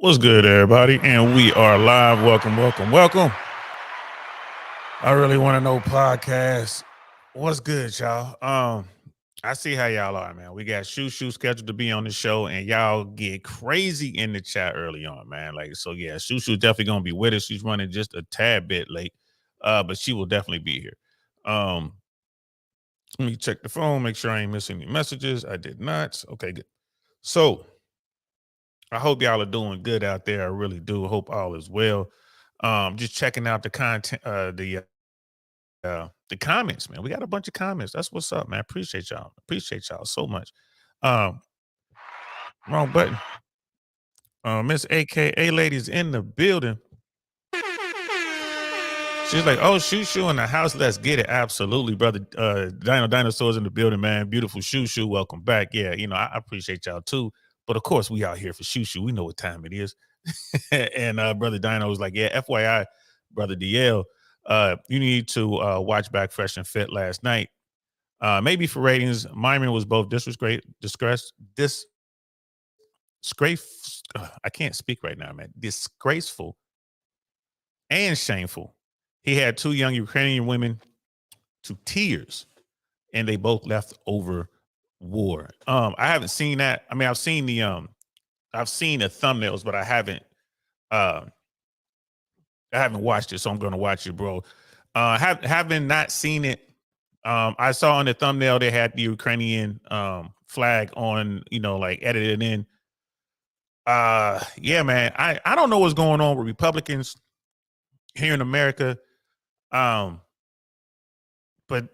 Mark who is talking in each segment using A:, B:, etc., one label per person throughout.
A: What's good, everybody? And we are live. Welcome, welcome, welcome. I really want to know podcast. What's good, y'all? I see how y'all are, man. We got Shu Shu scheduled to be on the show, and y'all get crazy in the chat early on, man. Like, so yeah, Shu Shu definitely gonna be with us. She's running just a tad bit late, but she will definitely be here. Um, Let me check the phone, make sure I ain't missing any messages. I did not. Okay, good. So I hope y'all are doing good out there. I really do. Hope all is well. Just checking out the content, the comments, man. We got a bunch of comments. That's what's up, man. Appreciate y'all. Appreciate y'all so much. Um, Wrong button. Miss AKA ladies in the building. She's like, oh, Shu Shu in the house. Let's get it. Absolutely, brother. Dinosaurs in the building, man. Beautiful Shu Shu. Welcome back. Yeah, I appreciate y'all too. But of course, we out here for Shu Shu. We know what time it is. And brother Dino was like, yeah, FYI, brother DL, you need to watch back Fresh and Fit last night. Maybe for ratings, Myron was both I can't speak right now, man. Disgraceful and shameful. He had two young Ukrainian women to tears, and they both left over war. I haven't seen that. I mean, I've seen the thumbnails, but I haven't watched it, so I'm gonna watch it, bro. Having not seen it, I saw on the thumbnail they had the Ukrainian flag on, like edited in. Yeah, man. I don't know what's going on with Republicans here in America. But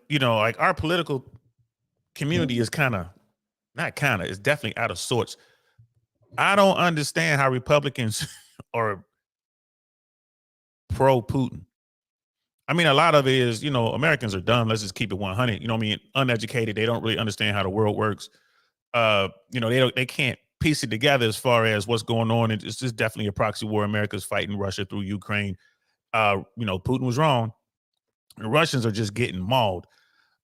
A: like our political community is it's definitely out of sorts. I don't understand how Republicans are pro Putin. I mean, a lot of it is, Americans are dumb. Let's just keep it 100. Uneducated. They don't really understand how the world works. They can't piece it together as far as what's going on. It's just definitely a proxy war. America's fighting Russia through Ukraine. Putin was wrong. The Russians are just getting mauled.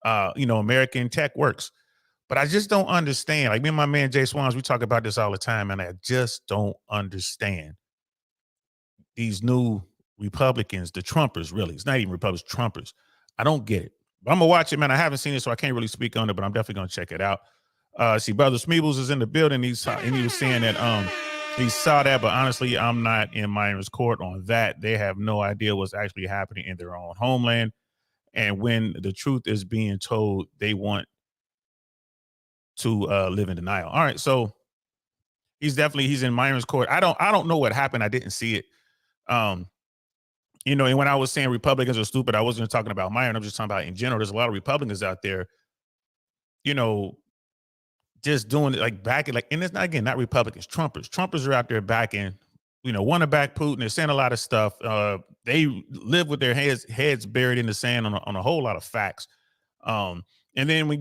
A: American tech works. But I just don't understand. Like me and my man Jay Swans, we talk about this all the time, and I just don't understand these new Republicans, the Trumpers, really. It's not even Republicans, Trumpers. I don't get it. But I'm gonna watch it, man. I haven't seen it, so I can't really speak on it, but I'm definitely gonna check it out. See, Brother Smeebles is in the building. He was saying that he saw that, but honestly, I'm not in Myron's court on that. They have no idea what's actually happening in their own homeland. And when the truth is being told, they want to live in denial. All right, so he's in Myron's court. I don't know what happened. I didn't see it. And when I was saying Republicans are stupid, I wasn't talking about Myron. I'm just talking about in general. There's a lot of Republicans out there, just doing it like backing, like, and it's not Republicans, Trumpers. Trumpers are out there backing, want to back Putin. They're saying a lot of stuff. They live with their heads buried in the sand on a whole lot of facts. And then when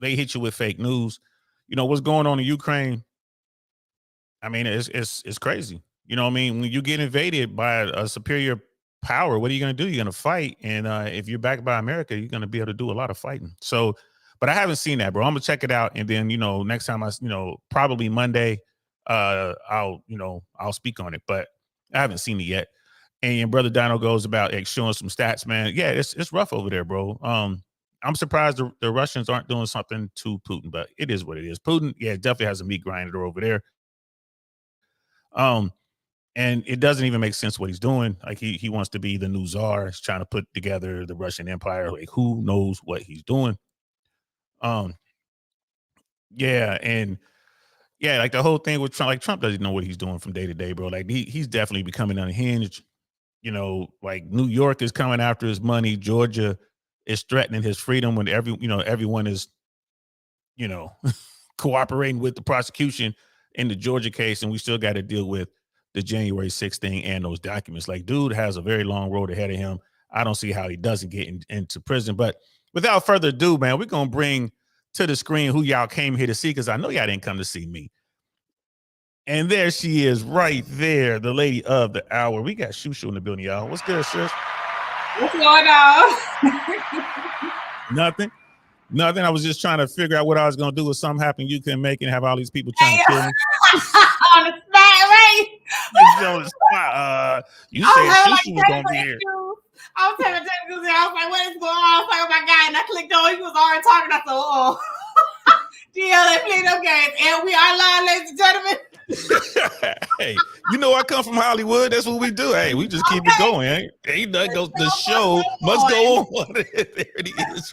A: they hit you with fake news, what's going on in Ukraine. I mean, it's crazy. You know what I mean? When you get invaded by a superior power, what are you going to do? You're going to fight. And if you're backed by America, you're going to be able to do a lot of fighting. So, but I haven't seen that, bro. I'm going to check it out. And then, next time probably Monday, I'll speak on it, but I haven't seen it yet. And Brother Dino goes about showing some stats, man. Yeah, it's rough over there, bro. I'm surprised the Russians aren't doing something to Putin, but it is what it is. Putin, yeah, definitely has a meat grinder over there. And it doesn't even make sense what he's doing. Like he wants to be the new czar. He's trying to put together the Russian Empire. Like who knows what he's doing? Yeah, and yeah, like the whole thing with Trump. Like Trump doesn't know what he's doing from day to day, bro. Like he's definitely becoming unhinged. Like New York is coming after his money. Georgia is threatening his freedom when everyone is, cooperating with the prosecution in the Georgia case, and we still got to deal with the January 6th thing and those documents. Like, dude has a very long road ahead of him. I don't see how he doesn't get into prison. But without further ado, man, we're gonna bring to the screen who y'all came here to see, because I know y'all didn't come to see me. And there she is, right there, the lady of the hour. We got Shu Shu in the building, y'all. What's good, sis?
B: What's going on?
A: Nothing. I was just trying to figure out what I was going to do if something happened you couldn't make and have all these people trying to kill me.
B: On the spot, right?
A: You said Shu Shu was gonna be here.
B: I was telling technical. I was like, what is going on? I was like, oh my God. And I clicked on, he was already talking. I said, oh. GLA playing them games. And we are live, ladies and gentlemen.
A: Hey, you know I come from Hollywood. That's what we do. Hey, we just keep it going. The show must go on. There it is.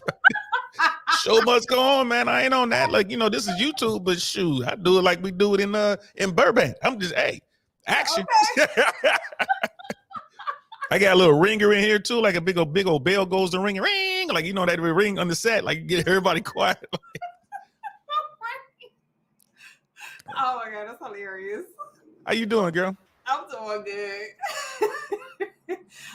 A: Show must go on, man. I ain't on that. Like, this is YouTube, but shoot, I do it like we do it in Burbank. I'm just, action. Okay. I got a little ringer in here too, like a big old bell goes to ring, like that ring on the set, like get everybody quiet.
B: Oh my God, that's hilarious.
A: How you doing, girl?
B: I'm doing good.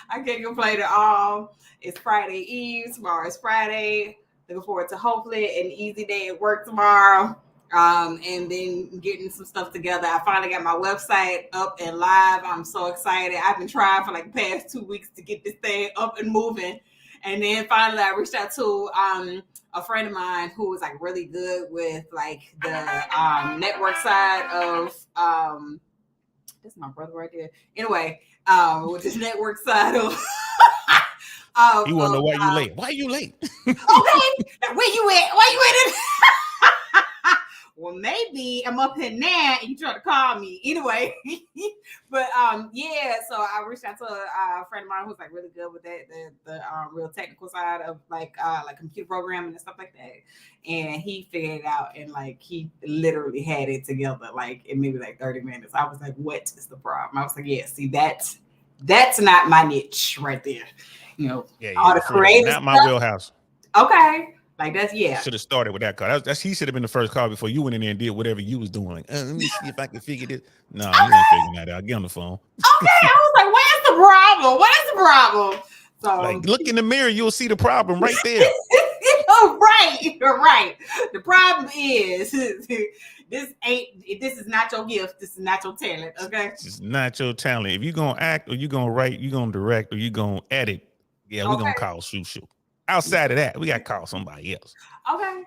B: I can't complain at all. It's Friday Eve. Tomorrow is Friday. Looking forward to hopefully an easy day at work tomorrow. And then getting some stuff together. I finally got my website up and live. I'm so excited. I've been trying for like the past 2 weeks to get this thing up and moving. And then finally I reached out to a friend of mine who was like really good with like the network side of this is my brother right there. Anyway, with this network side of
A: you wanna know why you late? Why you late?
B: Okay, now where you at? Why you at? Well, maybe I'm up here now and you try to call me anyway. But yeah, so I reached out to a friend of mine who's like really good with that, the real technical side of like computer programming and stuff like that. And he figured it out and like he literally had it together like in maybe like 30 minutes. I was like, what is the problem? I was like, yeah, see that's not my niche right there. All the creative
A: not my wheelhouse.
B: Okay. Like that's
A: should have started with that call. He should have been the first call before you went in there and did whatever you was doing. Like, let me see if I can figure this. No, you ain't figuring that out. Get on the phone.
B: Okay, I was like, where's the problem? What is the problem? So
A: like, look in the mirror, you'll see the problem right there.
B: You're right. The problem is this is not your gift. This is not your talent. Okay,
A: it's not your talent. If you're gonna act or you're gonna write, you're gonna direct or you're gonna edit, we're gonna call Shu Shu. Outside of that, we got to call somebody else.
B: Okay.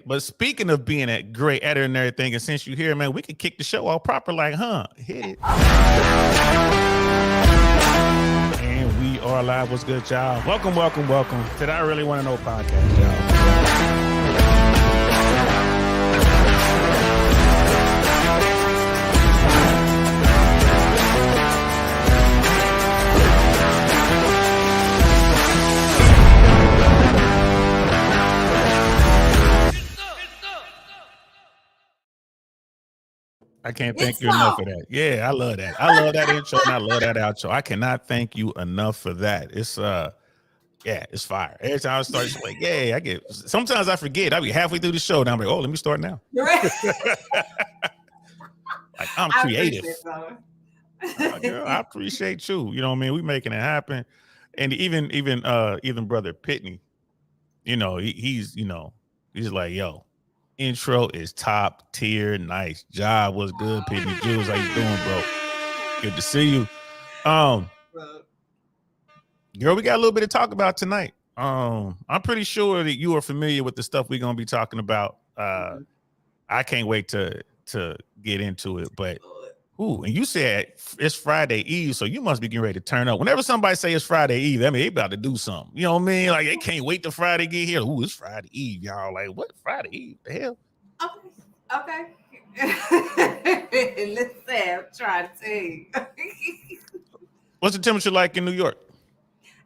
A: But speaking of being a great editor and everything, and since you're here, man, we could kick the show off proper, like, hit it. And we are live. What's good, y'all? Welcome to the I Really Want to Know podcast, y'all. I can't thank you enough for that. Yeah, I love that. I love that intro and I love that outro. I cannot thank you enough for that. It's it's fire. Every time I start, it's like, sometimes I forget. I'll be halfway through the show and I'm like, let me start now. Like, I'm creative. Girl, I appreciate you. You know what I mean? We making it happen. And even brother Pitney, he's like, yo, intro is top tier. Nice job. What's good, Pitney Jules? How you doing, bro? Good to see you. Girl, we got a little bit to talk about tonight. I'm pretty sure that you are familiar with the stuff we're gonna be talking about. I can't wait to get into it. But and you said it's Friday Eve, so you must be getting ready to turn up. Whenever somebody say it's Friday Eve, I mean they about to do something. You know what I mean? Like they can't wait till Friday get here. It's Friday Eve, y'all. Like what? Friday Eve? The hell?
B: Okay. Let's say I'm trying to tell you.
A: What's the temperature like in New York?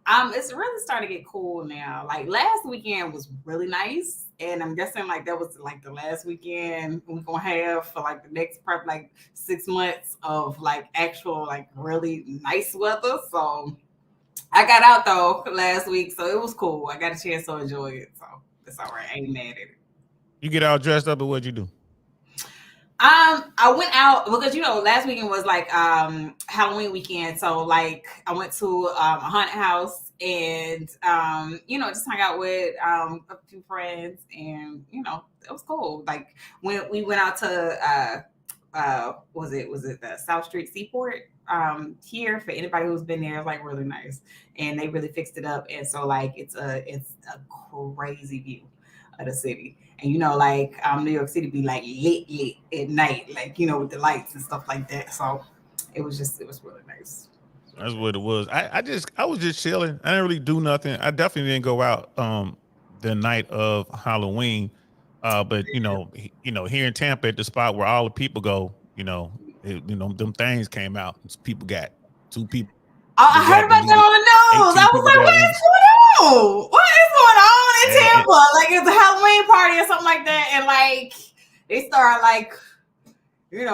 B: It's really starting to get cool now. Like last weekend was really nice, and I'm guessing like that was like the last weekend we're gonna have for like the next probably like 6 months of like actual like really nice weather. So I got out though last week, so it was cool. I got a chance to enjoy it, so it's all right. I ain't mad at it.
A: You get all dressed up, or what'd you do?
B: I went out because last weekend was like Halloween weekend, so like I went to a haunted house and just hung out with a few friends, and it was cool. Like when we went out to was it the South Street Seaport here, for anybody who's been there, it's like really nice, and they really fixed it up, and so like it's a crazy view of the city. And like New York City be like lit at night, like with the lights and stuff like that. So it was really nice.
A: That's what it was. I was just chilling. I didn't really do nothing. I definitely didn't go out the night of Halloween. But here in Tampa at the spot where all the people go, them things came out. People got two people
B: I
A: got
B: heard about that
A: deleted,
B: on the news.
A: 18
B: I was
A: people
B: like,
A: got
B: what
A: removed.
B: is going on? What is going on in
A: And
B: Tampa? Like, it's a Halloween party or something like that. And like, they start like,
A: it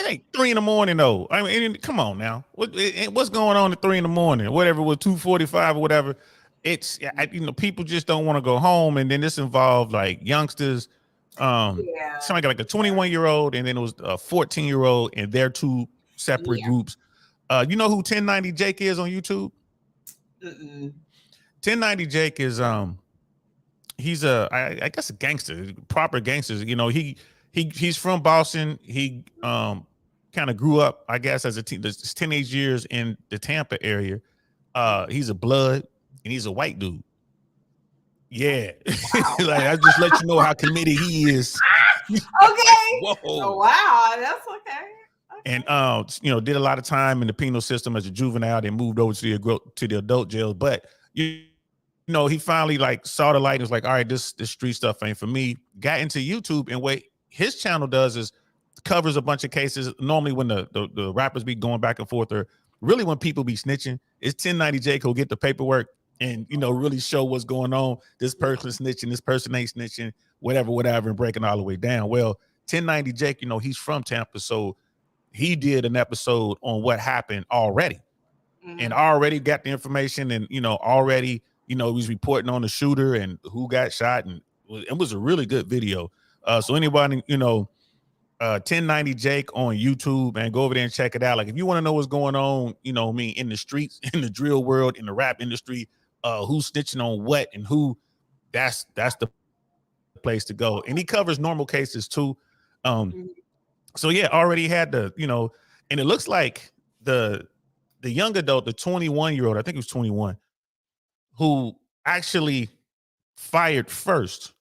A: ain't 3 in the morning though. I mean, come on now. What's going on at 3 in the morning? Whatever it was 2:45 or whatever. People just don't want to go home, and then this involved like youngsters.
B: yeah,
A: Somebody got like a 21-year-old, and then it was a 14-year-old, and they're two separate
B: yeah.
A: groups. You know who 1090 Jake is on YouTube?
B: Mm-mm.
A: 1090 Jake is he's I guess a gangster, proper gangster. He's from Boston. He kind of grew up, I guess, as his teenage years in the Tampa area. He's a blood and he's a white dude. Yeah.
B: Wow.
A: Like I just let you know how committed he is.
B: Okay.
A: Whoa.
B: Oh, wow, that's okay.
A: And did a lot of time in the penal system as a juvenile. Then moved over to the adult jail. But he finally like saw the light and was like, all right, this street stuff ain't for me. Got into YouTube, and what his channel does is covers a bunch of cases. Normally when the rappers be going back and forth, or really when people be snitching, it's 1090 Jake who'll get the paperwork and really show what's going on. This person snitching, this person ain't snitching, whatever, and breaking all the way down. Well, 1090 Jake, he's from Tampa, so he did an episode on what happened already, and already got the information, and already he's reporting on the shooter and who got shot, and it was a really good video. So anybody 1090 Jake on YouTube, and go over there and check it out. Like if you want to know what's going on, in the streets, in the drill world, in the rap industry, who's snitching on what and who, that's the place to go. And he covers normal cases too. So yeah, already had and it looks like the young adult, the 21-year-old, I think he was 21, who actually fired first.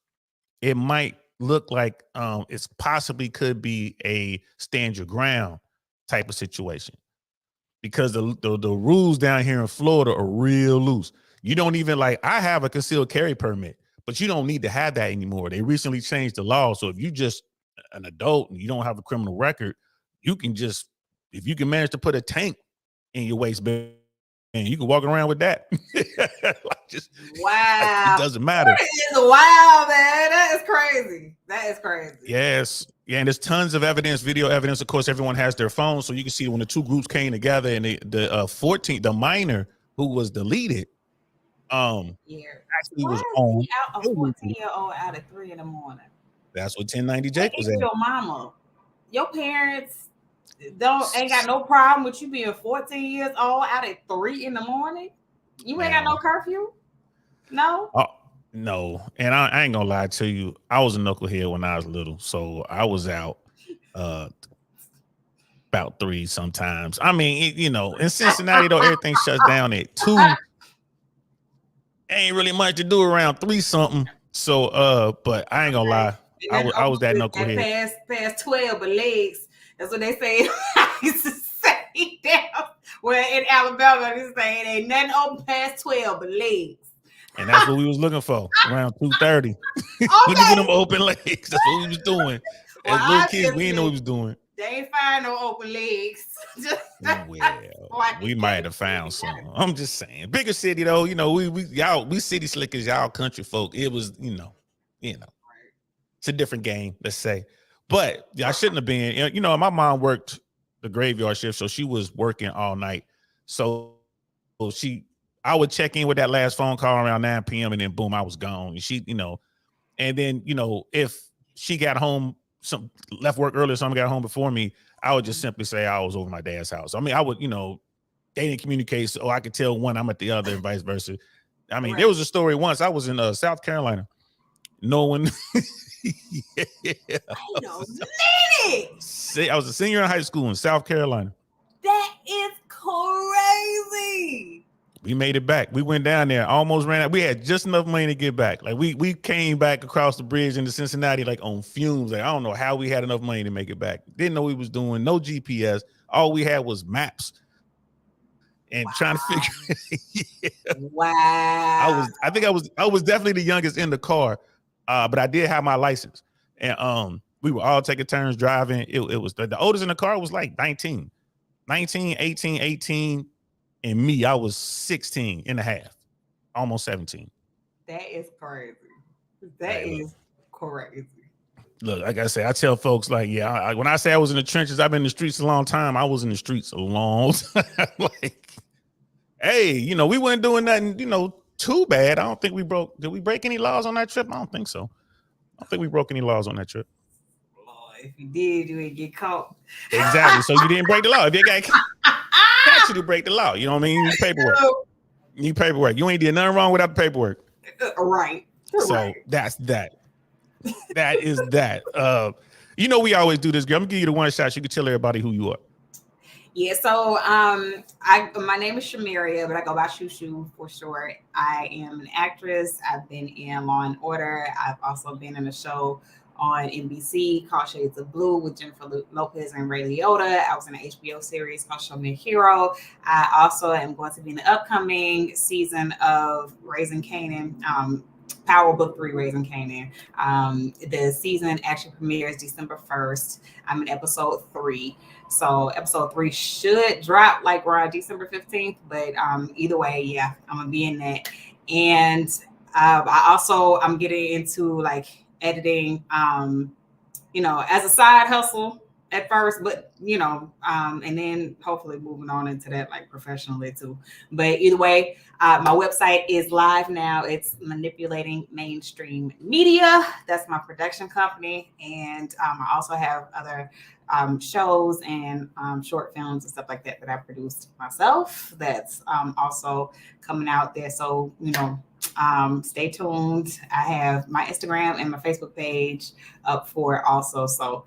A: It might look like it's possibly could be a stand your ground type of situation, because the rules down here in Florida are real loose. You don't even I have a concealed carry permit, but you don't need to have that anymore. They recently changed the law. So if you just an adult and you don't have a criminal record, you can just, if you can manage to put a tank in your waistband, and you can walk around with that.
B: Wow.
A: It doesn't matter.
B: It's wild, man. That is crazy. That is crazy.
A: Yes. Yeah, and there's tons of evidence, video evidence. Of course, everyone has their phone, so you can see when the two groups came together, and the minor who was deleted, actually was on.
B: A 14-year-old out at 3 a.m.
A: That's what 1090 Jake was at.
B: Your mama, your parents ain't got no problem with you being 14 years old out at 3 a.m. You ain't got no curfew? No?
A: No. And I ain't gonna lie to you. I was a knucklehead when I was little. So I was out about 3 sometimes. I mean, in Cincinnati, though, everything shuts down at 2. Ain't really much to do around 3 something. So but I ain't gonna lie. I was that knucklehead.
B: Past 12 but legs. That's what they say. I used to say down where in Alabama they say it ain't nothing open past 12 but legs.
A: And that's what we was looking for around 2:30. Looking for them open legs. That's what we was doing. As little kids, we didn't know what we was doing.
B: They ain't find no open legs.
A: Well, we might have found some. I'm just saying. Bigger city though, we city slickers, y'all country folk. It was, it's a different game, let's say. But I shouldn't have been. My mom worked the graveyard shift, so she was working all night. So I would check in with that last phone call around 9 p.m. and then boom, I was gone. And and then if she got home, some left work early, someone got home before me, I would just simply say I was over my dad's house. I mean, I would, they didn't communicate, so I could tell one I'm at the other and vice versa. I mean, there was a story once. I was in South Carolina. No one. I was a senior in high school in South Carolina.
B: That is crazy.
A: We made it back. We went down there, almost ran out. We had just enough money to get back. Like we came back across the bridge into Cincinnati, like on fumes. Like I don't know how we had enough money to make it back. Didn't know what we was doing. No GPS. All we had was maps. and trying to figure. Yeah.
B: Wow.
A: I was definitely the youngest in the car, but I did have my license, and we were all taking turns driving. It was the oldest in the car was like 19, 19, 18, 18, and me, I was 16 and a half, almost 17.
B: That is crazy. That
A: Hey,
B: is crazy.
A: look, like I say, I tell folks like, yeah, when I say I was in the trenches, I've been in the streets a long time. I was in the streets a long time. Like, hey, we weren't doing nothing, too bad. I don't think we broke. Did we break any laws on that trip? I don't think so. I don't think we broke any laws on that trip.
B: Lord, if you did, you would get caught.
A: Exactly. So you didn't break the law. If you got catch you to break the law, you know what I mean? You need paperwork. You need paperwork. You ain't did nothing wrong without the paperwork.
B: Right.
A: So
B: right.
A: that's that. That is that. We always do this, girl. I'm gonna give you the one shot. You can tell everybody who you are.
B: Yeah, so my name is Shamiria, but I go by Shu Shu for short. I am an actress. I've been in Law and Order. I've also been in a show on NBC called Shades of Blue with Jennifer Lopez and Ray Liotta. I was in an HBO series called Show Me a Hero. I also am going to be in the upcoming season of Raising Kanan. Power Book 3, Raising Kanan. The season actually premieres December 1st. I'm in episode 3. So episode 3 should drop like around December 15th. But either way, yeah, I'm going to be in that. And I'm getting into like editing, as a side hustle at first, but and then hopefully moving on into that like professionally too. But either way, my website is live now. It's Manipulating Mainstream Media. That's my production company, and I also have other shows and short films and stuff like that I produced myself. That's also coming out there. So stay tuned. I have my Instagram and my Facebook page up for it also. So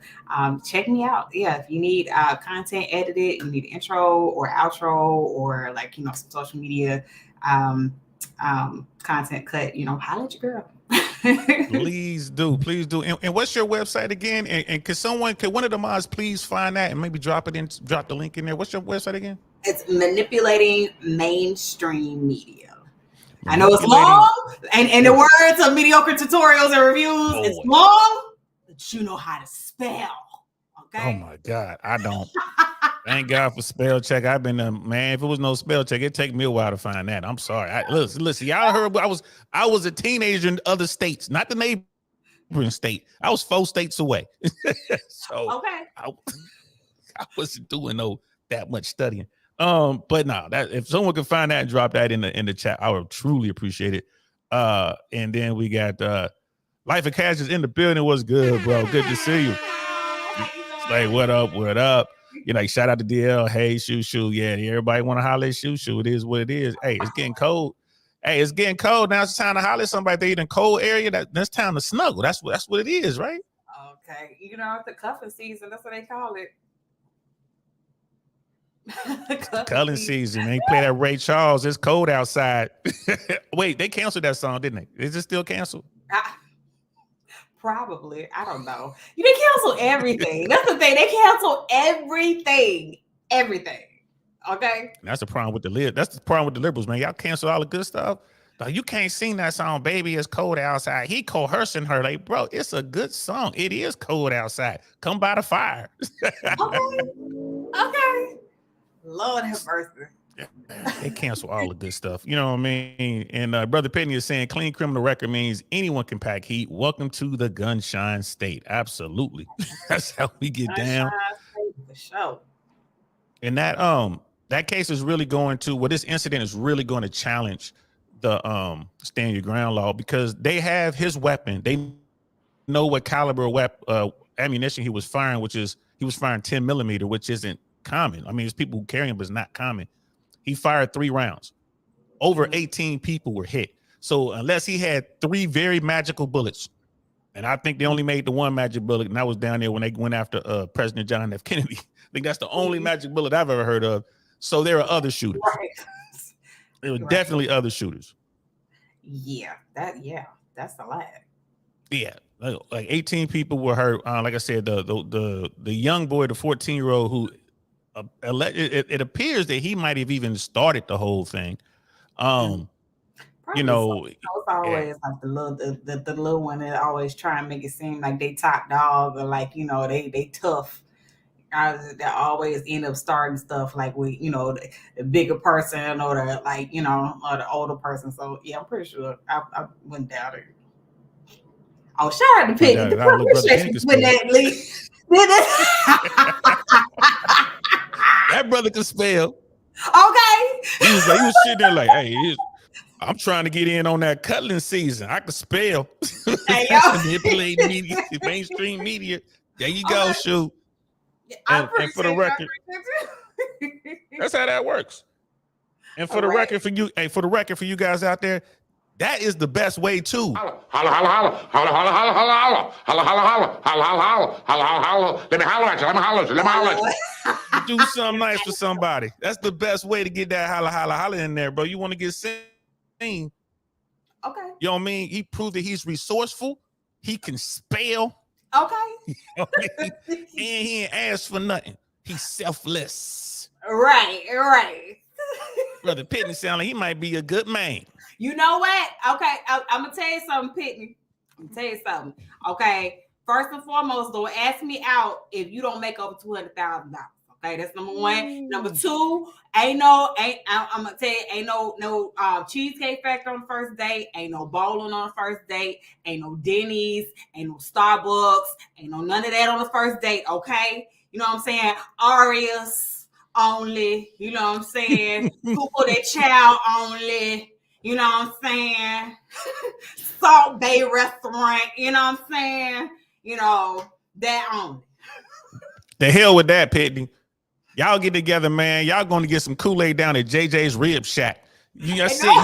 B: check me out. Yeah, if you need content edited, you need intro or outro or like some social media content cut, holla at your girl.
A: Please do. And what's your website again? And could one of the mods please find that and maybe drop the link in there? What's your website again?
B: It's Manipulating Mainstream Media. I know it's long, and the words of mediocre tutorials and reviews, it's long, but you know how to spell. Okay.
A: Oh my God, I don't. Thank God for spell check. I've been man. If it was no spell check, it'd take me a while to find that. I'm sorry. Listen. Y'all heard I was a teenager in other states, not the neighboring state. I was 4 states away. So
B: okay.
A: I wasn't doing that much studying. But no, that if someone could find that and drop that in the chat, I would truly appreciate it. And then we got Life of Cash is in the building. What's good, bro? Good to see you. Like, what up? Shout out to DL. Hey, Shu Shu. Yeah, everybody want to holler at Shu Shu. It is what it is. Hey, it's getting cold. Now it's time to holler at somebody. They in a cold area. That's time to snuggle. That's what it is, right?
B: Okay. The cuffing season. That's what they call it.
A: Culling season, man. Play that Ray Charles. It's cold outside. Wait, they canceled that song, didn't they? Is it still canceled?
B: Probably. I don't know. They cancel everything. That's the thing. They cancel everything. Everything. Okay.
A: That's the problem with That's the problem with the liberals, man. Y'all cancel all the good stuff. Like, you can't sing that song, "Baby It's Cold Outside." He coercing her, like, bro, it's a good song. It is cold outside. Come by the fire.
B: Okay. Lord have mercy.
A: They cancel all the good stuff. You know what I mean? And Brother Penny is saying clean criminal record means anyone can pack heat. Welcome to the Gunshine State. Absolutely. That's how we get down.
B: For sure.
A: And that case is really this incident is really going to challenge the stand your ground law, because they have his weapon. They know what caliber ammunition he was firing, which is he was firing 10 millimeter, which isn't common. I mean, there's people who carry them, but it's not common. He fired 3 rounds. Over 18 people were hit. So unless he had 3 very magical bullets, and I think they only made the one magic bullet, and that was down there when they went after President John F. Kennedy. I think that's the only magic bullet I've ever heard of. So there are other shooters.
B: Right.
A: There were definitely other shooters.
B: Yeah, that's a lot.
A: Yeah, like 18 people were hurt. Like I said, the young boy, the 14-year-old who it appears that he might have even started the whole thing. You
B: Probably so.
A: know,
B: It's always like the little one that always try and make it seem like they top dog or like they tough. They always end up starting stuff like with the bigger person or the or the older person. So yeah, I'm pretty sure I wouldn't doubt it. Oh, shout out to Penny. The
A: our little brother Penny
B: appreciation
A: can
B: for
A: spell.
B: that, Lee.
A: That brother can spell.
B: Okay.
A: He was sitting there like, hey, I'm trying to get in on that cuddling season. I can spell.
B: Hey, yo.
A: Manipulating media, mainstream media. There you go, Shu. And for the record, that's how that works. And for the record, for you guys out there, that is the best way too.
C: Holla, holla, holla, holla, holla, holla, holla, holla, holla, holla, holla, holla, holla, holla, holla, holla. Let me holler at you. Let me holler at you. Let me holler at you.
A: Do something nice for somebody. That's the best way to get that holla, holla, holla in there, bro. You want to get seen.
B: Okay.
A: You know what I mean? He proved that he's resourceful. He can spell.
B: Okay.
A: You know what I mean? And he ain't asked for nothing. He's selfless.
B: Right.
A: Brother Pitney sound like he might be a good man.
B: You know what? Okay, I'm gonna tell you something, Pitney. I'm gonna tell you something. Okay, first and foremost, don't ask me out if you don't make over $200,000. Okay, that's number one. Number two, I'm gonna tell you, ain't no Cheesecake Factory on the first date, ain't no bowling on the first date, ain't no Denny's, ain't no Starbucks, ain't no none of that on the first date. Okay, you know what I'm saying? Arias only. You know what I'm saying? Google that child only. You know what I'm saying? Salt Bay Restaurant. You know what I'm saying? That only.
A: The hell with that, Pitney. Y'all get together, man. Y'all going to get some Kool-Aid down at JJ's Rib Shack. You get some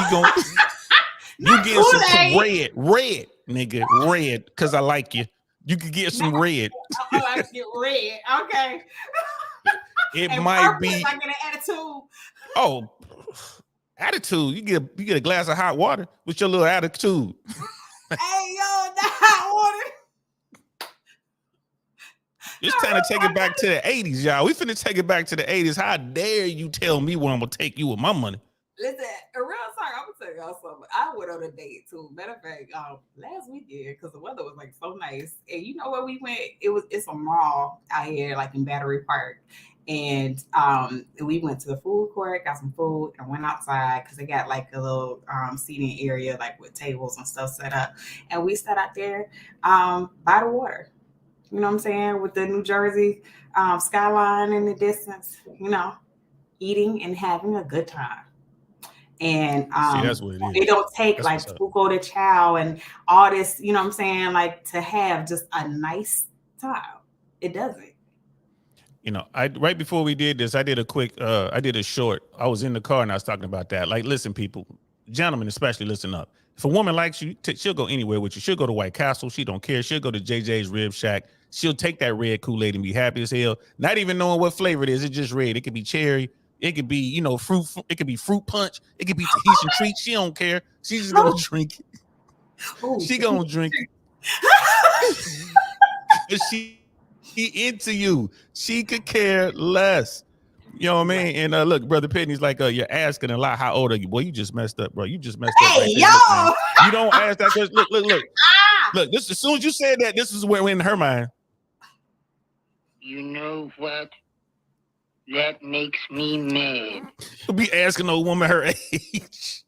A: red, nigga, red, because I like you. You could get some red.
B: I like to get red. Okay.
A: It and might be
B: like an attitude.
A: Oh, attitude. You get a glass of hot water with your little attitude.
B: Hey, yo, the hot water.
A: Just trying to take it back to the 80s, y'all. We finna take it back to the 80s. How dare you tell me where I'm gonna take you with my money?
B: Listen, a real sorry, I'm gonna tell y'all something. I went on a date too. Matter of fact, last weekend because the weather was like so nice. And you know where we went? It's a mall out here, like in Battery Park. And we went to the food court, got some food, and went outside because they got like a little seating area, like with tables and stuff set up. And we sat out there by the water. You know what I'm saying? With the New Jersey skyline in the distance, eating and having a good time. And
A: see, that's what it is.
B: It don't take like Tuco de Chow and all this, you know what I'm saying, like to have just a nice time. It doesn't.
A: Right before we did this, I did a short. I was in the car and I was talking about that. Like, listen, people, gentlemen, especially, listen up. If a woman likes you, she'll go anywhere with you. She'll go to White Castle. She don't care. She'll go to JJ's Rib Shack. She'll take that red Kool-Aid and be happy as hell. Not even knowing what flavor it is. It's just red. It could be cherry. It could be, fruit. It could be fruit punch. It could be Tahitian treat. She don't care. She's just gonna drink it. She gonna drink it. She into you. She could care less. You know what I mean? And look, Brother Pitney's like, you're asking a lot. How old are you? Boy, you just messed up, bro. You just messed up.
B: Hey, yo!
A: You don't ask that question. Look. Look, this as soon as you said that, this is where we're in her mind.
D: You know what? That makes me mad.
A: You'll be asking no woman her age.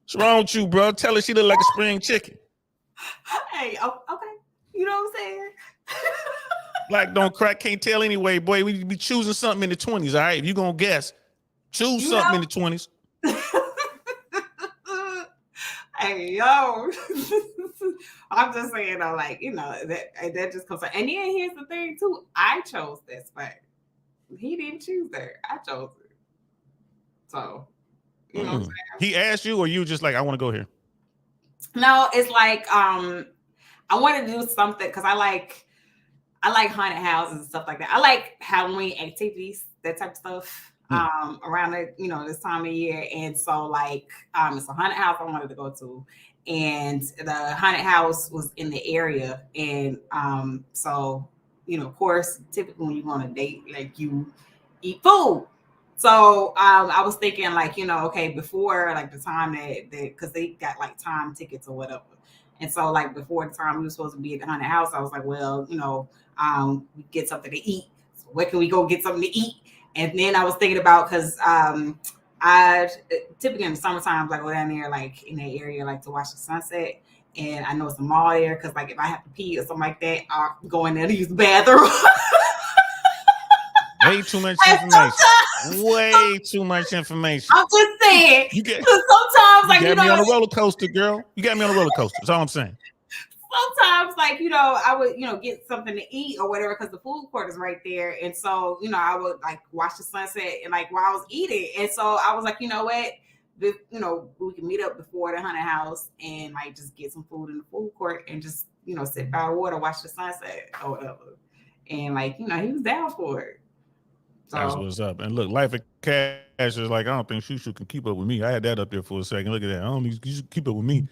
A: What's wrong with you, bro? Tell her she look like a spring chicken.
B: Hey, okay. You know what I'm saying?
A: Black don't crack, can't tell anyway, boy. We be choosing something in the 20s, all right? If you're going to guess, choose something in the 20s.
B: Hey, yo. I'm just saying, though, like, that just comes out. And then here's the thing, too. I chose that spot. He didn't choose that. I chose it. So, you know what I'm saying?
A: He asked you, or you just like, I want to go here?
B: No, it's like, I want to do something because I like haunted houses and stuff like that. I like Halloween activities, that type of stuff. Around this time of year. And so like it's a haunted house I wanted to go to, and the haunted house was in the area. And so of course, typically when you go on a date, like you eat food. So I was thinking like, okay, before like the time that because they got like time tickets or whatever. And so like before the time we were supposed to be at the haunted house, I was like, well, we get something to eat. So where can we go get something to eat? And then I was thinking about because I typically in the summertime I go down there like in that area like to watch the sunset. And I know it's a mall there because like if I have to pee or something like that, I'll go in there to use the bathroom.
A: Way too much information. Way too much information.
B: I'm just saying.
A: You get
B: sometimes like
A: you got me on a roller coaster, girl. You got me on a roller coaster. That's all I'm saying.
B: Sometimes like I would get something to eat or whatever because the food court is right there, and so I would like watch the sunset and like while I was eating, and so I was like, you know what, we can meet up before the haunted house and like just get some food in the food court and just sit by the water, watch the sunset or whatever, and like he was down for it. So,
A: that's what's up. And look, Life of Cash is like, I don't think Shu Shu can keep up with me. I had that up there for a second. Look at that. I don't think you should keep up with me.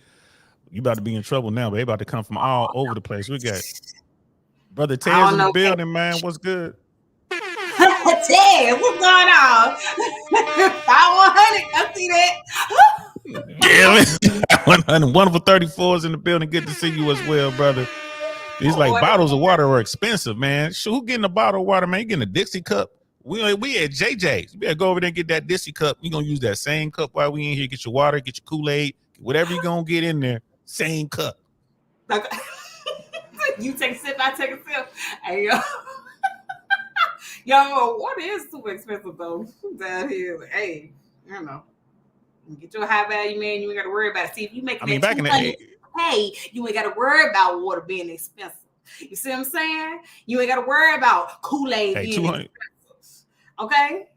A: You about to be in trouble now, but they about to come from all over the place. We got Brother Ted's in the building, man. What's good?
B: Ted, what's going on? 5100, I see that.
A: Yeah, 100. Wonderful 34s in the building. Good to see you as well, brother. These like bottles of water are expensive, man. Who getting a bottle of water, man? You getting a Dixie cup? We at JJ's. You better go over there and get that Dixie cup. You gonna use that same cup while we in here. Get your water, get your Kool-Aid, whatever you gonna get in there. Same cup.
B: Okay. You take a sip, I take a sip. Hey, water is super expensive though down here. Like, hey, get you a high value man. You ain't got to worry about it. See, if you make
A: back in the day,
B: hey, you ain't got to worry about water being expensive. You see what I'm saying? You ain't got to worry about Kool-Aid being
A: 200.
B: expensive. Okay.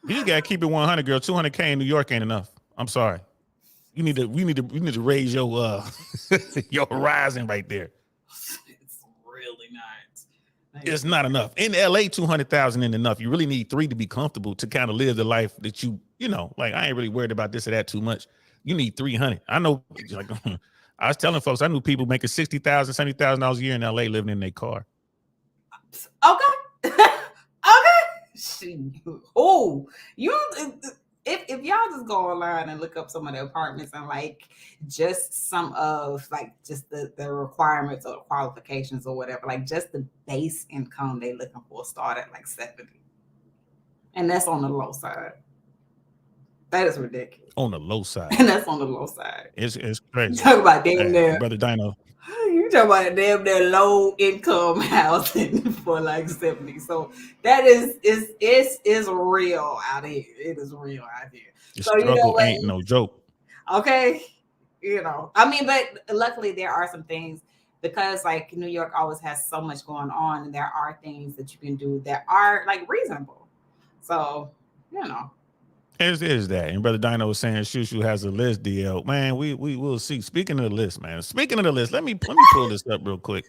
A: You just gotta keep it 100, girl. 200K in New York ain't enough. I'm sorry. We need to raise your your horizon right there.
B: It's really not.
A: It's not enough. In LA, 200,000 ain't enough. You really need 3 to be comfortable to kind of live the life that like I ain't really worried about this or that too much. You need 300. I know, like I was telling folks, I knew people making $60,000, $70,000 a year in LA living in their car.
B: Okay. Oh, if y'all just go online and look up some of the apartments and like just some of like just the requirements or qualifications or whatever, like just the base income they looking for start at like 70, and that's on the low side. That is ridiculous.
A: On the low side,
B: and that's on the low side.
A: It's crazy.
B: Talk about damn near
A: brother Dino.
B: You talking about damn near low income housing for like 70. So that is real out here. It is real out here.
A: The
B: so
A: struggle ain't no joke.
B: Okay. But luckily there are some things because like New York always has so much going on, and there are things that you can do that are like reasonable. So,
A: Is that. And Brother Dino was saying Shu Shu has a list, DL. Man, we will see. Speaking of the list, man. Speaking of the list, let me pull this up real quick.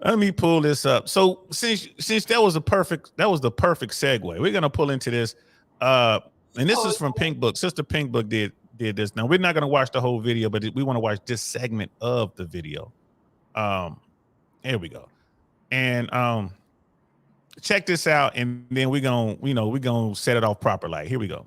A: Let me pull this up. So since that was the perfect segue, we're gonna pull into this. And this is from Pink Book. Sister Pink Book did this. Now we're not gonna watch the whole video, but we want to watch this segment of the video. Here we go. And check this out, and then we're gonna set it off proper. Like, here we go.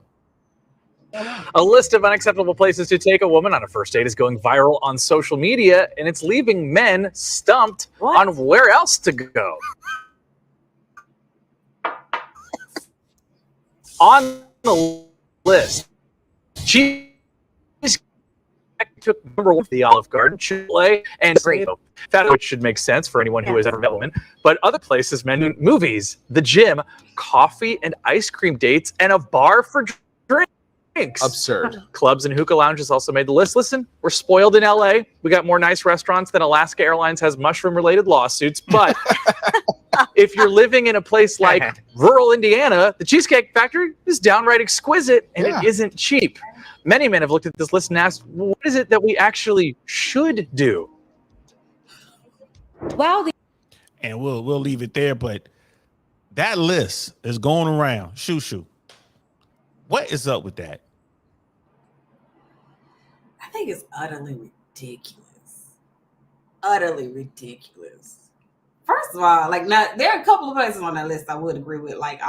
E: A list of unacceptable places to take a woman on a first date is going viral on social media, and it's leaving men stumped on where else to go. On the list, she took number 1 the Olive Garden, Chick-fil-A, and that which should make sense for anyone who has ever met a woman. But other places, movies, the gym, coffee and ice cream dates, and a bar for drinks.
F: Absurd.
E: Clubs and hookah lounges also made the list. Listen, we're spoiled in LA. We got more nice restaurants than Alaska Airlines has mushroom-related lawsuits. But if you're living in a place like rural Indiana, the Cheesecake Factory is downright exquisite, and it isn't cheap. Many men have looked at this list and asked, what is it that we actually should do?
B: Well,
A: and we'll leave it there, but that list is going around. Shu Shu, what is up with that?
B: I think it's utterly ridiculous. Utterly ridiculous First of all, like now there are a couple of places on that list I would agree with, like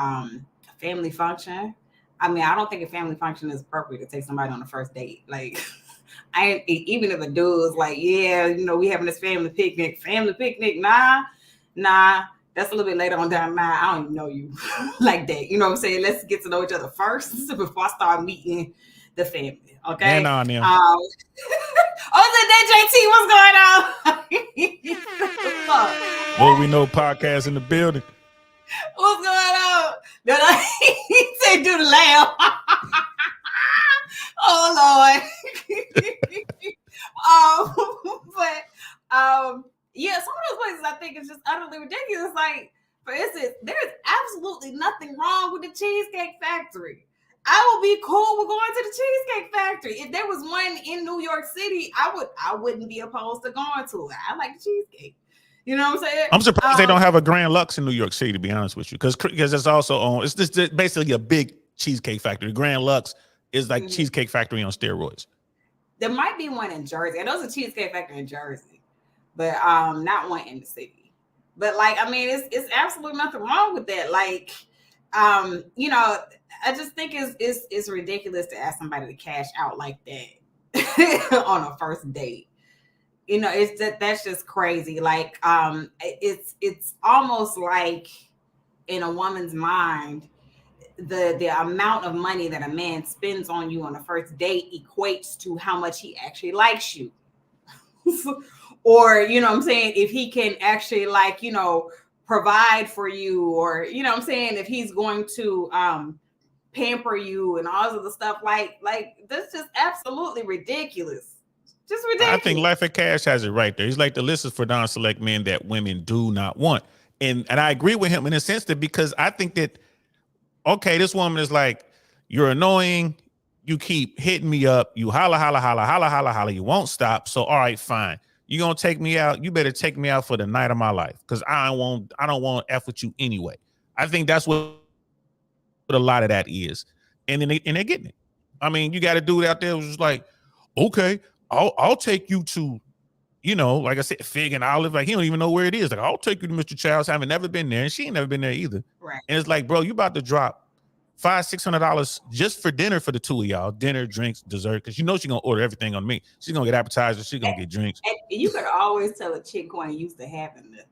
B: family function. I mean, I don't think a family function is appropriate to take somebody on the first date. Like, even if a dude's like, yeah, we having this family picnic, nah, that's a little bit later on down the line. I don't even know you like that. You know what I'm saying? Let's get to know each other first before I start meeting the family. Okay.
A: Man on them.
B: Oh, is that JT? What's going on?
A: What we know podcast in the building.
B: What's going on? He said do the laugh. Oh Lord. Yeah, some of those places I think is just utterly ridiculous. Like, for instance, there's absolutely nothing wrong with the Cheesecake Factory. I would be cool with going to the Cheesecake Factory. If there was one in New York City, I wouldn't be opposed to going to it. I like the cheesecake. You know what I'm saying?
A: I'm surprised they don't have a Grand Lux in New York City, to be honest with you, because it's also on. It's just basically a big cheesecake factory. Grand Lux is like Cheesecake Factory on steroids.
B: There might be one in Jersey. I know there's a Cheesecake Factory in Jersey, but not one in the city. But like, I mean, it's absolutely nothing wrong with that. Like, I just think it's ridiculous to ask somebody to cash out like that on a first date. That's just crazy. Like, it's almost like in a woman's mind, the amount of money that a man spends on you on the first date equates to how much he actually likes you. Or, what I'm saying, if he can actually provide for you, or, what I'm saying, if he's going to pamper you and all of the stuff, like that's just absolutely ridiculous. Just ridiculous.
A: I think Life of Cash has it right there. He's like, the list is for non-select men that women do not want. And I agree with him in a sense that, because I think that, okay, this woman is like, you're annoying. You keep hitting me up. You holla, holla, holla, holla, holla, holla. You won't stop. So, all right, fine. You're going to take me out. You better take me out for the night of my life, because I don't want to F with you anyway. I think that's what a lot of that is. And then they're getting it. I mean, you got a dude out there who's just like, okay, I'll take you to, like I said, Fig and Olive. Like, he don't even know where it is. Like, I'll take you to Mr. Child's. Haven't never been there, and she ain't never been there either.
B: Right.
A: And it's like, bro, you about to drop $500-$600 just for dinner for the two of y'all. Dinner, drinks, dessert, because she's gonna order everything on me. She's gonna get appetizers. She's gonna get drinks.
B: And you could always tell a chick who ain't used to having this,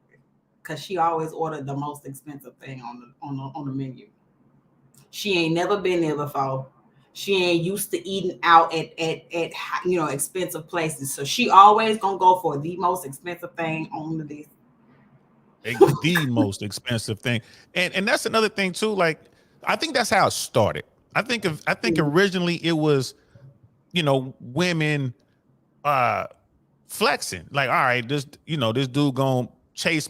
B: because she always ordered the most expensive thing on the menu. She ain't never been there before. She ain't used to eating out at expensive places. So she always gonna go for the most expensive thing on the list.
A: The most expensive thing. And that's another thing too. Like, I think that's how it started. I think originally it was, women flexing. Like, all right, this dude gonna chase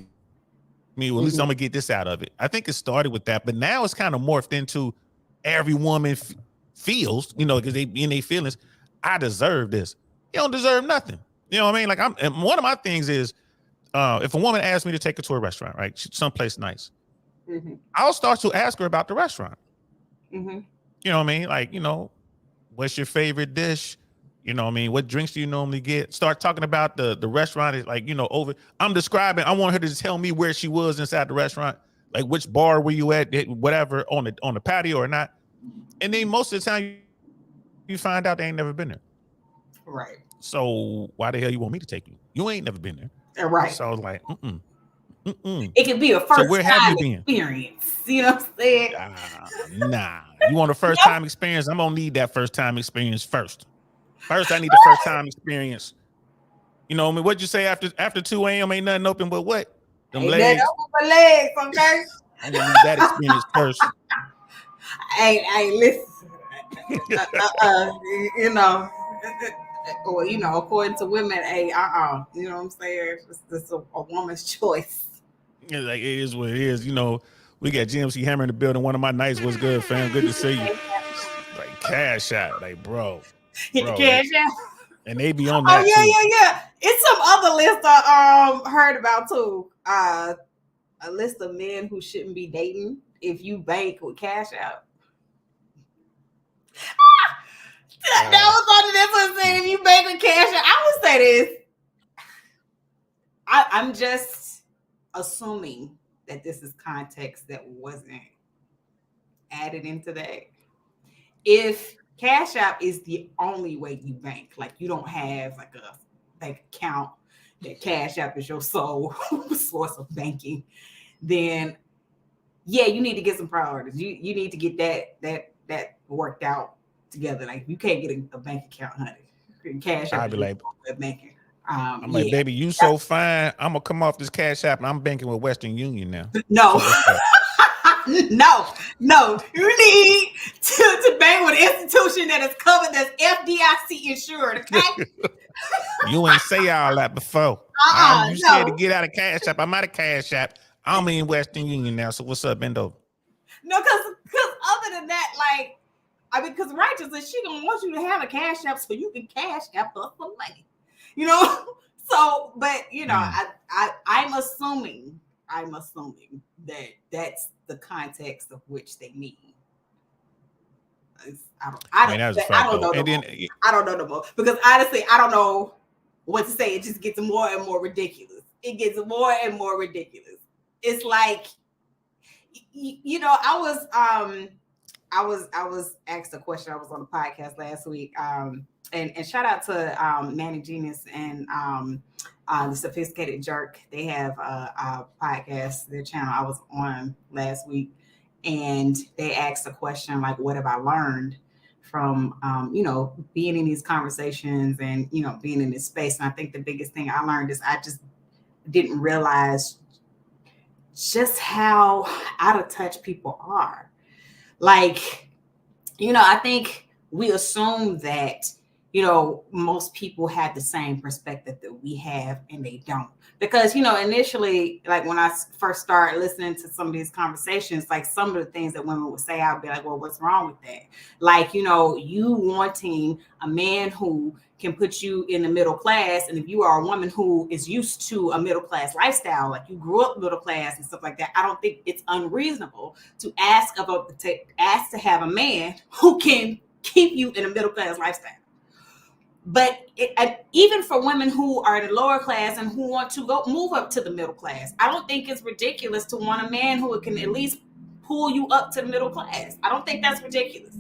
A: me. Well, at least I'm gonna get this out of it. I think it started with that, but now it's kind of morphed into every woman feels, because they in their feelings, I deserve this. You don't deserve nothing. You know what I mean? Like, and one of my things is, if a woman asks me to take her to a restaurant, right, someplace nice, I'll start to ask her about the restaurant. You know what I mean? Like, what's your favorite dish? You know what I mean? What drinks do you normally get? Start talking about the restaurant. Is like, I want her to tell me where she was inside the restaurant, like which bar were you at, whatever, on the patio or not. And then most of the time you find out they ain't never been there.
B: Right.
A: So why the hell you want me to take you? You ain't never been there.
B: Right.
A: So I was like,
B: It could be a first time experience. You know what I'm saying?
A: Nah. You want a first time experience? I'm gonna need that first time experience first. First, I need the first time experience. You know what I mean? What'd you say after 2 a.m. ain't nothing open but what? Them
B: ain't
A: legs.
B: nothing open but legs, okay?
A: I'm gonna need that experience first.
B: Hey, listen. Well, according to women, you know what I'm saying? It's a woman's choice.
A: Yeah, like, it is what it is. We got GMC Hammer in the building. One of my nights was good, fam. Good to see you. Like, cash out, like, bro.
B: Hit the cash out.
A: And they be on that.
B: Oh yeah. It's some other list I heard about too. A list of men who shouldn't be dating if you bank with cash out. That was on this one saying if you bank with cash out. I would say this. I'm just assuming that this is context that wasn't added into that. If Cash App is the only way you bank, like you don't have like a bank account that Cash App is your sole source of banking, then yeah, you need to get some priorities. You need to get that worked out together. Like you can't get a bank account, honey. Cash App
A: I'd be like,
B: banking.
A: I'm like, baby, you so fine. I'm gonna come off this Cash App and I'm banking with Western Union now.
B: No. No, you need to bank with an institution that is covered, that's FDIC insured, okay?
A: You ain't say all that before. You scared to get out of Cash App. I'm out of Cash App. I'm in Western Union now. So what's up, Bendo?
B: No, because other than that, like, I mean, because righteousness, she don't want you to have a Cash App so you can Cash App her some money, you know? So, but, you know, I'm assuming that that's the context of which they mean. I don't know no more, because honestly, I don't know what to say. It just gets more and more ridiculous. It gets more and more ridiculous. It's like, you know, I was asked a question. I was on a podcast last week, and shout out to Manny Genius and the Sophisticated Jerk. They have a podcast, their channel. I was on last week, and they asked a question like, what have I learned from you know, being in these conversations and, you know, being in this space? And I think the biggest thing I learned is I just didn't realize just how out of touch people are. Like, you know, I think we assume that, you know, most people have the same perspective that we have, and they don't. Because, you know, initially, like when I first started listening to some of these conversations, like some of the things that women would say, I'd be like, well, what's wrong with that? Like, you know, you wanting a man who can put you in the middle class. And if you are a woman who is used to a middle class lifestyle, like you grew up middle class and stuff like that, I don't think it's unreasonable to ask to have a man who can keep you in a middle class lifestyle. But even for women who are in the lower class and who want to move up to the middle class, I don't think it's ridiculous to want a man who can at least pull you up to the middle class. I don't think that's ridiculous.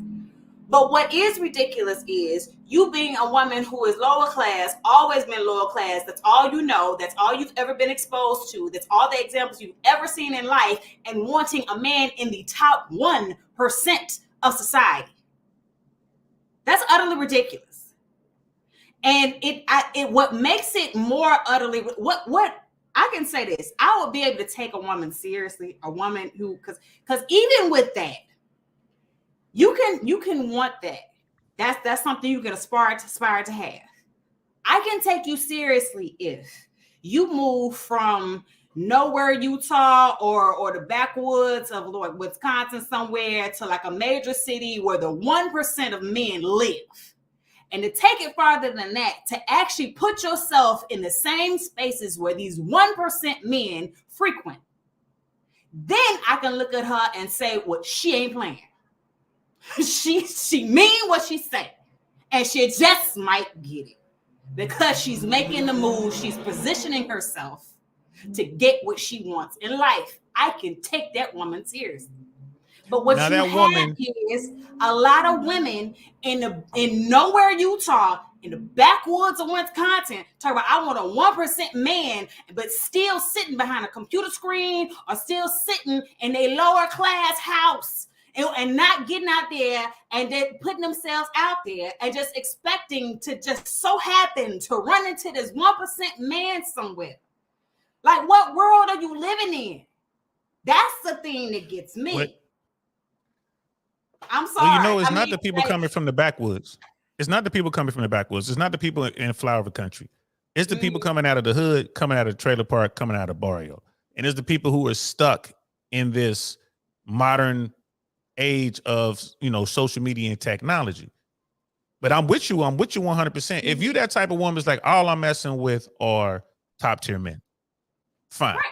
B: But what is ridiculous is you being a woman who is lower class, always been lower class. That's all you know. That's all you've ever been exposed to. That's all the examples you've ever seen in life, and wanting a man in the top 1% of society. That's utterly ridiculous. And what makes it more utterly, what I can say this, I would be able to take a woman seriously, a woman who, because even with that, you can want that. That's something you can aspire to have. I can take you seriously if you move from nowhere, Utah, or the backwoods of like Wisconsin somewhere to like a major city where the 1% of men live. And to take it farther than that, to actually put yourself in the same spaces where these 1% men frequent, then I can look at her and say, well, she ain't playing. She mean what she say, and she just might get it because she's making the move. She's positioning herself to get what she wants in life. I can take that woman seriously. But what now you have is a lot of women in nowhere, Utah, in the backwoods of Wisconsin, talk about, I want a 1% man, but still sitting behind a computer screen or still sitting in a lower class house and not getting out there and then putting themselves out there and just expecting to just so happen to run into this 1% man somewhere. Like, what world are you living in? That's the thing that gets me.
A: What?
B: I'm sorry.
A: Well, you know, it's not the people coming from the backwoods. It's not the people coming from the backwoods. It's not the people in flyover country. It's the people coming out of the hood, coming out of the trailer park, coming out of barrio. And it's the people who are stuck in this modern age of, you know, social media and technology. But I'm with you 100%. If you that type of woman, is like, all I'm messing with are top tier men, fine. Right.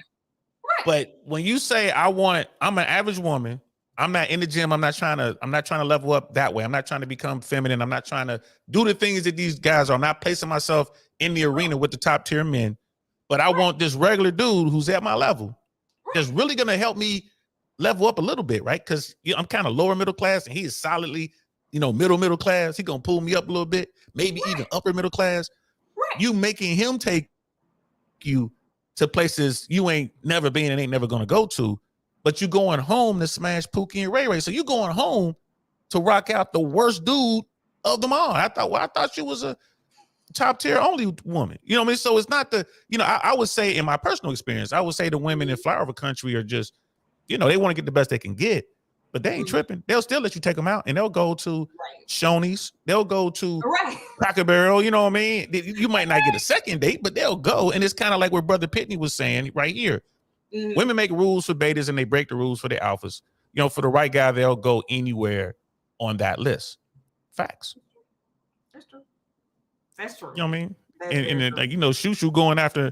A: But when you say I'm an average woman, I'm not in the gym. I'm not trying to level up that way. I'm not trying to become feminine. I'm not trying to do the things that these guys are. I'm not placing myself in the arena with the top tier men. but I want this regular dude who's at my level that's really gonna help me level up a little bit, right? Because I'm kind of lower middle class and he is solidly, middle class. He gonna pull me up a little bit, maybe even upper middle class.
B: Right.
A: You making him take you to places you ain't never been and ain't never gonna go to, but you going home to smash Pookie and Ray Ray. So you going home to rock out the worst dude of them all. I thought she was a top tier only woman. You know what I mean? So it's not the, I would say in my personal experience, I would say the women in flyover country are just, they want to get the best they can get, but they ain't tripping. They'll still let you take them out and they'll go to Shoney's. They'll go to Cracker Barrel. You know what I mean? You might not get a second date, but they'll go. And it's kind of like what Brother Pitney was saying right here. Women make rules for betas and they break the rules for the alphas. For the right guy, they'll go anywhere on that list. Facts.
B: That's true. That's true.
A: You know what I mean? And like, Shu Shu going after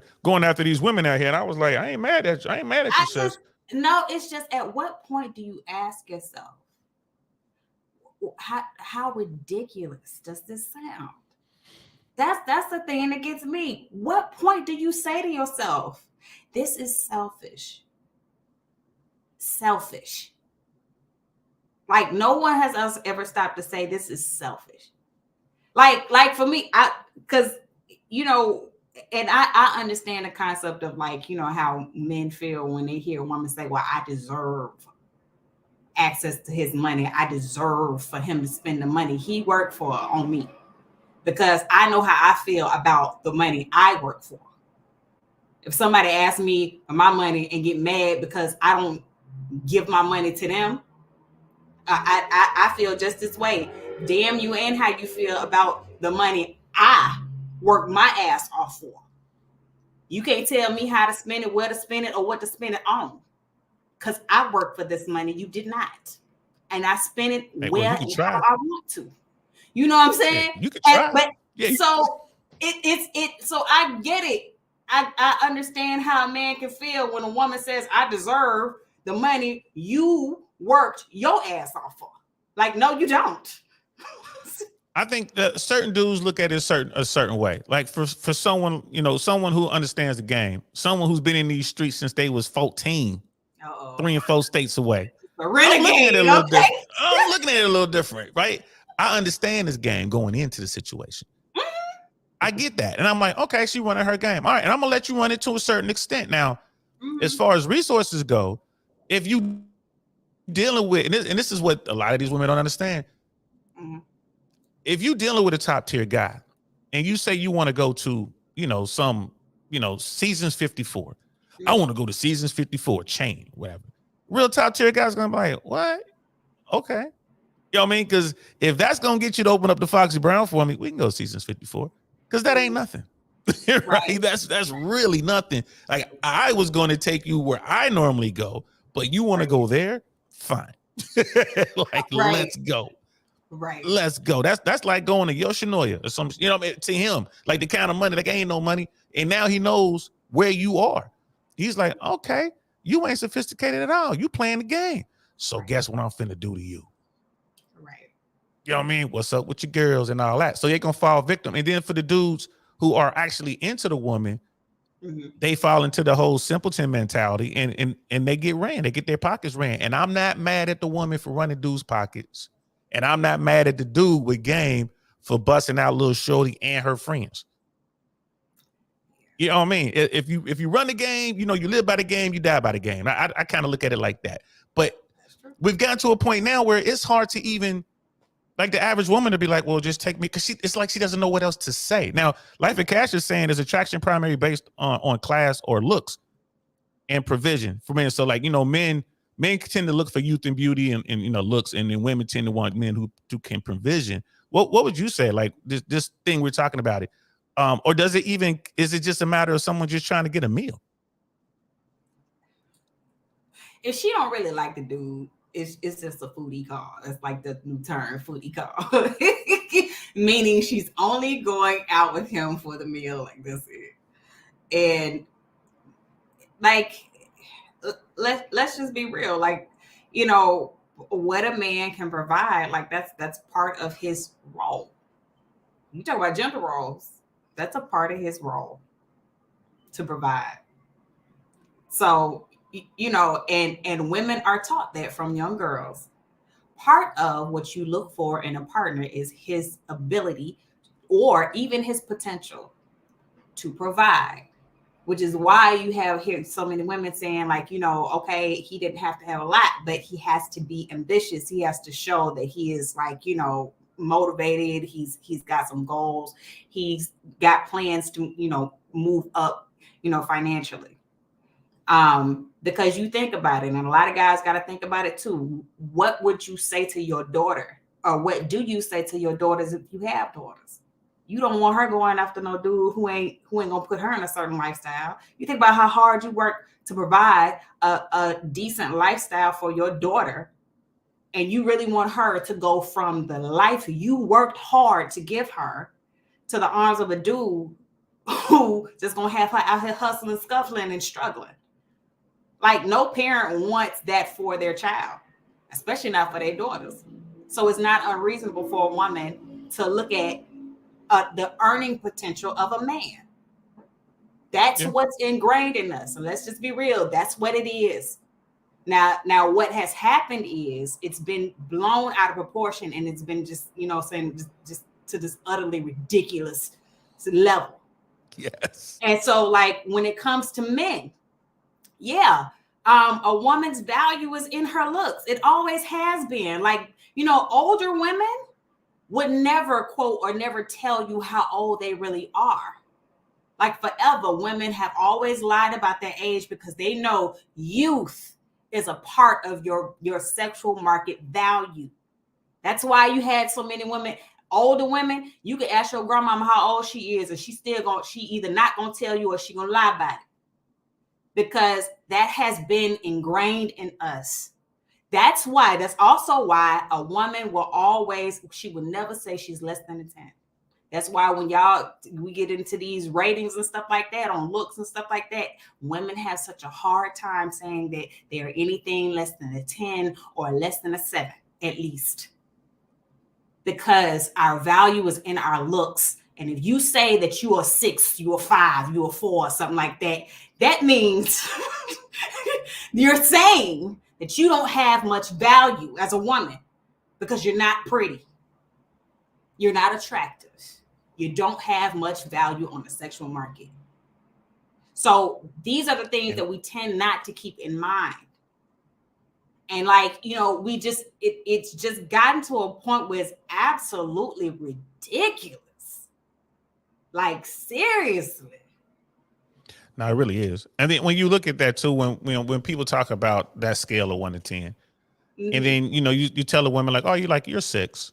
A: these women out here. And I was like, I ain't mad at you, sis.
B: No, it's just at what point do you ask yourself, how ridiculous does this sound? That's the thing that gets me. What point do you say to yourself, this is selfish? Selfish. Like no one has ever stopped to say this is selfish. Like for me, because and I understand the concept of how men feel when they hear a woman say, well, I deserve access to his money. I deserve for him to spend the money he worked for on me because I know how I feel about the money I work for. If somebody asks me for my money and get mad because I don't give my money to them, I feel just this way. Damn you and how you feel about the money I work my ass off for. You can't tell me how to spend it, where to spend it, or what to spend it on. Because I work for this money. You did not. And I spend it where and how I want to. You know what I'm saying?
A: Yeah, you can try.
B: So I get it. I understand how a man can feel when a woman says, I deserve the money you worked your ass off for. Like, no, you don't.
A: I think that certain dudes look at it a certain way. Like for someone, someone who understands the game, someone who's been in these streets since they was 14, 3 and 4 states away.
B: A renegade,
A: I'm looking at it a little different, right? I understand this game going into the situation. I get that. And I'm like, okay, she running her game. All right, and I'm gonna let you run it to a certain extent. Now, as far as resources go, if you dealing with, and this is what a lot of these women don't understand. If you dealing with a top tier guy and you say you want to go to, Seasons 54, I want to go to Seasons 54 chain, whatever. Real top tier guy's going to be like, what? Okay. You know what I mean? Because if that's going to get you to open up the Foxy Brown for me, we can go to Seasons 54 because that ain't nothing. Right? That's really nothing. Like I was going to take you where I normally go, but you want to go there? Fine. Let's go.
B: Right.
A: Let's go. That's like going to Yoshinoya or some, to him, like the kind of money, like ain't no money. And now he knows where you are. He's like, okay, you ain't sophisticated at all. You playing the game. So guess what I'm finna do to you?
B: Right.
A: You know what I mean? What's up with your girls and all that? So they're gonna fall victim. And then for the dudes who are actually into the woman, they fall into the whole simpleton mentality and they get ran. They get their pockets ran. And I'm not mad at the woman for running dudes' pockets. And I'm not mad at the dude with game for busting out little shorty and her friends. You know what I mean? If you run the game, you live by the game, you die by the game. I kind of look at it like that. But we've gotten to a point now where it's hard to even, like the average woman to be like, well, just take me, because it's like she doesn't know what else to say. Now, Life and Cash is saying is attraction primary based on class or looks and provision for men. So like, men tend to look for youth and beauty and looks, and then women tend to want men who can provision. What would you say? Like this thing we're talking about it, or is it just a matter of someone just trying to get a meal?
B: If she don't really like the dude, it's just a foodie call. It's like the new term, foodie call, meaning she's only going out with him for the meal. Like that's it, and like. Let's just be real. Like, what a man can provide, like that's part of his role. You talk about gender roles, that's a part of his role. to provide. So, and women are taught that from young girls. Part of what you look for in a partner is his ability or even his potential to provide, which is why you have here so many women saying like, okay, he didn't have to have a lot, but he has to be ambitious. He has to show that he is like, motivated. He's got some goals. He's got plans to, move up, financially. Because you think about it, and a lot of guys got to think about it too. What would you say to your daughter, or what do you say to your daughters if you have daughters? You don't want her going after no dude who ain't gonna put her in a certain lifestyle. You think about how hard you work to provide a decent lifestyle for your daughter, and you really want her to go from the life you worked hard to give her to the arms of a dude who just gonna have her out here hustling, scuffling, and struggling. Like, no parent wants that for their child, especially not for their daughters. So it's not unreasonable for a woman to look at the earning potential of a man. That's what's ingrained in us. And let's just be real. That's what it is. Now, what has happened is it's been blown out of proportion, and it's been just, just to this utterly ridiculous level.
A: Yes.
B: And so, like, when it comes to men, a woman's value is in her looks. It always has been. Like, older women would never quote or never tell you how old they really are. Like, forever, women have always lied about their age because they know youth is a part of your sexual market value. That's why you had so many women, older women. You could ask your grandmama how old she is, and she either not gonna tell you or she gonna lie about it. Because that has been ingrained in us. That's also why a woman she will never say she's less than a 10. That's why when we get into these ratings and stuff like that, on looks and stuff like that, women have such a hard time saying that they're anything less than a 10 or less than a 7, at least. Because our value is in our looks. And if you say that you are 6, you are 5, you are 4, something like that, that means you're saying that you don't have much value as a woman because you're not pretty. You're not attractive. You don't have much value on the sexual market. So these are the things that we tend not to keep in mind. And like, it's just gotten to a point where it's absolutely ridiculous. Like, seriously.
A: No, it really is. And then when you look at that too, when people talk about that scale of 1 to 10, and then you tell a woman like, oh, you're 6,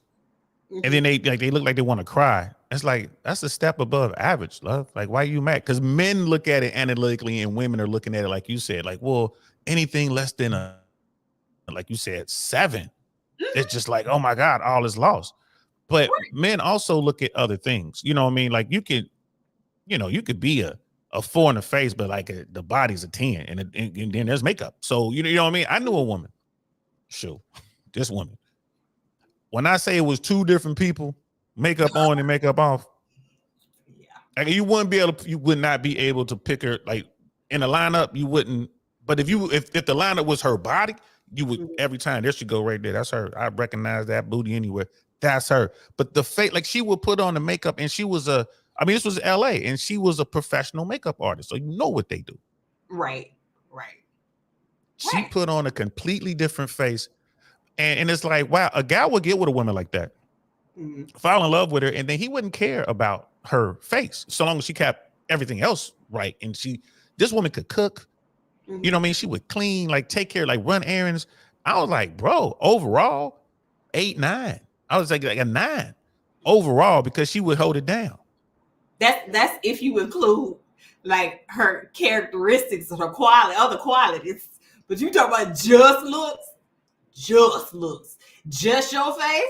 A: and then they look like they want to cry. It's like, that's a step above average, love. Like, why are you mad? Because men look at it analytically, and women are looking at it like you said, like, well, anything less than like you said, 7, it's just like, oh my God, all is lost. But men also look at other things. You know what I mean? Like, you could be a 4 in the face, but like the body's a 10, and then there's makeup. So you know what I mean? I knew a woman, this woman. When I say it was 2 different people, makeup on and makeup off, like you would not be able to pick her like in a lineup. You wouldn't. But if the lineup was her body, you would every time. There she go right there. That's her. I recognize that booty anywhere. That's her. But the face, like she would put on the makeup, and she was this was LA, and she was a professional makeup artist. So you know what they do.
B: Right.
A: She put on a completely different face. And it's like, wow, a guy would get with a woman like that, fall in love with her, and then he wouldn't care about her face so long as she kept everything else right. And this woman could cook, you know what I mean? She would clean, like take care, like run errands. I was like, bro, overall, 8, 9. I was like a 9 overall because she would hold it down.
B: That's if you include like her characteristics or her other qualities. But you talk about just looks. Just your face.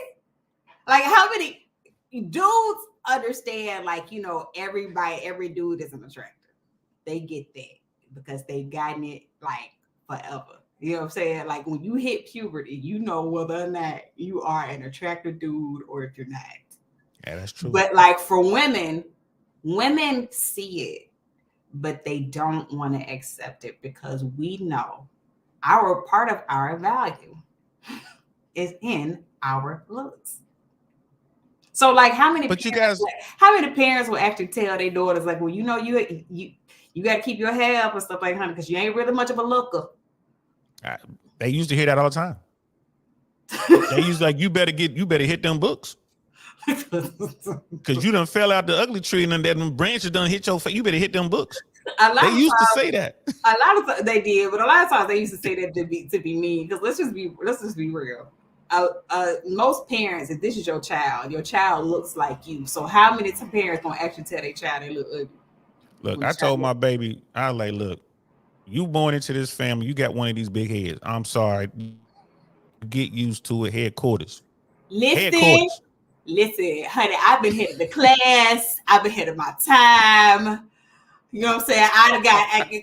B: Like, how many dudes understand, like, every dude isn't attractive. They get that because they've gotten it like forever. You know what I'm saying? Like, when you hit puberty, you know whether or not you are an attractive dude or if you're not.
A: Yeah, that's true.
B: But like for women see it. but they don't want to accept it because we know our part of our value is in our looks. So, like, how many parents will actually tell their daughters, like, well, you know, you got to keep your hair up and stuff like that because you ain't really much of a looker.
A: They used to hear that all the time. They used like, you better hit them books. Because you done fell out the ugly tree and then them branches done hit your face. You better hit them books. They used to say that.
B: A lot of times they did, but a lot of times they used to say that to be mean. Because let's just be real. Most parents, if this is your child looks like you. So how many parents gonna actually tell their child they look ugly?
A: Look, I told my baby, I was like, look, you born into this family, you got one of these big heads. I'm sorry, get used to it. Headquarters.
B: Listen, honey, I've been head of the class. I've been head of my time. You know what I'm saying?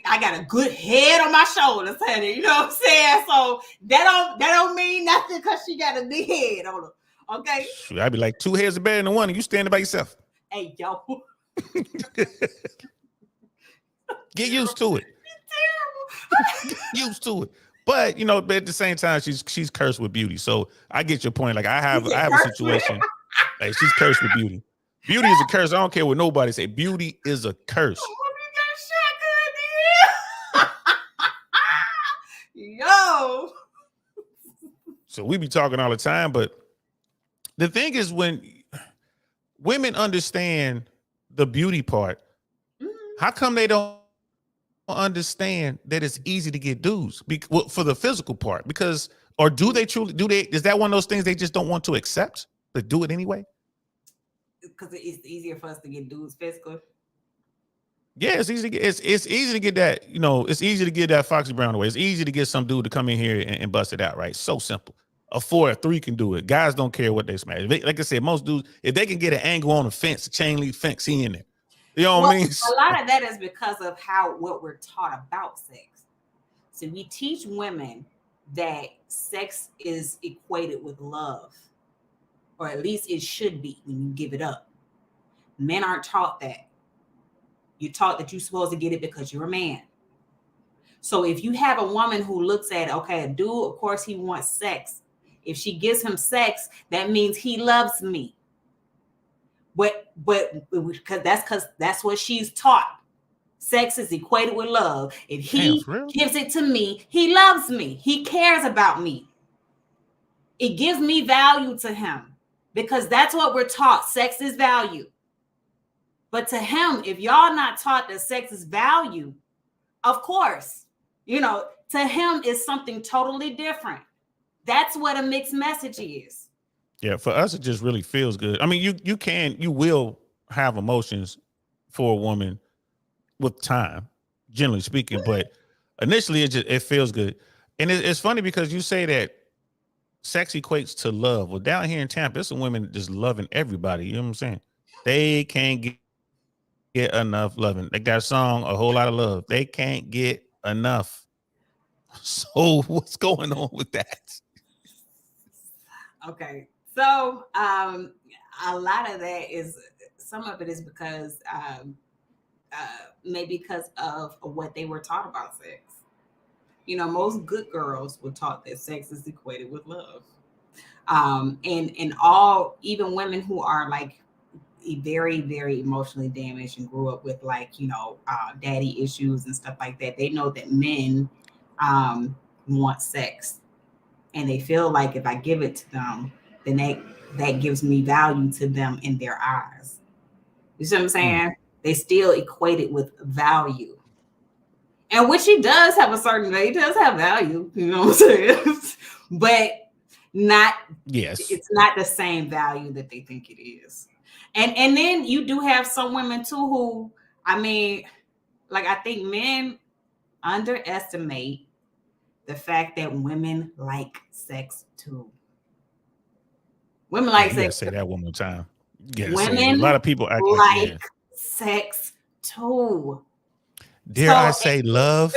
B: I got a good head on my shoulders, honey. You know what I'm saying? So that don't mean nothing because she got a big head on her. Okay?
A: I'd be like, 2 heads are better than one, and you standing by yourself.
B: Hey, yo.
A: Get used to it. Get used to it. But you know, but at the same time, she's cursed with beauty. So I get your point. Like I have a situation. Like she's cursed with beauty. Beauty is a curse. I don't care what nobody say. Beauty is a curse.
B: Yo.
A: So we be talking all the time, but the thing is, when women understand the beauty part, how come they don't understand that it's easy to get dudes for the physical part? Because, or do they is that one of those things they just don't want to accept, but do it anyway?
B: Because it's easier for us to get dudes physical.
A: Yeah, it's easy. It's easy to get that. You know, it's easy to get that Foxy Brown away. It's easy to get some dude to come in here and bust it out. Right? So simple. A 4 or 3 can do it. Guys don't care what they smash. Like I said, most dudes, if they can get an angle on a fence, a chain link fence, he in there. You know what I mean?
B: A lot of that is because of what we're taught about sex. So we teach women that sex is equated with love, or at least it should be when you give it up. Men aren't taught that. You're taught that you're supposed to get it because you're a man. So if you have a woman who looks at, okay, a dude, of course he wants sex. If she gives him sex, that means he loves me. But because that's what she's taught. Sex is equated with love. If he gives it to me, he loves me. He cares about me. It gives me value to him because that's what we're taught. Sex is value. But to him, if y'all not taught that sex is value, of course, you know, to him is something totally different. That's what a mixed message is.
A: Yeah, for us, it just really feels good. I mean, you will have emotions for a woman with time, generally speaking, but initially it feels good. And it's funny because you say that sex equates to love. Well, down here in Tampa, there's some women just loving everybody. You know what I'm saying? They can't get enough loving. Like that song, A Whole Lot of Love. They can't get enough. So what's going on with that?
B: Okay. So a lot of that is, some of it is because maybe because of what they were taught about sex. You know, most good girls were taught that sex is equated with love. And all, even women who are like very, very emotionally damaged and grew up with like, you know, daddy issues and stuff like that, they know that men want sex. And they feel like if I give it to them, then that gives me value to them in their eyes. You see what I'm saying? They still equate it with value. And which he does have a certain value. He does have value, you know what I'm saying? But it's not the same value that they think it is. And then you do have some women too who, I mean, like I think men underestimate the fact that women like sex too. Women like sex.
A: Say that one more time.
B: Women,
A: a lot of people act
B: like sex too.
A: Dare I say love?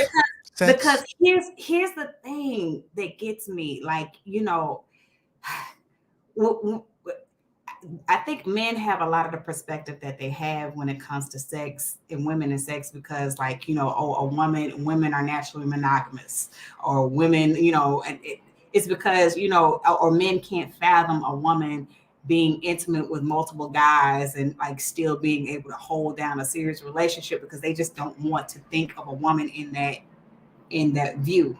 B: Because here's the thing that gets me. Like, you know, I think men have a lot of the perspective that they have when it comes to sex and women and sex, because like, you know, oh, women are naturally monogamous, or women, you know, and it's because, you know, or men can't fathom a woman being intimate with multiple guys and like still being able to hold down a serious relationship, because they just don't want to think of a woman in that view.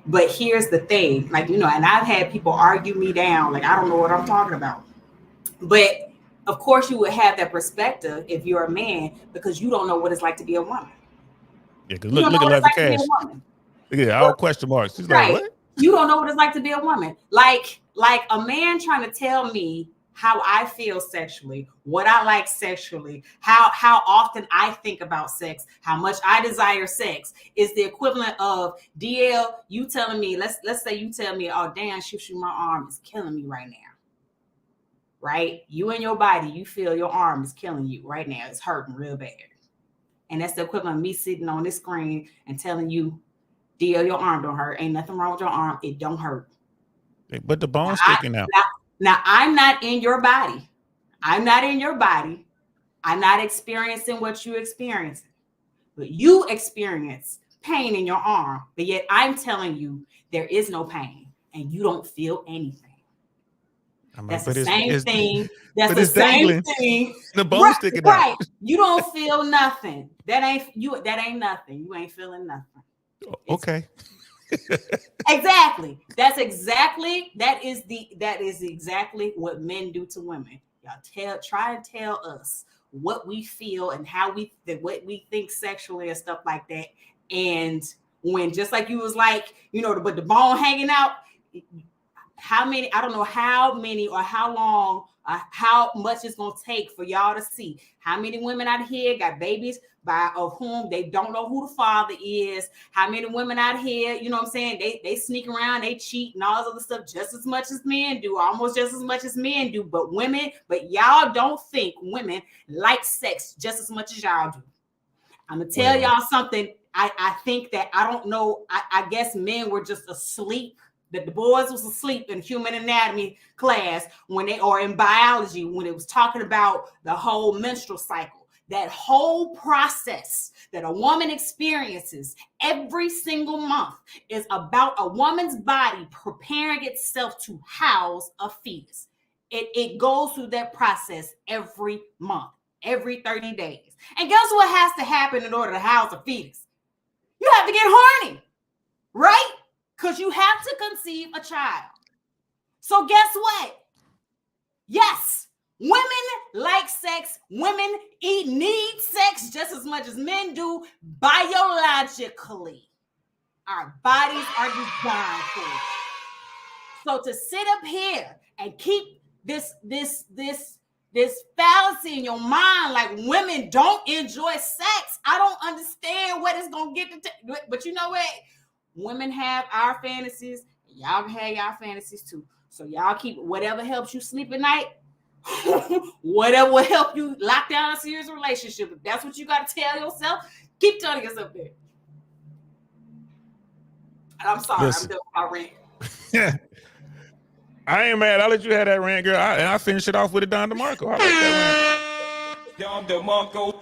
B: But here's the thing, like, you know, and I've had people argue me down, like, I don't know what I'm talking about. But of course, you would have that perspective if you're a man, because you don't know what it's like to be a woman.
A: Yeah, because look at Levy Cash. Yeah, all question marks. She's
B: right.
A: Like, what?
B: You don't know what it's like to be a woman. Like a man trying to tell me how I feel sexually, what I like sexually, how often I think about sex, how much I desire sex, is the equivalent of DL, you telling me, let's say you tell me, oh damn, Shu Shu, my arm is killing me right now. Right? You and your body, you feel your arm is killing you right now. It's hurting real bad. And that's the equivalent of me sitting on this screen and telling you, DL, your arm don't hurt. Ain't nothing wrong with your arm. It don't hurt.
A: But the bone's sticking out.
B: Now, I'm not in your body. I'm not in your body. I'm not experiencing what you experiencing. But you experience pain in your arm. But yet I'm telling you there is no pain and you don't feel anything. That's the same thing. That's the same thing.
A: The bone sticking out.
B: Right. You don't feel nothing. That ain't nothing. You ain't feeling nothing.
A: Okay.
B: Exactly. That is exactly what men do to women. Y'all try and tell us what we feel and what we think sexually and stuff like that. And when, just like you was like, you know, but the bone hanging out, how many, I don't know how many or how long, how much it's going to take for y'all to see how many women out here got babies of whom they don't know who the father is. How many women out here, you know what I'm saying? They sneak around, they cheat and all this other stuff just as much as men do, almost just as much as men do. But y'all don't think women like sex just as much as y'all do. I'm going to tell y'all something. I think that, I don't know, I guess men were just asleep. That the boys was asleep in human anatomy class or in biology when it was talking about the whole menstrual cycle. That whole process that a woman experiences every single month is about a woman's body preparing itself to house a fetus. It goes through that process every month, every 30 days. And guess what has to happen in order to house a fetus? You have to get horny, right? Because you have to conceive a child. So guess what? Yes, women like sex. Women need sex just as much as men do biologically. Our bodies are designed for it. So to sit up here and keep this fallacy in your mind, like women don't enjoy sex, I don't understand what it's going to get to. But you know what? Women have our fantasies. Y'all have y'all fantasies too. So y'all keep whatever helps you sleep at night, whatever will help you lock down a serious relationship. If that's what you got to tell yourself, keep telling yourself that. And I'm sorry, I'm done with my rant.
A: Yeah. I ain't mad. I'll let you have that rant, girl. I finish it off with a Don DeMarco. I like that rant. Don DeMarco.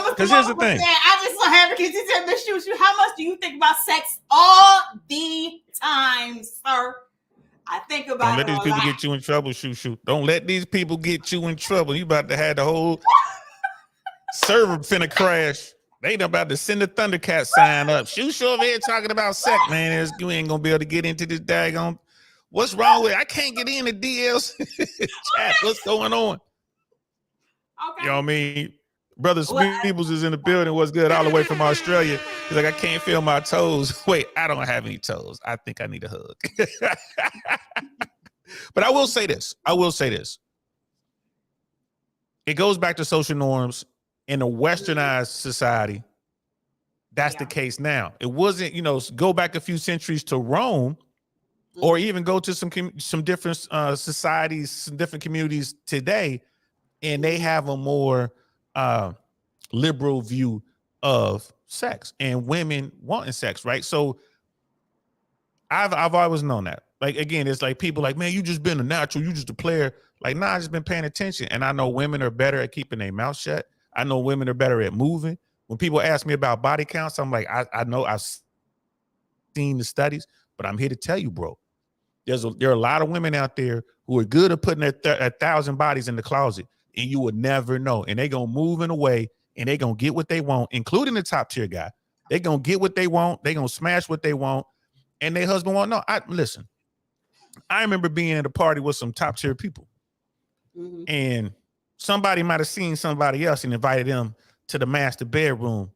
A: Because here's the thing.
B: I'm just so happy because you said, Miss Shu Shu, how much do you think about sex all the time, sir? I think about it.
A: Don't let these people get you in trouble, Shu Shu. Don't let these people get you in trouble. You about to have the whole server finna crash. They about to send the Thundercat sign up. Shu Shu over here talking about sex, man. You ain't gonna be able to get into this daggone. What's wrong with it? I can't get in the DLs chat. What's going on? Okay. You know what I mean? Brother Speebles is in the building. What's good? All the way from Australia. He's like, I can't feel my toes. Wait, I don't have any toes. I think I need a hug. But I will say this. It goes back to social norms in a westernized society. That's the case now. It wasn't, go back a few centuries to Rome, or even go to some different societies, some different communities today, and they have a more liberal view of sex and women wanting sex, right? So I've always known that. Like, again, it's like people like, man, you just been a natural, you just a player. Like, nah, I just been paying attention. And I know women are better at keeping their mouth shut. I know women are better at moving. When people ask me about body counts, I'm like, I know I've seen the studies, but I'm here to tell you, bro, there are a lot of women out there who are good at putting 1,000 bodies in the closet, and you would never know. And they gonna move in a way, and they gonna get what they want, including the top tier guy. They gonna get what they want. They gonna smash what they want, and their husband won't know. Listen. I remember being at a party with some top tier people, and somebody might have seen somebody else and invited them to the master bedroom.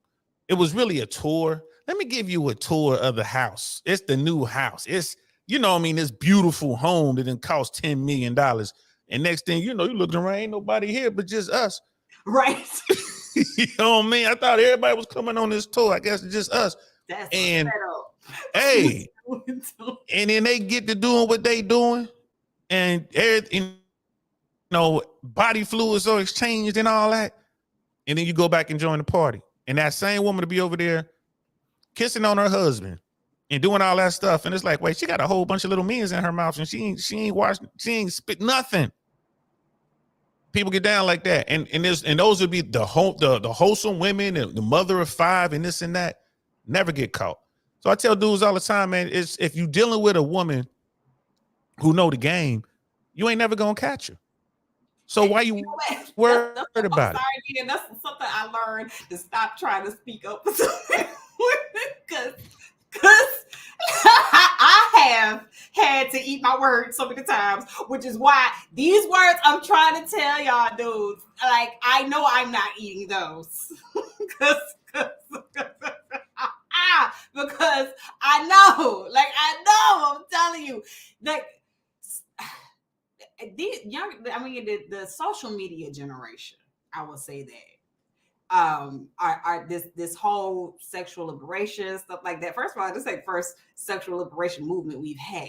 A: It was really a tour. Let me give you a tour of the house. It's the new house. It's, you know what I mean, this beautiful home that didn't cost $10 million. And next thing you know, you looking around, ain't nobody here but just us.
B: Right.
A: You know what I mean? I thought everybody was coming on this tour. I guess it's just us.
B: That's
A: and
B: hey.
A: And then they get to doing what they doing, and everything, you know, body fluids are exchanged and all that. And then you go back and join the party. And that same woman to be over there kissing on her husband and doing all that stuff. And it's like, wait, she got a whole bunch of little means in her mouth, and she ain't washed, she ain't spit nothing. People get down like that. And those would be the wholesome women, the mother of 5 and this and that, never get caught. So I tell dudes all the time, man, is if you dealing with a woman who know the game, you ain't never gonna catch her. So why you worried about it?
B: Again, that's something I learned to stop trying to speak up because I have had to eat my words so many times, which is why these words I'm trying to tell y'all dudes, like, I know I'm not eating those because I know, I'm telling you, like, these young, I mean, the social media generation, I will say that, are this whole sexual liberation stuff like that. First of all, this is like first sexual liberation movement we've had,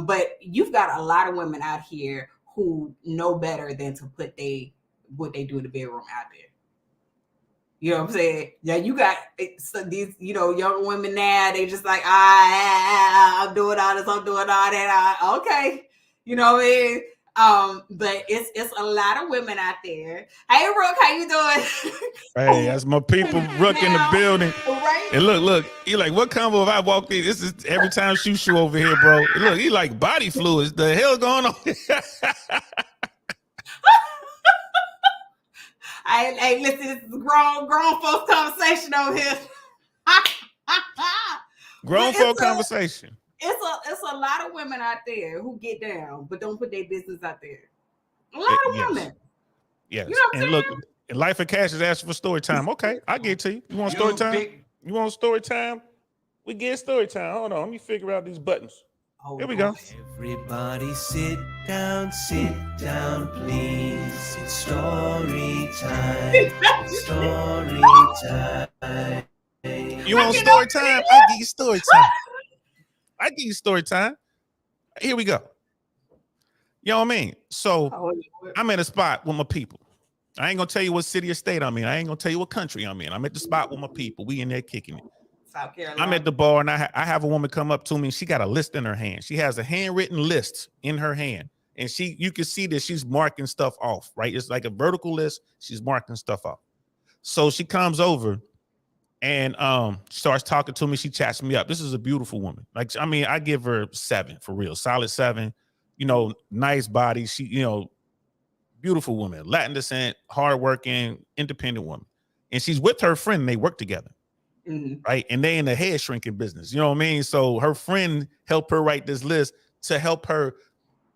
B: but you've got a lot of women out here who know better than to put what they do in the bedroom out there. You know what I'm saying? Yeah, you got these, you know, young women now. They just like, I'm doing all this, I'm doing all that. Okay, you know what I mean? But it's a lot of women out there. Hey, Rook, how you doing?
A: Hey, that's my people, Rook in the building.
B: Right?
A: And look, he like, what combo if I walked in? This is every time Shu Shu over here, bro. And look, he like body fluids. The hell going on?
B: Hey, listen, this is a grown folks conversation over here.
A: Grown folk conversation.
B: It's a lot of women out there who get down, but don't put their business out there. A lot of women.
A: Yes.
B: You know what I'm
A: and
B: saying?
A: look, Life of Cash is asking for story time. Okay, I get it to you. You want story time? You want story time? We get story time. Hold on, let me figure out these buttons. Here we go.
F: Everybody sit down, please. It's story time. Story time.
A: You want story time? I give you story time. I give you story time. Here we go. You know what I mean? So I'm in a spot with my people. I ain't gonna tell you what city or state I'm in. I ain't gonna tell you what country I'm in. I'm at the spot with my people. We in there kicking it.
B: South Carolina.
A: I'm at the bar, and I have a woman come up to me. She got a list in her hand. She has a handwritten list in her hand, and you can see that she's marking stuff off. Right? It's like a vertical list. She's marking stuff off. So she comes over and starts talking to me. She chats me up. This is a beautiful woman. Like, I mean, I give her 7 for real, solid 7. You know, nice body. She, you know, beautiful woman, Latin descent, hardworking, independent woman, and she's with her friend. And they work together. Right. And they in the hair shrinking business. You know what I mean? So her friend helped her write this list to help her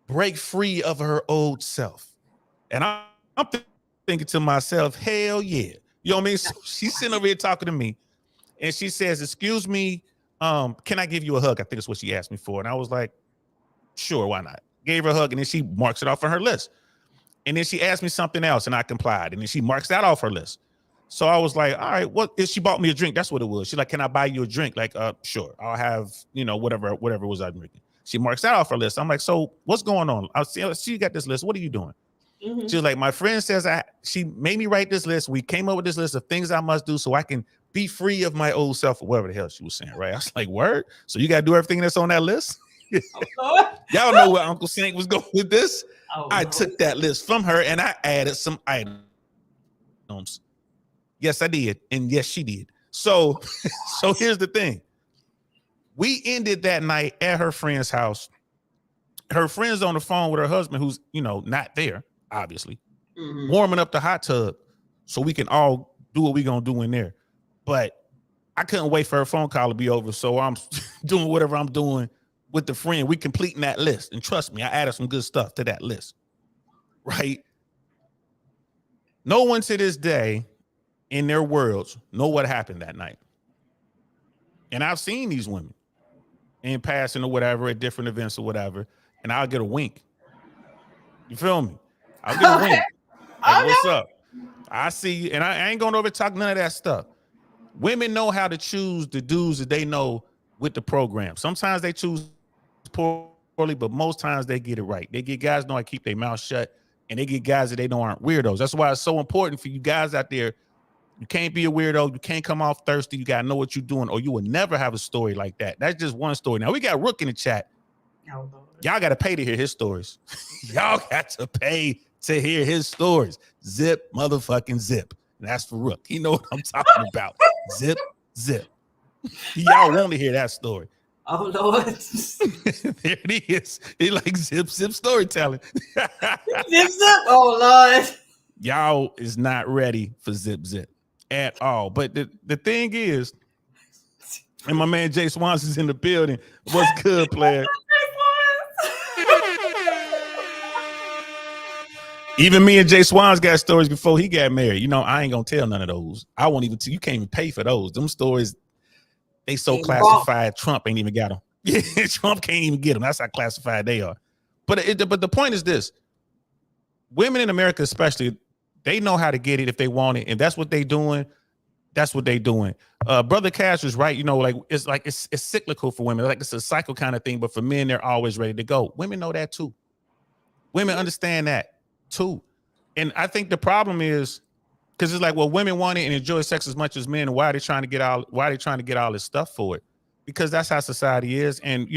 A: break free of her old self. And I'm thinking to myself, hell yeah. You know what I mean? So she's sitting over here talking to me, and she says, excuse me, can I give you a hug? I think that's what she asked me for. And I was like, sure, why not? Gave her a hug, and then she marks it off on her list. And then she asked me something else, and I complied. And then she marks that off her list. So I was like, all right, what if she bought me a drink? That's what it was. She's like, can I buy you a drink? Like, sure. I'll have, you know, whatever it was I'm drinking. She marks that off her list. I'm like, so what's going on? I see you got this list. What are you doing? She was like, my friend says she made me write this list. We came up with this list of things I must do so I can be free of my old self, or whatever the hell she was saying, right? I was like, word? So you got to do everything that's on that list?
B: Lord.
A: Y'all know where Uncle Shank was going with this.
B: Oh,
A: I
B: Lord.
A: took that list from her and I added some items. Yes, I did. And yes, she did. So, so here's the thing. We ended that night at her friend's house. Her friend's on the phone with her husband, who's, not there, obviously, warming up the hot tub so we can all do what we gonna do in there. But I couldn't wait for her phone call to be over. So I'm doing whatever I'm doing with the friend. We completing that list. And trust me, I added some good stuff to that list. Right? No one to this day in their worlds know what happened that night. And I've seen these women in passing or whatever at different events or whatever, and I'll get a wink. You feel me? I'll get a wink. Like, what's up? I see you, and I ain't going over talk none of that stuff. Women know how to choose the dudes that they know with the program. Sometimes they choose poorly, but most times they get it right. They get guys know how to keep their mouth shut, and they get guys that they know aren't weirdos. That's why it's so important for you guys out there. You can't be a weirdo. You can't come off thirsty. You got to know what you're doing, or you will never have a story like that. That's just one story. Now, we got Rook in the chat.
B: Oh, Lord.
A: Y'all got to pay to hear his stories. Y'all got to pay to hear his stories. Zip, motherfucking zip. And that's for Rook. He know what I'm talking about. Zip, zip. Y'all want to hear that story.
B: Oh, Lord.
A: There it is. He like zip, zip storytelling.
B: Zip, zip. Oh, Lord.
A: Y'all is not ready for zip, zip at all. But the thing is, and my man Jay Swans is in the building. What's good, player? Even me and Jay Swans got stories before he got married. I ain't gonna tell none of those. I won't even tell you. Can't even pay for those. Them stories, they so classified. Trump ain't even got them. Yeah, Trump can't even get them. That's how classified they are. But the point is this: women in America, especially, they know how to get it if they want it, and that's what they doing. That's what they doing. Brother Cash was right. It's cyclical for women. Like it's a cycle kind of thing. But for men, they're always ready to go. Women know that too. Women understand that too. And I think the problem is because it's like, well, women want it and enjoy sex as much as men. And why are they trying to get all this stuff for it? Because that's how society is. And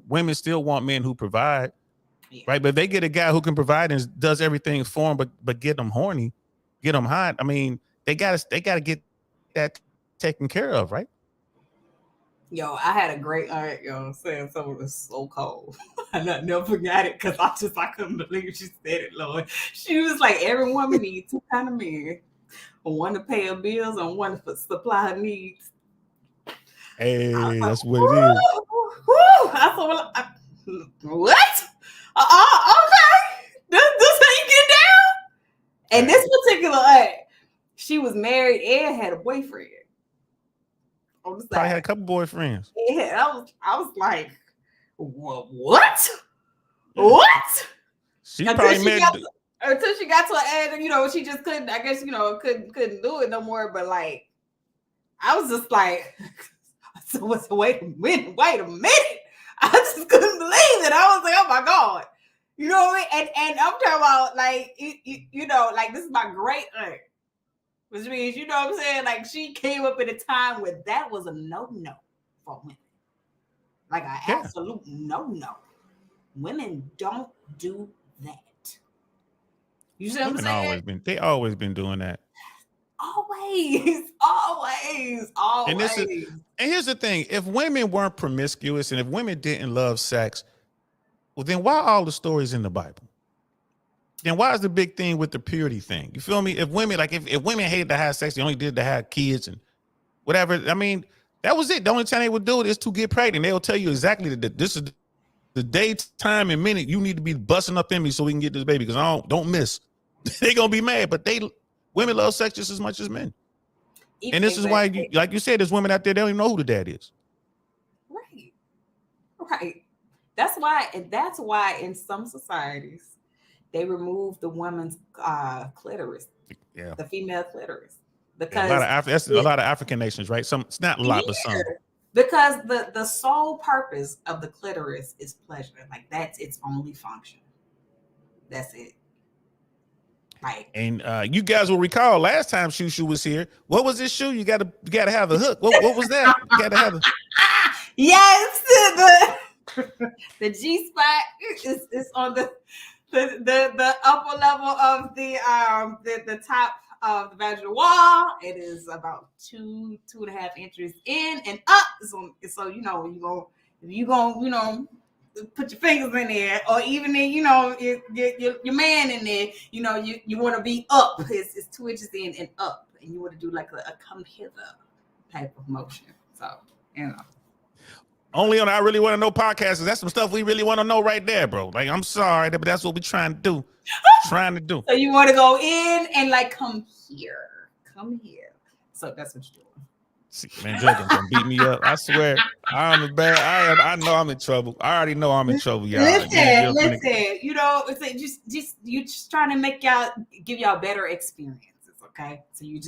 A: women still want men who provide, right? But if they get a guy who can provide and does everything for them, but get them horny, get them hot. I mean, they gotta get that taken care of, right?
B: Yo, I had a great aunt, saying something was so cold. I never forgot it because I couldn't believe she said it, Lord. She was like, every woman needs two kind of men. One to pay her bills and one to supply her needs.
A: Hey,
B: like,
A: that's what it is.
B: I said, what? Okay. This how you get down? And this particular aunt, she was married and had a boyfriend.
A: Probably had a couple boyfriends.
B: Yeah, I was like, what? What?
A: She probably
B: until she got to an age, she just couldn't. I guess couldn't do it no more. But like, I was just like, so wait a minute. I just couldn't believe it. I was like, oh my God, you know what I mean? And I'm talking about like, like this is my great aunt. Which means, you know what I'm saying? Like, she came up at a time where that was a no-no for women. Like, an absolute no-no. Women don't do that. You see what I'm saying?
A: They always been doing that.
B: Always.
A: And here's the thing. If women weren't promiscuous and if women didn't love sex, well, then why all the stories in the Bible? Then why is the big thing with the purity thing? You feel me? If women if women hated to have sex, they only did to have kids and whatever. I mean, that was it. The only time they would do it is to get pregnant. They'll tell you exactly that this is the date, time, and minute you need to be busting up in me so we can get this baby. Because I don't miss. They gonna be mad, but women love sex just as much as men. And this is why, like you said, there's women out there, they don't even know who the dad is.
B: Right. That's why in some societies they remove the woman's clitoris, the female clitoris, because
A: that's a lot of African nations, right? It's not a lot, but some.
B: Because the sole purpose of the clitoris is pleasure. Like that's its only function. That's it. Like, and
A: you guys will recall last time Shu Shu was here. What was this shoe? You gotta have a hook. What was that? You gotta have a
B: yes. The G spot is on the upper level of the top of the vaginal wall. It is about 2.5 inches in and up. So you know you gonna put your fingers in there, or even in, your man in there, you want to be up. It's 2 inches in and up, and you want to do like a come hither type of motion. So
A: Only on I Really Want to Know podcast. That's some stuff we really want to know right there, bro. Like, I'm sorry, but that's what we're trying to do.
B: So you want to go in and like come here. So that's what you're doing.
A: See, man, Jordan gonna beat me up. I swear, I'm bad. I know I'm in trouble. I already know I'm in trouble, y'all.
B: Listen. It's you just trying to give y'all better experiences, okay? So it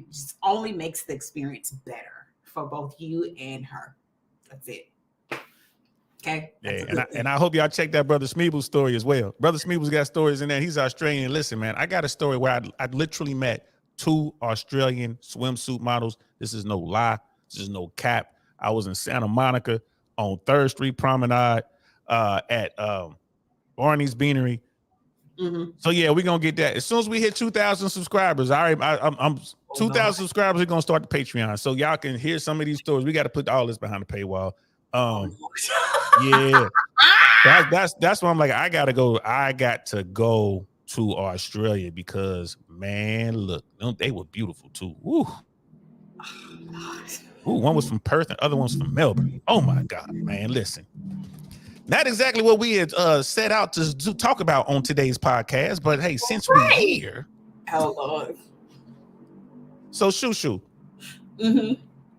B: just only makes the experience better for both you and her. That's it. Okay.
A: Yeah, and I hope y'all check that Brother Smeeble's story as well. Brother Smeeble's got stories in there. He's Australian. Listen, man, I got a story where I literally met 2 Australian swimsuit models. This is no lie. This is no cap. I was in Santa Monica on 3rd Street Promenade at Barney's Beanery.
B: Mm-hmm.
A: So yeah, we're gonna get that as soon as we hit 2,000 subscribers. I'm 2,000 subscribers. We're gonna start the Patreon, so y'all can hear some of these stories. We got to put all this behind the paywall. Yeah, that's why I'm like, I got to go to Australia because, man, look, they were beautiful too. Ooh, one was from Perth and the other one's from Melbourne. Oh my God, man, listen. Not exactly what we had set out to talk about on today's podcast, but hey, since we're here, so Shu Shu,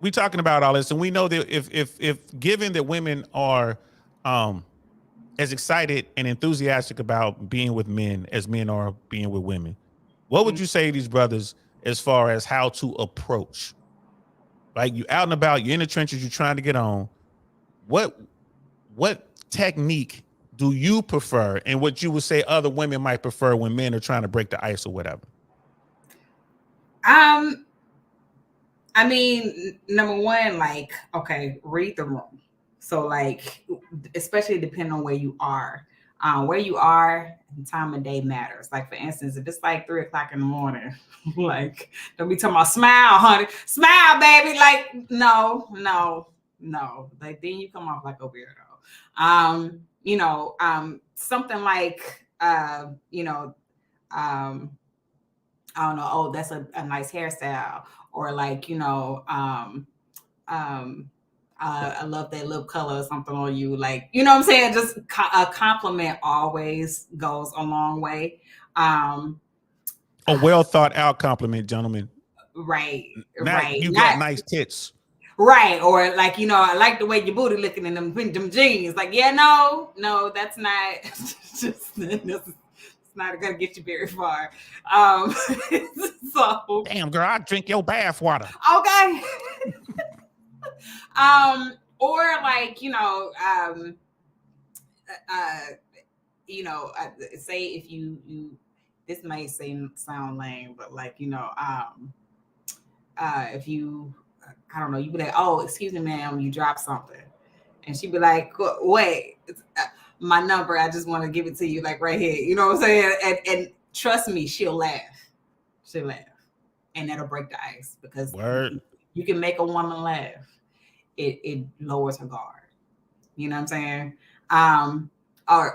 A: we talking about all this, and we know that if given that women are as excited and enthusiastic about being with men as men are being with women, what would you say to these brothers as far as how to approach? Like, you out and about, you're in the trenches, you're trying to get on. What technique do you prefer, and what you would say other women might prefer when men are trying to break the ice or whatever?
B: I mean, number one, like, okay, read the room. So, like, especially depending on where you are. Where you are and time of day matters. Like, for instance, if it's like 3 o'clock in the morning, like, don't be talking about smile, honey. Smile, baby. Like, no. Like, then you come off like a weirdo. Something like, I don't know, oh, that's a nice hairstyle. Or like, I love that lip color or something on you. Like, you know what I'm saying? Just a compliment always goes a long way. A
A: well thought out compliment, gentlemen.
B: Right.
A: You got nice tits.
B: Right. Or like, I like the way your booty looking in them jeans. Like, yeah, no, that's not it's not gonna get you very far. So
A: damn, girl, I drink your bath water.
B: Okay. Or like, say if you this may sound lame, but like, if you, I don't know, you be like, oh, excuse me, ma'am, you dropped something. And she'd be like, wait, my number, I just want to give it to you, like right here. You know what I'm saying? And trust me, she'll laugh. And that'll break the ice, because you can make a woman laugh. It lowers her guard. You know what I'm saying?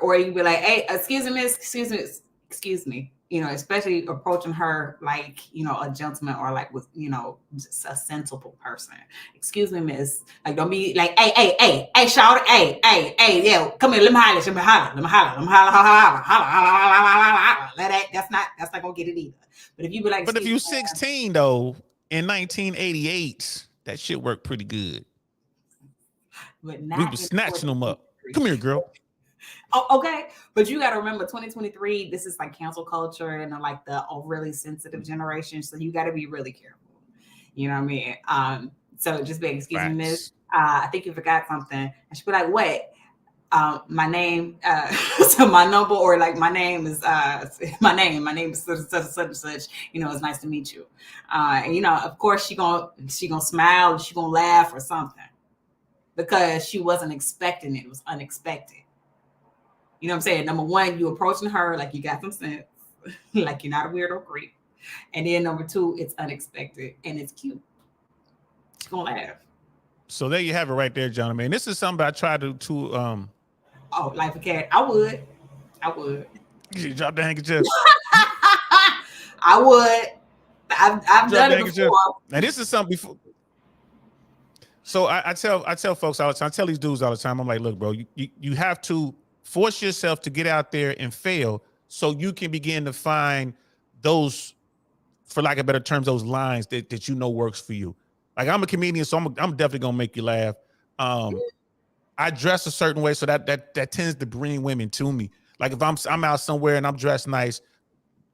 B: Or you be like, hey, excuse me, miss, excuse me. Especially approaching her like, a gentleman, or like with, just a sensible person. Excuse me, miss. Like, don't be like, hey, shout it, hey, yeah, come here, let me holler. That's not gonna get it either. But if you be like,
A: but if you 16 though, in 1988, that shit worked pretty good.
B: But not
A: we were snatching them up. Come here, girl.
B: Oh, okay. But you got to remember, 2023, this is like cancel culture and like the overly sensitive generation. So you got to be really careful. You know what I mean? So just be like, excuse me, miss, I think you forgot something. And she'd be like, what? My name, so my number, or like my name is my name is such and such. It's nice to meet you. And of course she gonna smile, she gonna laugh or something. because she wasn't expecting it. It was unexpected. You know what I'm saying? Number one, you approaching her like you got some sense, like you're not a weirdo creep. And then number two, it's unexpected and it's cute. She's gonna laugh.
A: So there you have it right there, John. Man, this is something I tried to
B: Oh, life a cat. I would.
A: you drop the handkerchief.
B: I would. I've done it before.
A: Now this is something before. So I tell folks all the time. I tell these dudes all the time. I'm like, look, bro, you have to force yourself to get out there and fail, so you can begin to find those, for lack of better terms, those lines that you know works for you. Like I'm a comedian, so I'm definitely gonna make you laugh. I dress a certain way, so that tends to bring women to me. Like if I'm out somewhere and I'm dressed nice,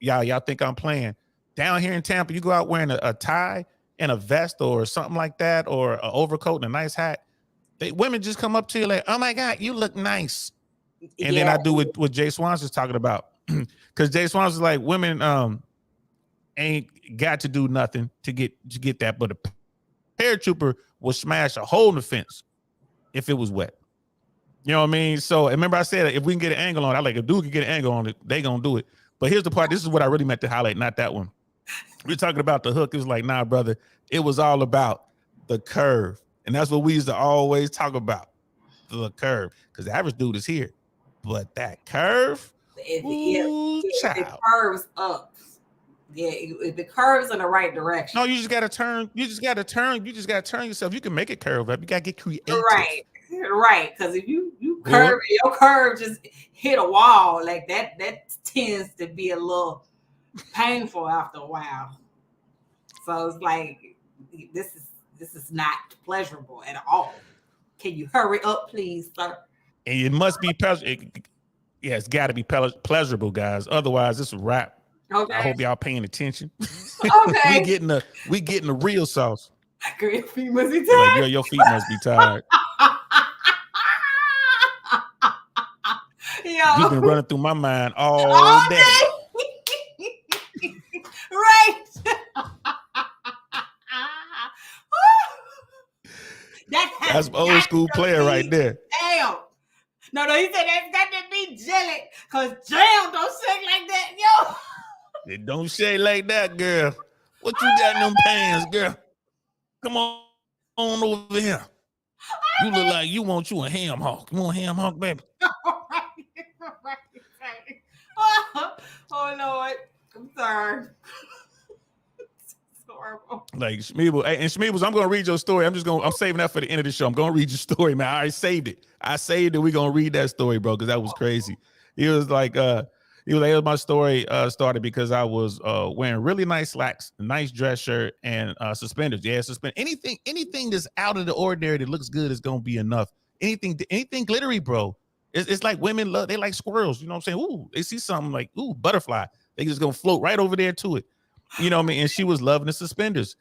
A: y'all think I'm playing. Down here in Tampa, you go out wearing a tie and a vest or something like that, or an overcoat and a nice hat. Women just come up to you like, oh my God, you look nice. And then I do what Jay Swans is talking about. Because Jay Swans is like, women ain't got to do nothing to get that, but a paratrooper will smash a hole in the fence if it was wet. You know what I mean? So remember I said if we can get an angle on it, I like if dude can get an angle on it, they gonna do it. But here's the part. This is what I really meant to highlight, not that one. We're talking about the hook. It was like, nah, brother. It was all about the curve. And that's what we used to always talk about. The curve. Because the average dude is here. But that curve,
B: it curves up. Yeah, the curves in the right direction.
A: No, you just gotta turn. You just gotta turn yourself. You can make it curve up. You gotta get creative.
B: Right. Because if you curve, your curve just hit a wall like that tends to be a little painful after a while. So it's like this is not pleasurable at all. Can you hurry up, please, sir?
A: And it must be it's got to be pleasurable, guys. Otherwise, it's a wrap.
B: Okay.
A: I hope y'all paying attention.
B: Okay.
A: we getting the real sauce.
B: Your feet must be tired.
A: Like, your feet must be tired. You've been running through my mind all day.
B: Right.
A: That's old school player right there.
B: Damn. No, he said that's got to be jelly, because jam don't shake like that, yo.
A: It don't shake like that, girl. What you got in them pants, girl? Come on over here. You look like you want you a ham hock. You want a ham hock, baby?
B: Oh Lord, I'm sorry. It's horrible.
A: Like Schmeebles, and Schmeebles, I'm gonna read your story. I'm saving that for the end of the show. I'm gonna read your story, man. I already saved it. We're gonna read that story, bro, because that was crazy. He was like, my story started because I was wearing really nice slacks, a nice dress shirt, and suspenders. Yeah, anything that's out of the ordinary that looks good is gonna be enough. Anything glittery, bro. It's like women they like squirrels. You know what I'm saying? Ooh, they see something like butterfly. They just gonna float right over there to it. You know what I mean? And she was loving the suspenders.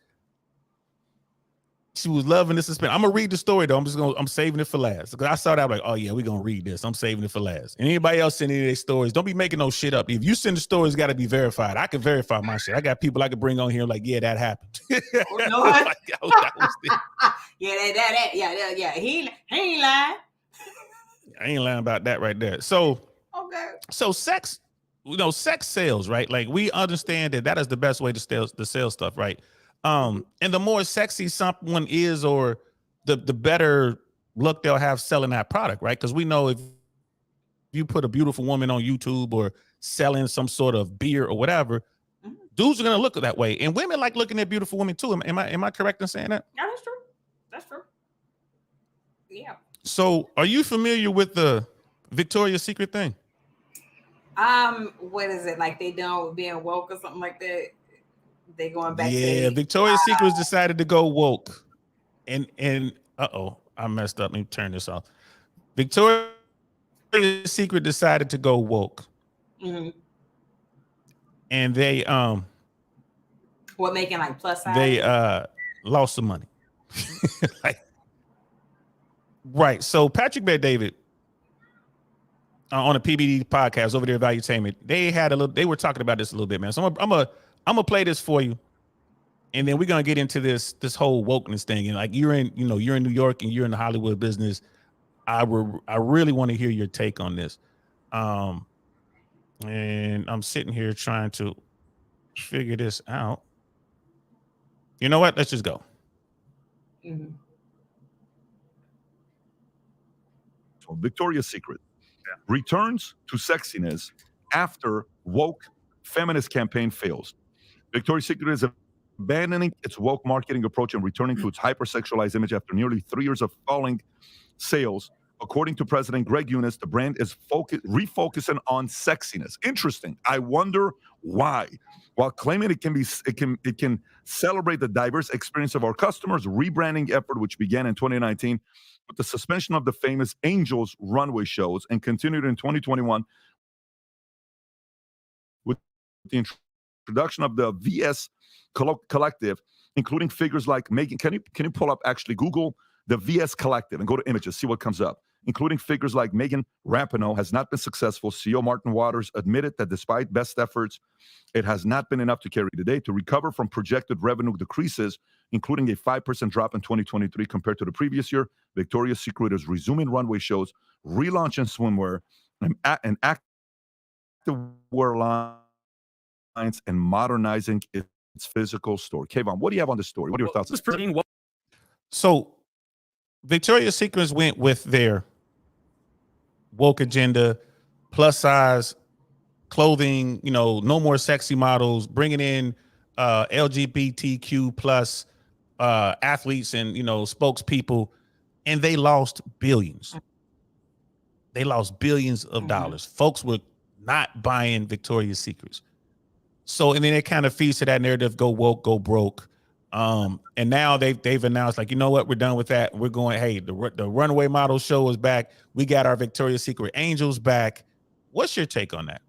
A: I'm gonna read the story though. I'm saving it for last. Because I saw that, I'm like, oh yeah, we're gonna read this. I'm saving it for last. And anybody else send any of their stories, don't be making no shit up. If you send the stories, got to be verified. I can verify my shit. I got people I can bring on here like, yeah, that happened.
B: Oh, no.
A: Like,
B: yeah. He ain't lying.
A: I ain't lying about that right there. So
B: okay.
A: So sex, sex sells, right? Like we understand that is the best way to sell stuff, right? And the more sexy someone is, or the better look they'll have selling that product, right? Because we know if you put a beautiful woman on YouTube or selling some sort of beer or whatever, dudes are gonna look that way, and women like looking at beautiful women too. Am I correct in saying that?
B: Yeah, that's true. Yeah.
A: So, are you familiar with the Victoria's Secret thing?
B: What is it? Like they done with being woke or something like that? They going back.
A: Yeah, Victoria's Secret decided to go woke, and I messed up. Let me turn this off. Victoria's Secret decided to go woke, and they
B: what, making like plus size?
A: They lost some money. Right. So Patrick Bet-David on a PBD podcast over there, Valuetainment, they were talking about this a little bit, man. So I'm gonna play this for you, and then we're gonna get into this whole wokeness thing. And like you're in New York and you're in the Hollywood business. I really want to hear your take on this. And I'm sitting here trying to figure this out. You know what? Let's just go.
B: Mhm.
G: So Victoria's Secret returns to sexiness after woke feminist campaign fails. Victoria's Secret is abandoning its woke marketing approach and returning to its hypersexualized image after nearly 3 years of falling sales. According to President Greg Eunice, the brand is refocusing on sexiness. Interesting. I wonder why. While claiming it can celebrate the diverse experience of our customers, rebranding effort, which began in 2019 with the suspension of the famous Angels runway shows and continued in 2021 with the introduction of the VS Collective, including figures like Megan. Can you pull up, actually Google the VS Collective and go to images, see what comes up, including figures like Megan Rapinoe has not been successful. CEO Martin Waters admitted that despite best efforts, it has not been enough to carry the day. To recover from projected revenue decreases, including a 5% drop in 2023 compared to the previous year, Victoria's Secret is resuming runway shows, relaunching swimwear, and activewear lines, and modernizing its physical store. Kayvon, what do you have on this story? What are your thoughts?
A: So Victoria's Secret went with their woke agenda, plus size clothing, no more sexy models, bringing in LGBTQ plus athletes and spokespeople, and they lost billions. They lost billions of dollars. Folks were not buying Victoria's Secrets. So, and then it kind of feeds to that narrative: go woke, go broke. And now they've announced, like, you know what, we're done with that. We're going, hey, the runway model show is back. We got our Victoria's Secret Angels back. What's your take on that?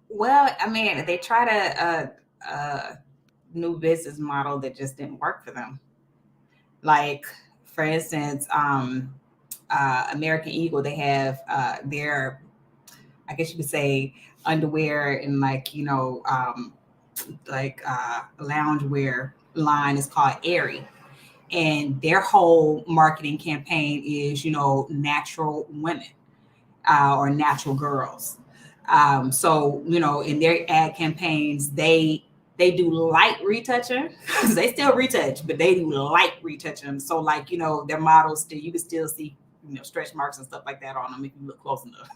B: Well, I mean, they tried a new business model that just didn't work for them. Like, for instance, American Eagle, they have their, I guess you could say, underwear and loungewear line is called Aerie. And their whole marketing campaign is, natural women or natural girls. So, in their ad campaigns, they do light retouching. They still retouch, but they do light retouching. So, like, their models, you can still see, stretch marks and stuff like that on them if you look close enough.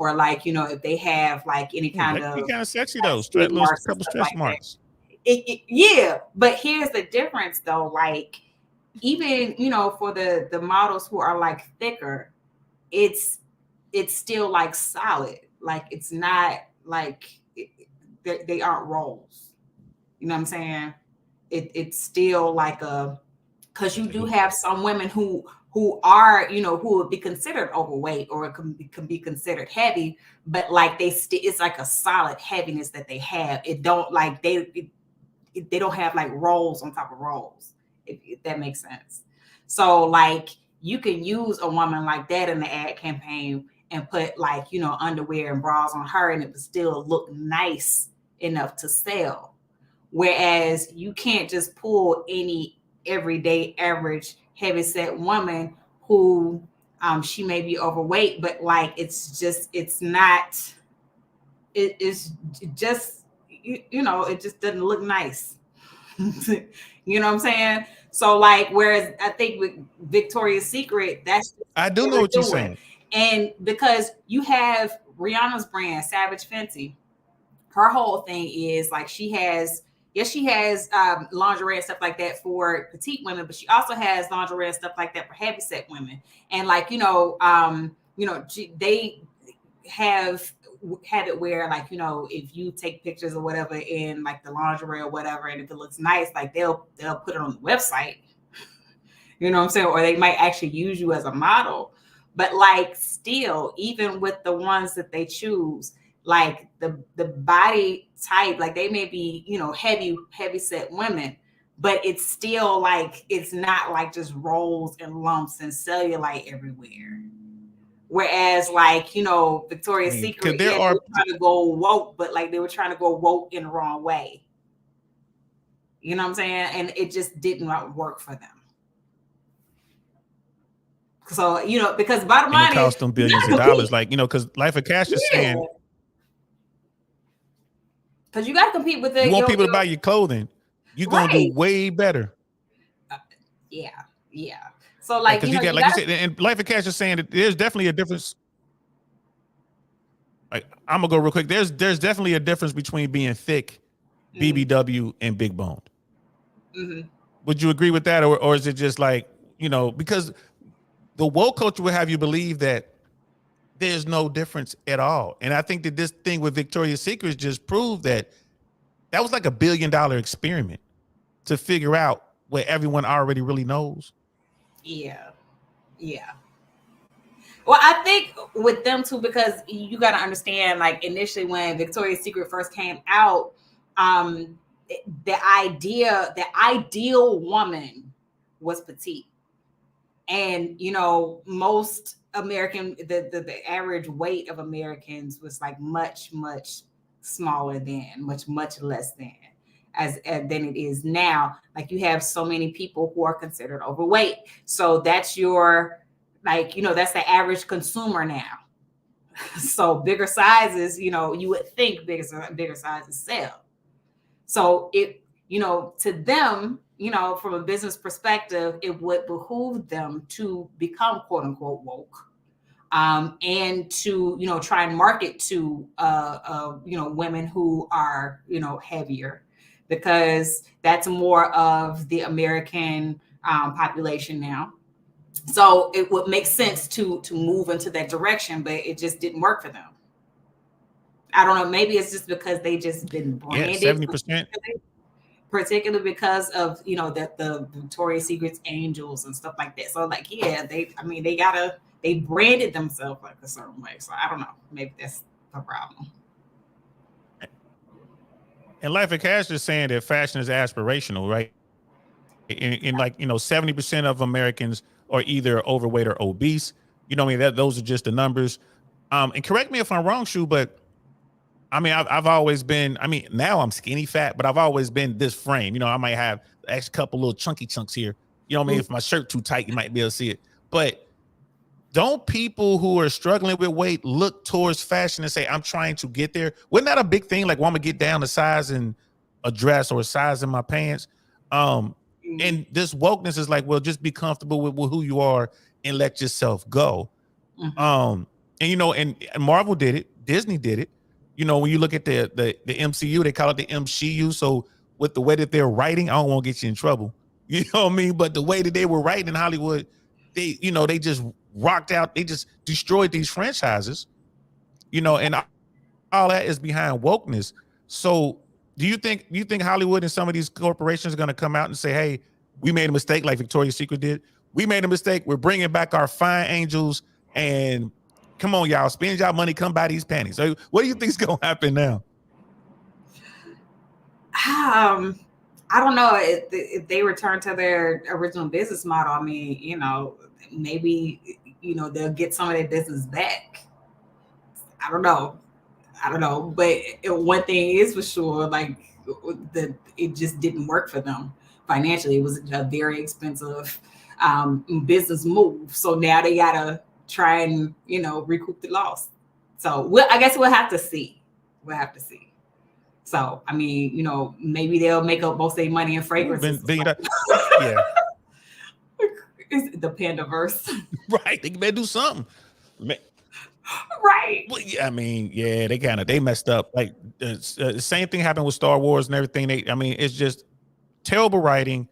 B: Or like, if they have like any kind of
A: sexy though, couple stretch marks.
B: Yeah, but here's the difference though. Like, even for the models who are like thicker, it's still like solid. Like, it's not like they aren't rolls. You know what I'm saying? It's still like because you do have some women who are, who would be considered overweight or can be considered heavy, but like it's like a solid heaviness that they have. It don't like they don't have like rolls on top of rolls, if that makes sense. So like you can use a woman like that in the ad campaign and put like, underwear and bras on her and it would still look nice enough to sell. Whereas you can't just pull any everyday average heavyset woman who she may be overweight, but like it just doesn't look nice. You know what I'm saying? So like, whereas I think with Victoria's Secret,
A: I do know what you're saying.
B: And because you have Rihanna's brand, Savage Fenty, her whole thing is like she has lingerie and stuff like that for petite women, but she also has lingerie and stuff like that for heavyset women. And like, they have it where like, if you take pictures or whatever in like the lingerie or whatever, and if it looks nice, like they'll put it on the website, you know what I'm saying? Or they might actually use you as a model. But like still, even with the ones that they choose, like the body type, like they may be, heavy set women, but it's still like, it's not like just rolls and lumps and cellulite everywhere. Whereas, like, you know, Victoria's
A: I mean,
B: Secret,
A: there
B: they
A: are
B: were trying to go woke, but like they were trying to go woke in the wrong way. You know what I'm saying? And it just didn't work for them. So, you know, because bottom
A: and it
B: line is,
A: cost them
B: you
A: billions
B: gotta
A: of dollars.
B: compete.
A: Like, you know, because Life of Cash is
B: Yeah.
A: saying
B: Because you got to compete with
A: you want
B: your
A: people to buy your clothing, you're gonna do
B: right.
A: way better.
B: Yeah. So, like,
A: Because
B: you
A: you
B: know,
A: got,
B: you
A: like you
B: got
A: said, and Life of Cash is saying that there's definitely a difference. Like, I'm gonna go real quick. There's definitely a difference between being thick, BBW, and big boned. Would you agree with that, or is it just like, you know, because the woke culture will have you believe that there's no difference at all, and I think that this thing with Victoria's Secret just proved that was like $1 billion experiment to figure out what everyone already really knows.
B: Yeah. Well, I think with them too, because you got to understand, like initially when Victoria's Secret first came out, the ideal woman was petite, and you know, most American, the average weight of Americans was like much smaller than, much less than than it is now. Like you have so many people who are considered overweight, so that's your, like, you know, that's the average consumer now. So bigger sizes, you know, you would think bigger sizes sell. So it, you know, to them, you know, from a business perspective, it would behoove them to become quote unquote woke, and to, you know, try and market to you know, women who are, you know, heavier, because that's more of the American population now. So it would make sense to move into that direction, but it just didn't work for them. I don't know. Maybe it's just because they just been branded
A: 70%.
B: particularly because of, you know, that the Victoria's Secret's angels and stuff like that. So like, yeah, they branded themselves like a certain way. So I don't know. Maybe that's a problem.
A: And Life of Cash is saying that fashion is aspirational, right? In like, you know, 70% of Americans are either overweight or obese. You know what I mean? Those are just the numbers. And correct me if I'm wrong, Shu, but I mean, I've always been, I mean, now I'm skinny fat, but I've always been this frame. You know, I might have actually a couple little chunky chunks here. You know what I mean? If my shirt too tight, you might be able to see it. But don't people who are struggling with weight look towards fashion and say, I'm trying to get there? Wasn't that a big thing? Like, well, I'm gonna get down to size in a dress or a size in my pants. And this wokeness is like, well, just be comfortable with who you are and let yourself go. And you know, and Marvel did it, Disney did it. You know, when you look at the MCU, they call it the MCU. So with the way that they're writing, I don't want to get you in trouble. You know what I mean? But the way that they were writing in Hollywood, they, you know, they just rocked out, they just destroyed these franchises, you know, and all that is behind wokeness. So do you think Hollywood and some of these corporations are going to come out and say, hey, we made a mistake like Victoria's Secret did? We made a mistake. We're bringing back our fine angels, and come on, y'all, spend y'all money, come buy these panties. So what do you think is going to happen now?
B: I don't know if they return to their original business model. I mean, you know, maybe, you know, they'll get some of their business back. I don't know. But one thing is for sure, like, it just didn't work for them financially. It was a very expensive business move. So now they gotta try and, you know, recoup the loss. So I guess we'll have to see. So I mean, you know, maybe they'll make up most of their money in fragrances.
A: Yeah.
B: It's the Pandaverse.
A: Right. They better do something.
B: Right.
A: Well, yeah, I mean, yeah, they messed up. Like the same thing happened with Star Wars and everything. I mean, it's just terrible writing,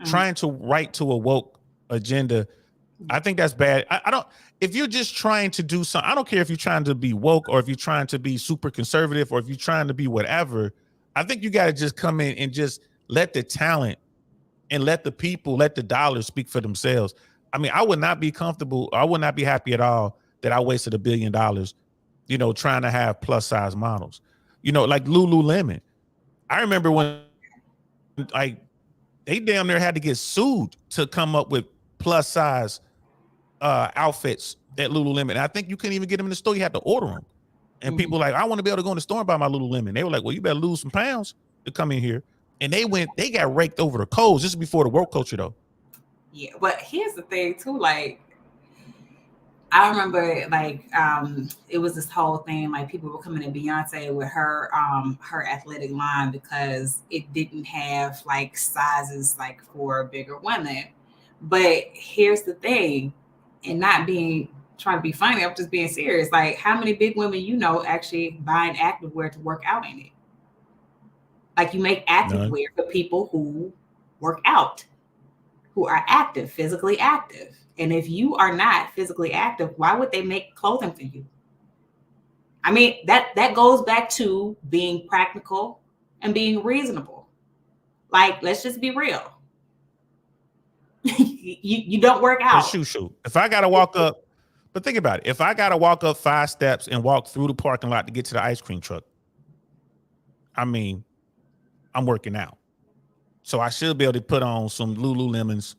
A: trying to write to a woke agenda. I think that's bad. I don't, if you're just trying to do something, I don't care if you're trying to be woke or if you're trying to be super conservative or if you're trying to be whatever. I think you got to just come in and just let the talent and let the people, let the dollars speak for themselves. I mean, I would not be comfortable. I would not be happy at all that I wasted $1 billion, you know, trying to have plus size models, you know, like Lululemon. I remember when, like, they damn near had to get sued to come up with plus size outfits at Lululemon. And I think you couldn't even get them in the store. You had to order them. And people like, I want to be able to go in the store and buy my Lululemon. They were like, well, you better lose some pounds to come in here. And they got raked over the coals. This is before the woke culture, though.
B: Yeah, but here's the thing too. Like, I remember, like, it was this whole thing. Like, people were coming to Beyonce with her athletic line because it didn't have like sizes like for bigger women. But here's the thing, and not being trying to be funny, I'm just being serious. Like, how many big women you know actually buy an activewear to work out in it? Like, you make activewear for people who work out, who are active, physically active. And if you are not physically active, why would they make clothing for you? I mean, that goes back to being practical and being reasonable. Like, let's just be real. you don't work out.
A: Shu. If I gotta walk up, but think about it. If I gotta walk up 5 steps and walk through the parking lot to get to the ice cream truck, I mean, I'm working out. So I should be able to put on some Lululemons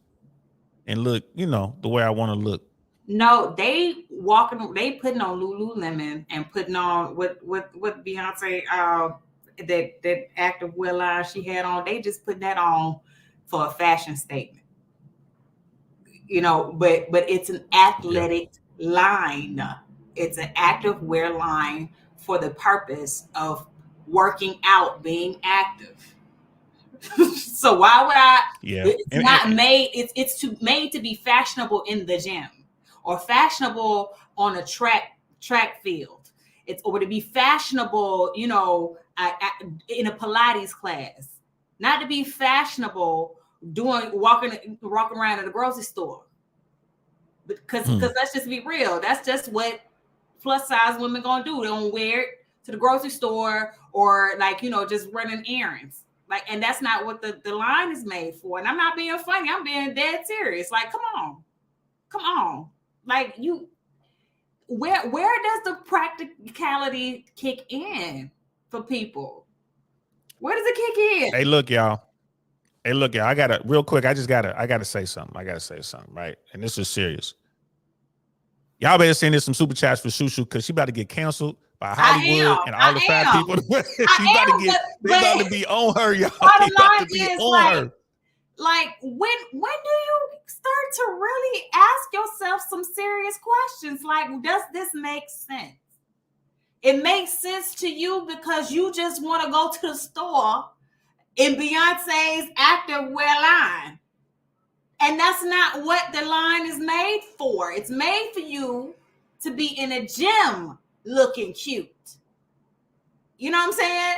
A: and look, you know, the way I want to look.
B: No, they putting on Lululemon and putting on what Beyonce that activewear line she had on. They just put that on for a fashion statement. You know, but it's an athletic line. It's an activewear line for the purpose of working out, being active. So why would I?
A: Yeah,
B: It's made to be fashionable in the gym or fashionable on a track field. Or to be fashionable, you know, in a Pilates class. Not to be fashionable walking around at a grocery store. Because let's just be real. That's just what plus size women gonna do. They don't wear it to the grocery store or, like, you know, just running errands. Like, and that's not what the line is made for. And I'm not being funny. I'm being dead serious. Like, come on. Like, where does the practicality kick in for people? Where does it kick in?
A: Hey, look, y'all. I gotta real quick. I gotta say something. Right, and this is serious. Y'all better send us some super chats for Shu Shu because she about to get canceled by Hollywood and all the fat people. They about to be on her, y'all.
B: Bottom line is, like, when do you start to really ask yourself some serious questions? Like, does this make sense? It makes sense to you because you just want to go to the store in Beyonce's activewear line. And that's not what the line is made for. It's made for you to be in a gym looking cute. You know what I'm saying?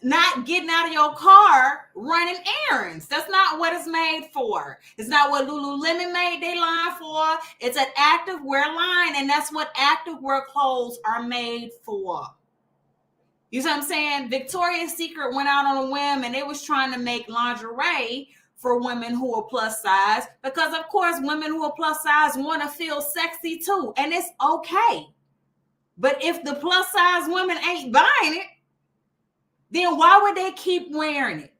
B: Not getting out of your car running errands. That's not what it's made for. It's not what Lululemon made their line for. It's an activewear line, and that's what activewear clothes are made for. You see what I'm saying? Victoria's Secret went out on a whim, and they was trying to make lingerie for women who are plus size because, of course, women who are plus size want to feel sexy too, and it's okay. But if the plus size women ain't buying it, then why would they keep wearing it?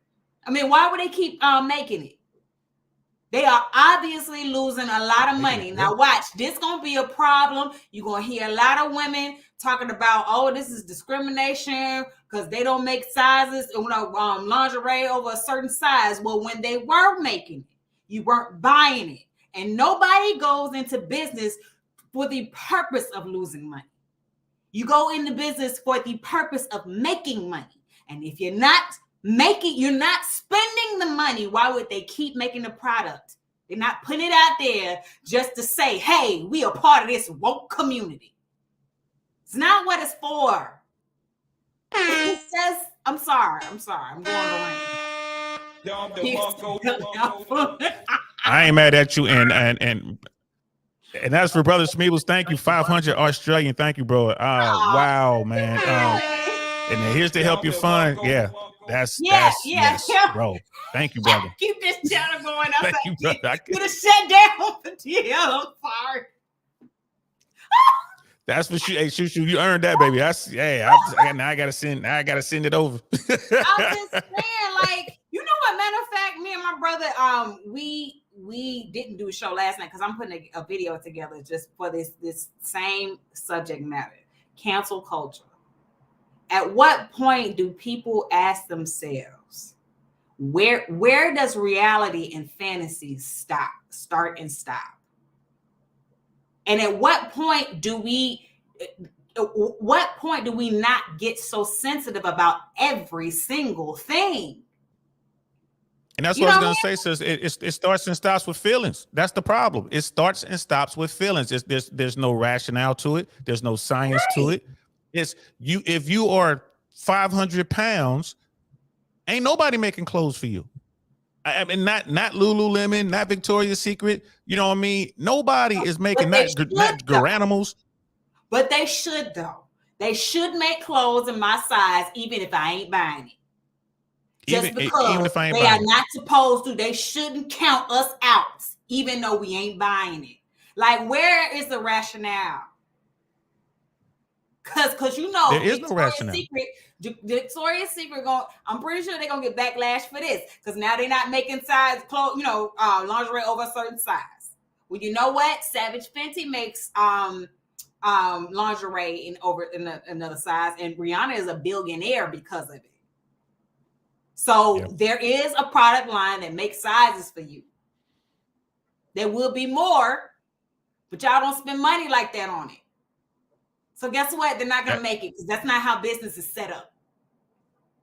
B: I mean, why would they keep making it? They are obviously losing a lot of money. Now watch, this gonna be a problem. You're gonna hear a lot of women talking about, oh, this is discrimination because they don't make sizes, lingerie over a certain size. Well, when they were making it, you weren't buying it. And nobody goes into business for the purpose of losing money. You go into business for the purpose of making money. And if you're not spending the money, why would they keep making the product? They're not putting it out there just to say, hey, we are part of this woke community. It's not what it's for. It says, I'm sorry. I'm going away.
A: I ain't mad at you. And that's for Brother Smeebles. Thank you. 500 Australian. Thank you, bro. Wow, man. And here's to help you fund. Yeah. That's bro. Thank you, brother.
B: Keep this channel going.
A: Thank you, brother.
B: Could have shut down the deal. I'm sorry.
A: That's for Shu. Hey, Shu Shu, you earned that, baby. That's now I gotta send it over.
B: I'm just saying, like, you know what? Matter of fact, me and my brother, we we didn't do a show last night because I'm putting a video together just for this same subject matter, cancel culture. At what point do people ask themselves, where does reality and fantasy start and stop? And at what point do we not get so sensitive about every single thing?
A: And that's what I was going to say, sis. It starts and stops with feelings. That's the problem. It starts and stops with feelings. There's no rationale to it. There's no science to it. It's you. If you are 500 pounds, ain't nobody making clothes for you. I mean, not Lululemon, not Victoria's Secret. You know what I mean? Nobody is making not Garanimals.
B: But they should, though. They should make clothes in my size, even if I ain't buying it. Just because
A: even if I ain't
B: they
A: buying
B: are not supposed to, they shouldn't count us out, even though we ain't buying it. Like, where is the rationale? Because you know,
A: there is no rationale.
B: Victoria's Secret I'm pretty sure they're gonna get backlash for this because now they're not making size clothes, lingerie over a certain size. Well, you know what? Savage Fenty makes lingerie in another size, and Rihanna is a billionaire because of it. So there is a product line that makes sizes for you. There will be more, but y'all don't spend money like that on it. So guess what? They're not gonna make it because that's not how business is set up.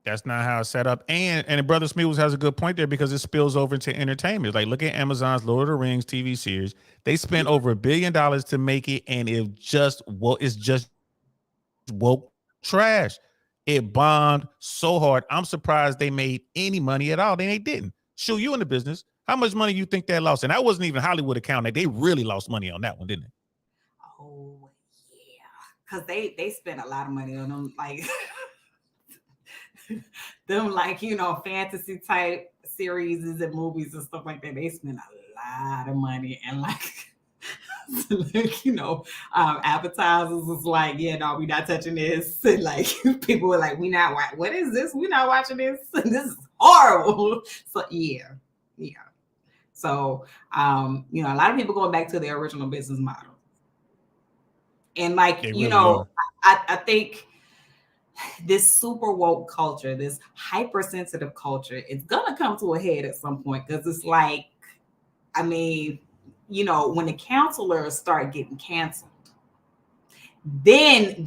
A: That's not how it's set up. And Brother Smooth has a good point there because it spills over into entertainment. Like, look at Amazon's Lord of the Rings TV series. They spent over $1 billion to make it, and it's just woke trash. It bombed so hard. I'm surprised they made any money at all. They didn't. Shu, you in the business. How much money you think they lost? And that wasn't even Hollywood accounting. They really lost money on that one, didn't they?
B: Oh, yeah. Because they spent a lot of money on them, like, fantasy type series and movies and stuff like that. They spend a lot of money. And advertisers was like, yeah, no, we're not touching this. And people were like, what is this? We're not watching this. This is horrible. So yeah. So a lot of people going back to their original business model. And I think this super woke culture, this hypersensitive culture, it's gonna come to a head at some point because it's like, when the counselors start getting canceled, then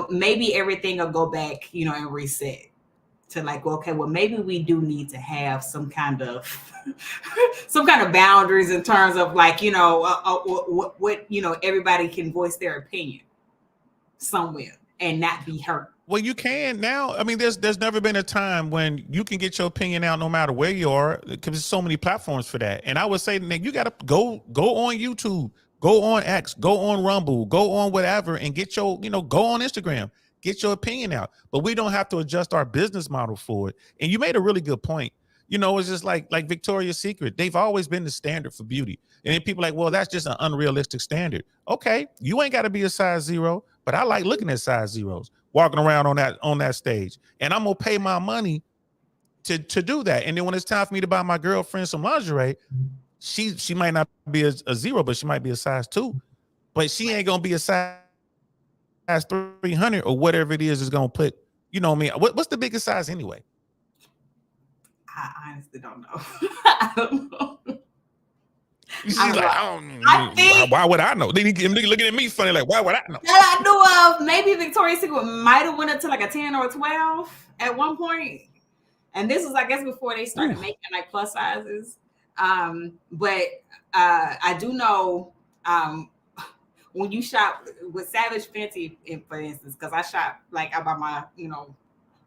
B: maybe everything will go back, and reset to okay, well, maybe we do need to have some kind of boundaries in terms of what everybody can voice their opinion somewhere and not be hurt.
A: Well, you can now. I mean, there's never been a time when you can get your opinion out no matter where you are because there's so many platforms for that. And I would say, Nick, you got to go on YouTube, go on X, go on Rumble, go on whatever, and get your, go on Instagram, get your opinion out. But we don't have to adjust our business model for it. And you made a really good point. It's just like Victoria's Secret. They've always been the standard for beauty. And then people are like, well, that's just an unrealistic standard. Okay, you ain't got to be a size 0, but I like looking at size 0s. Walking around on that stage, and I'm gonna pay my money to do that. And then when it's time for me to buy my girlfriend some lingerie, she might not be a 0, but she might be a size 2, but she ain't gonna be a size 300 or whatever it is gonna put. You know what I mean? What's the biggest size anyway?
B: I honestly don't know. I don't know.
A: She's why would I know? Then he looking at me funny, like, why would I know?
B: That I knew of, maybe Victoria's Secret might have went up to a 10 or a 12 at one point. And this was, I guess, before they started making plus sizes. But I do know when you shop with Savage Fenty, for instance, because I shop, I buy my,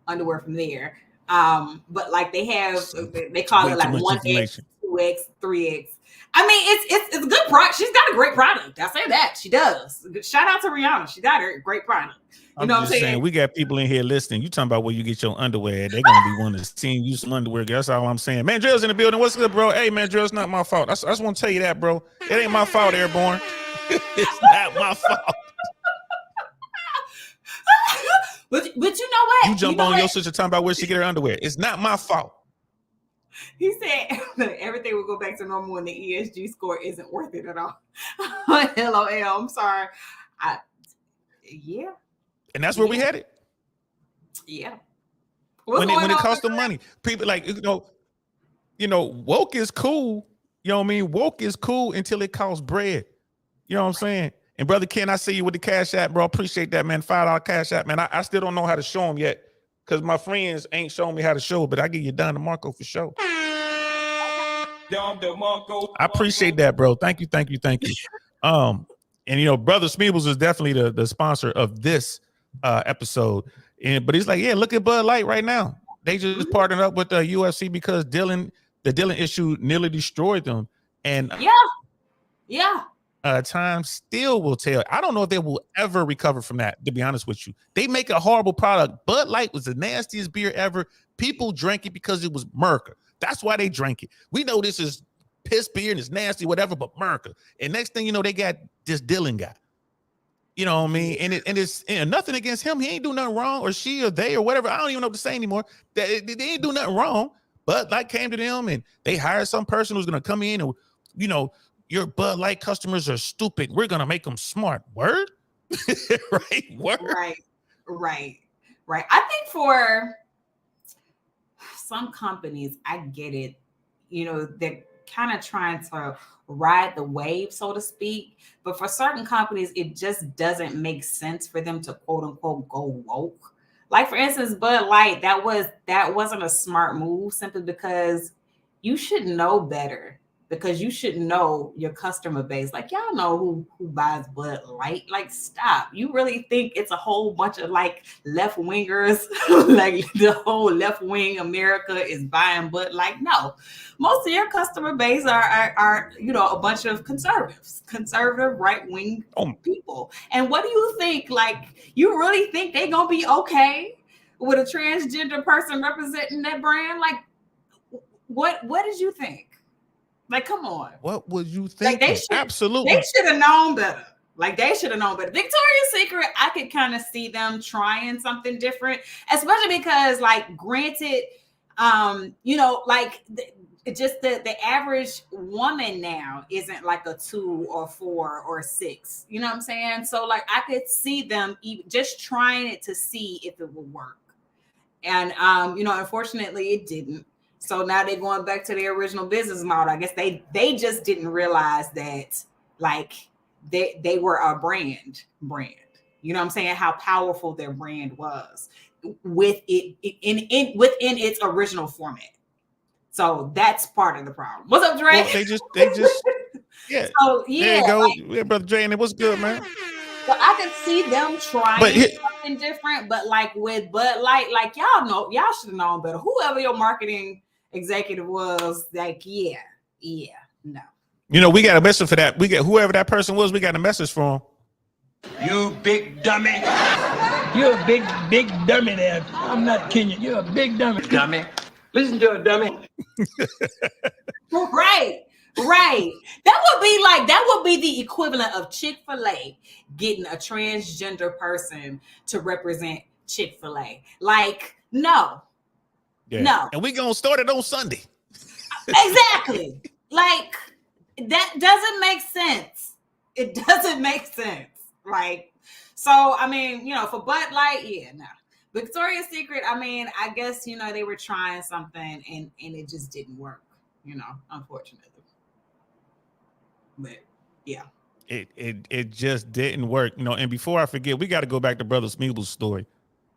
B: underwear from there. But they have, they call it 1X, 2X, 3X. I mean, it's a good product. She's got a great product. I say that she does. Shout out to Rihanna. She got a great product.
A: I'm just saying, we got people in here listening. You talking about where you get your underwear? They're gonna be wanting to see you some underwear. That's all I'm saying. Man, Drill's in the building. What's good, bro? Hey, man, Drill, it's not my fault. I just want to tell you that, bro. It ain't my fault, Airborne. It's not my fault.
B: But you know what?
A: You jump on your sister talking about where she get her underwear. It's not my fault.
B: He said everything will go back to normal when the ESG score isn't worth it at all. LOL. I'm sorry. Yeah.
A: And that's where we headed.
B: Yeah.
A: When it costs them money, people like woke is cool. You know what I mean? Woke is cool until it costs bread. You know what I'm saying? And brother Ken, I see you with the Cash App, bro. Appreciate that, man. $5 Cash App, man. I still don't know how to show them yet because my friends ain't showing me how to show, but I give you Don DeMarco for sure. I appreciate that, bro. Thank you. And Brother Smeebles is definitely the sponsor of this episode. But he's like, yeah, look at Bud Light right now. They just partnered up with the UFC because the Dylan issue nearly destroyed them. And time still will tell. I don't know if they will ever recover from that, to be honest with you. They make a horrible product. Bud Light was the nastiest beer ever. People drank it because it was Merca. That's why they drank it. We know this is piss beer and it's nasty, whatever, but Merca. And next thing you know, they got this Dylan guy. You know what I mean? And it's nothing against him. He ain't do nothing wrong, or she or they or whatever. I don't even know what to say anymore. They ain't do nothing wrong. Bud Light came to them and they hired some person who's going to come in and, your Bud Light customers are stupid. We're going to make them smart. Word? Right? Word?
B: Right. I think for some companies, I get it. They're kind of trying to ride the wave, so to speak. But for certain companies, it just doesn't make sense for them to quote unquote go woke. Like for instance, Bud Light, that wasn't a smart move simply because you should know better. Because you should know your customer base. Like, y'all know who buys Bud Light. Like, stop. You really think it's a whole bunch of like left wingers, like the whole left wing America is buying Bud Light? No, most of your customer base are a bunch of conservative right wing people. And what do you think? Like, you really think they're gonna be okay with a transgender person representing that brand? Like, what did you think? Like, come on.
A: What would you think?
B: Like,
A: Absolutely.
B: They should have known better. Victoria's Secret, I could kind of see them trying something different, especially because, like, granted, the average woman now isn't like a 2 or 4 or 6. You know what I'm saying? So, like, I could see them just trying it to see if it would work. And, unfortunately, it didn't. So now they're going back to their original business model. I guess they just didn't realize that, like, they were a brand. You know what I'm saying? How powerful their brand was with it within its original format. So that's part of the problem. What's up, Dre?
A: Well, they just yeah.
B: So yeah,
A: there you go, yeah, brother Dre, and it was good, man.
B: So I could see them trying something different, but like with Bud Light, like y'all should have known better. Whoever your marketing executive was, like, yeah, no.
A: We got a message for that. We got whoever that person was. We got a message for him.
H: You big dummy. You're a big dummy there. I'm not kidding you. You're a big dummy. Dummy. Listen to a dummy.
B: Right. That would be the equivalent of Chick-fil-A getting a transgender person to represent Chick-fil-A. Like, no.
A: Yeah.
B: No.
A: And we gonna start it on Sunday.
B: Exactly. Like, that doesn't make sense. It doesn't make sense. Like, so I mean, for Bud Light, yeah, no. Victoria's Secret, I mean, I guess they were trying something and it just didn't work, unfortunately. But yeah.
A: It just didn't work. And before I forget, we got to go back to Brother Smeeble's story.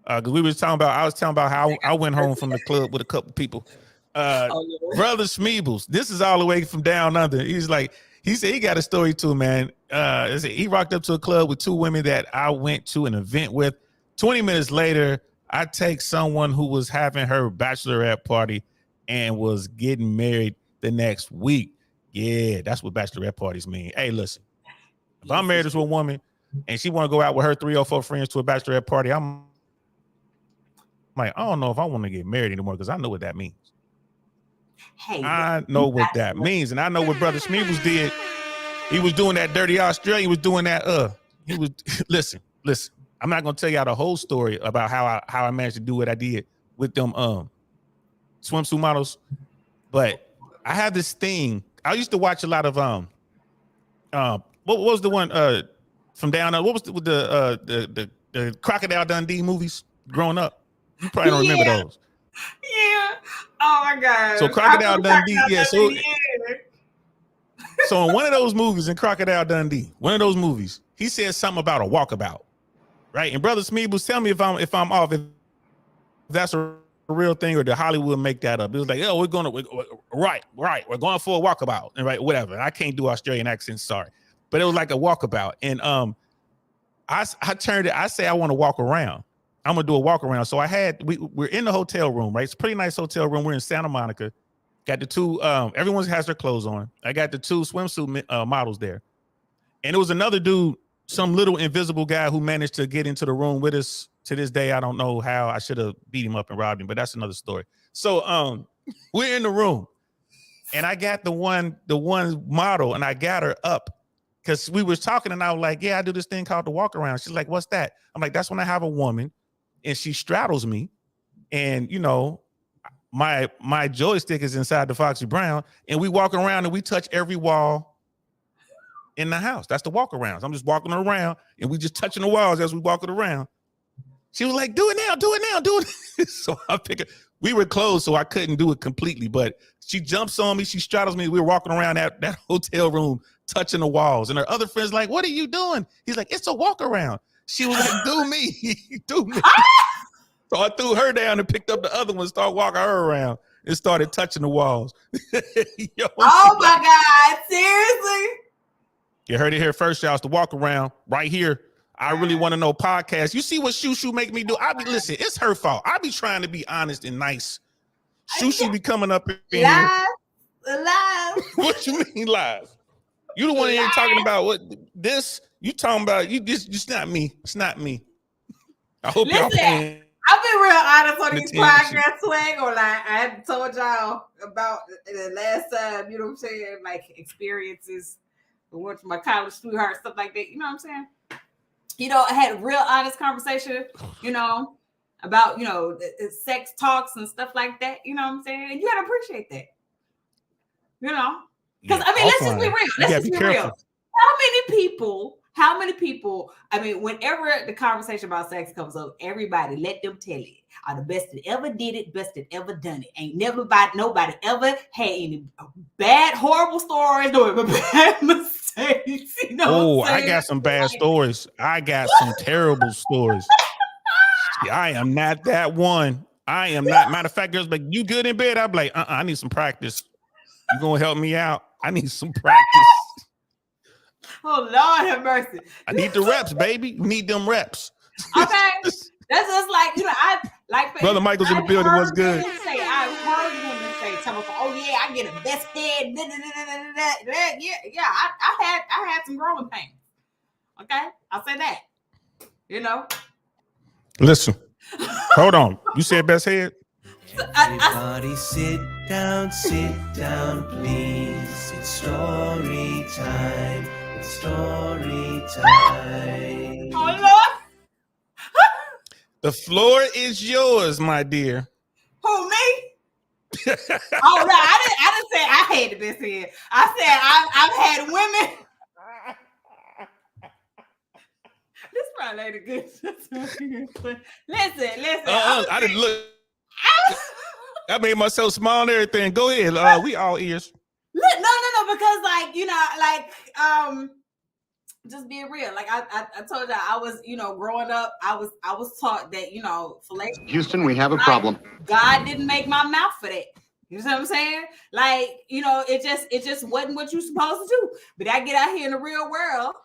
A: Because I was talking about how I went home from the club with a couple people. Brother Smeebles, this is all the way from down under. He said he got a story too, man. He rocked up to a club with 2 women that I went to an event with. 20 minutes later, I take someone who was having her bachelorette party and was getting married the next week. Yeah, that's what bachelorette parties mean. Hey, listen, if I'm married to a woman and she want to go out with her 3 or 4 friends to a bachelorette party, I'm like, I don't know if I want to get married anymore because I know what that means.
B: Hey,
A: I know what that means, and I know what Brother Smeebles did. He was doing that dirty Australian. He was doing that. He was listen. I'm not gonna tell y'all the whole story about how I managed to do what I did with them swimsuit models. But I have this thing. I used to watch a lot of what was the one from down what was the Crocodile Dundee movies growing up? You probably don't remember those.
B: Yeah. Oh my God.
A: So Crocodile Dundee, yeah. So in one of those movies, in Crocodile Dundee, one of those movies, he said something about a walkabout, right? And Brother Smeeb was telling me if I'm off, if that's a real thing or did Hollywood make that up. It was like, oh, we're right, we're going for a walkabout, and right, whatever. I can't do Australian accents, sorry, but it was like a walkabout, and I turned it. I say I want to walk around. I'm gonna do a walk around. So we're in the hotel room, right? It's a pretty nice hotel room. We're in Santa Monica. Got the two. Everyone has their clothes on. I got the two swimsuit models there, and it was another dude, some little invisible guy who managed to get into the room with us. To this day, I don't know how. I should have beat him up and robbed him, but that's another story. So we're in the room, and I got the one model, and I got her up because we was talking, and I was like, "Yeah, I do this thing called the walk around." She's like, "What's that?" I'm like, "That's when I have a woman, and she straddles me, and you know, my joystick is inside the Foxy Brown, and we walk around and we touch every wall in the house. That's the walk arounds. I'm just walking around, and we just touching the walls as we walking around." She was like, "Do it now, do it now, do it." So I pick we were closed, so I couldn't do it completely, but she jumps on me, she straddles me. We were walking around that hotel room, touching the walls. And her other friends like, "What are you doing?" He's like, "It's a walk around." She was like, "Do me, do me." So I threw her down and picked up the other one, started walking her around, and started touching the walls. Yo,
B: oh my God, seriously?
A: You heard it here first, y'all. It's the walk around right here. I really want to know podcast. You see what Shu Shu make me do? Listen, it's her fault. I be trying to be honest and nice. Shu Shu be coming up in here.
B: Live.
A: What you mean live? You the one here talking about what this? You talking about you? This it's not me. It's not me. I hope y'all paying.
B: I've been real honest on these podcasts, swag, or like I had told y'all about the last time. You know what I'm saying? Like experiences. I went to my college sweetheart, stuff like that. You know what I'm saying? You know, I had a real honest conversation, you know, about, you know, the sex talks and stuff like that. You know what I'm saying? And you got to appreciate that. You know? Because, I mean, let's just be real. Let's just be real. How many people, I mean, whenever the conversation about sex comes up, everybody let them tell it. The best that ever did it, best that ever done it. Ain't nobody ever had any bad, horrible stories or bad mistakes. You know
A: I got some bad stories. I got some terrible stories. I am not that one. I am not. Matter of fact, girls like, "You good in bed?" I'm like, I need some practice. You gonna help me out? I need some practice.
B: Oh Lord have mercy.
A: I need the reps, baby. You need them reps.
B: Okay. That's just like, you know, I like
A: Brother Michael's in the building. What's good?
B: I've heard women say, "Oh yeah, I get a best head." Yeah, I had some growing pains. Okay, I'll say that. You know.
A: Listen, hold on. You said best head.
F: Everybody sit down, please. It's story time. It's story time.
B: Oh Lord.
A: The floor is yours, my dear.
B: Who, me? Oh no, I didn't say I had the best head. I said I've had women. This probably ain't a good. Listen.
A: I didn't look. I made myself smile and everything. Go ahead. We all ears.
B: No, because like, you know, like just being real. Like I told y'all, I was, you know, growing up, I was taught that, you know,
C: Houston, we have a problem.
B: God didn't make my mouth for that. You know what I'm saying? Like, you know, it just wasn't what you're supposed to do. But I get out here in the real world,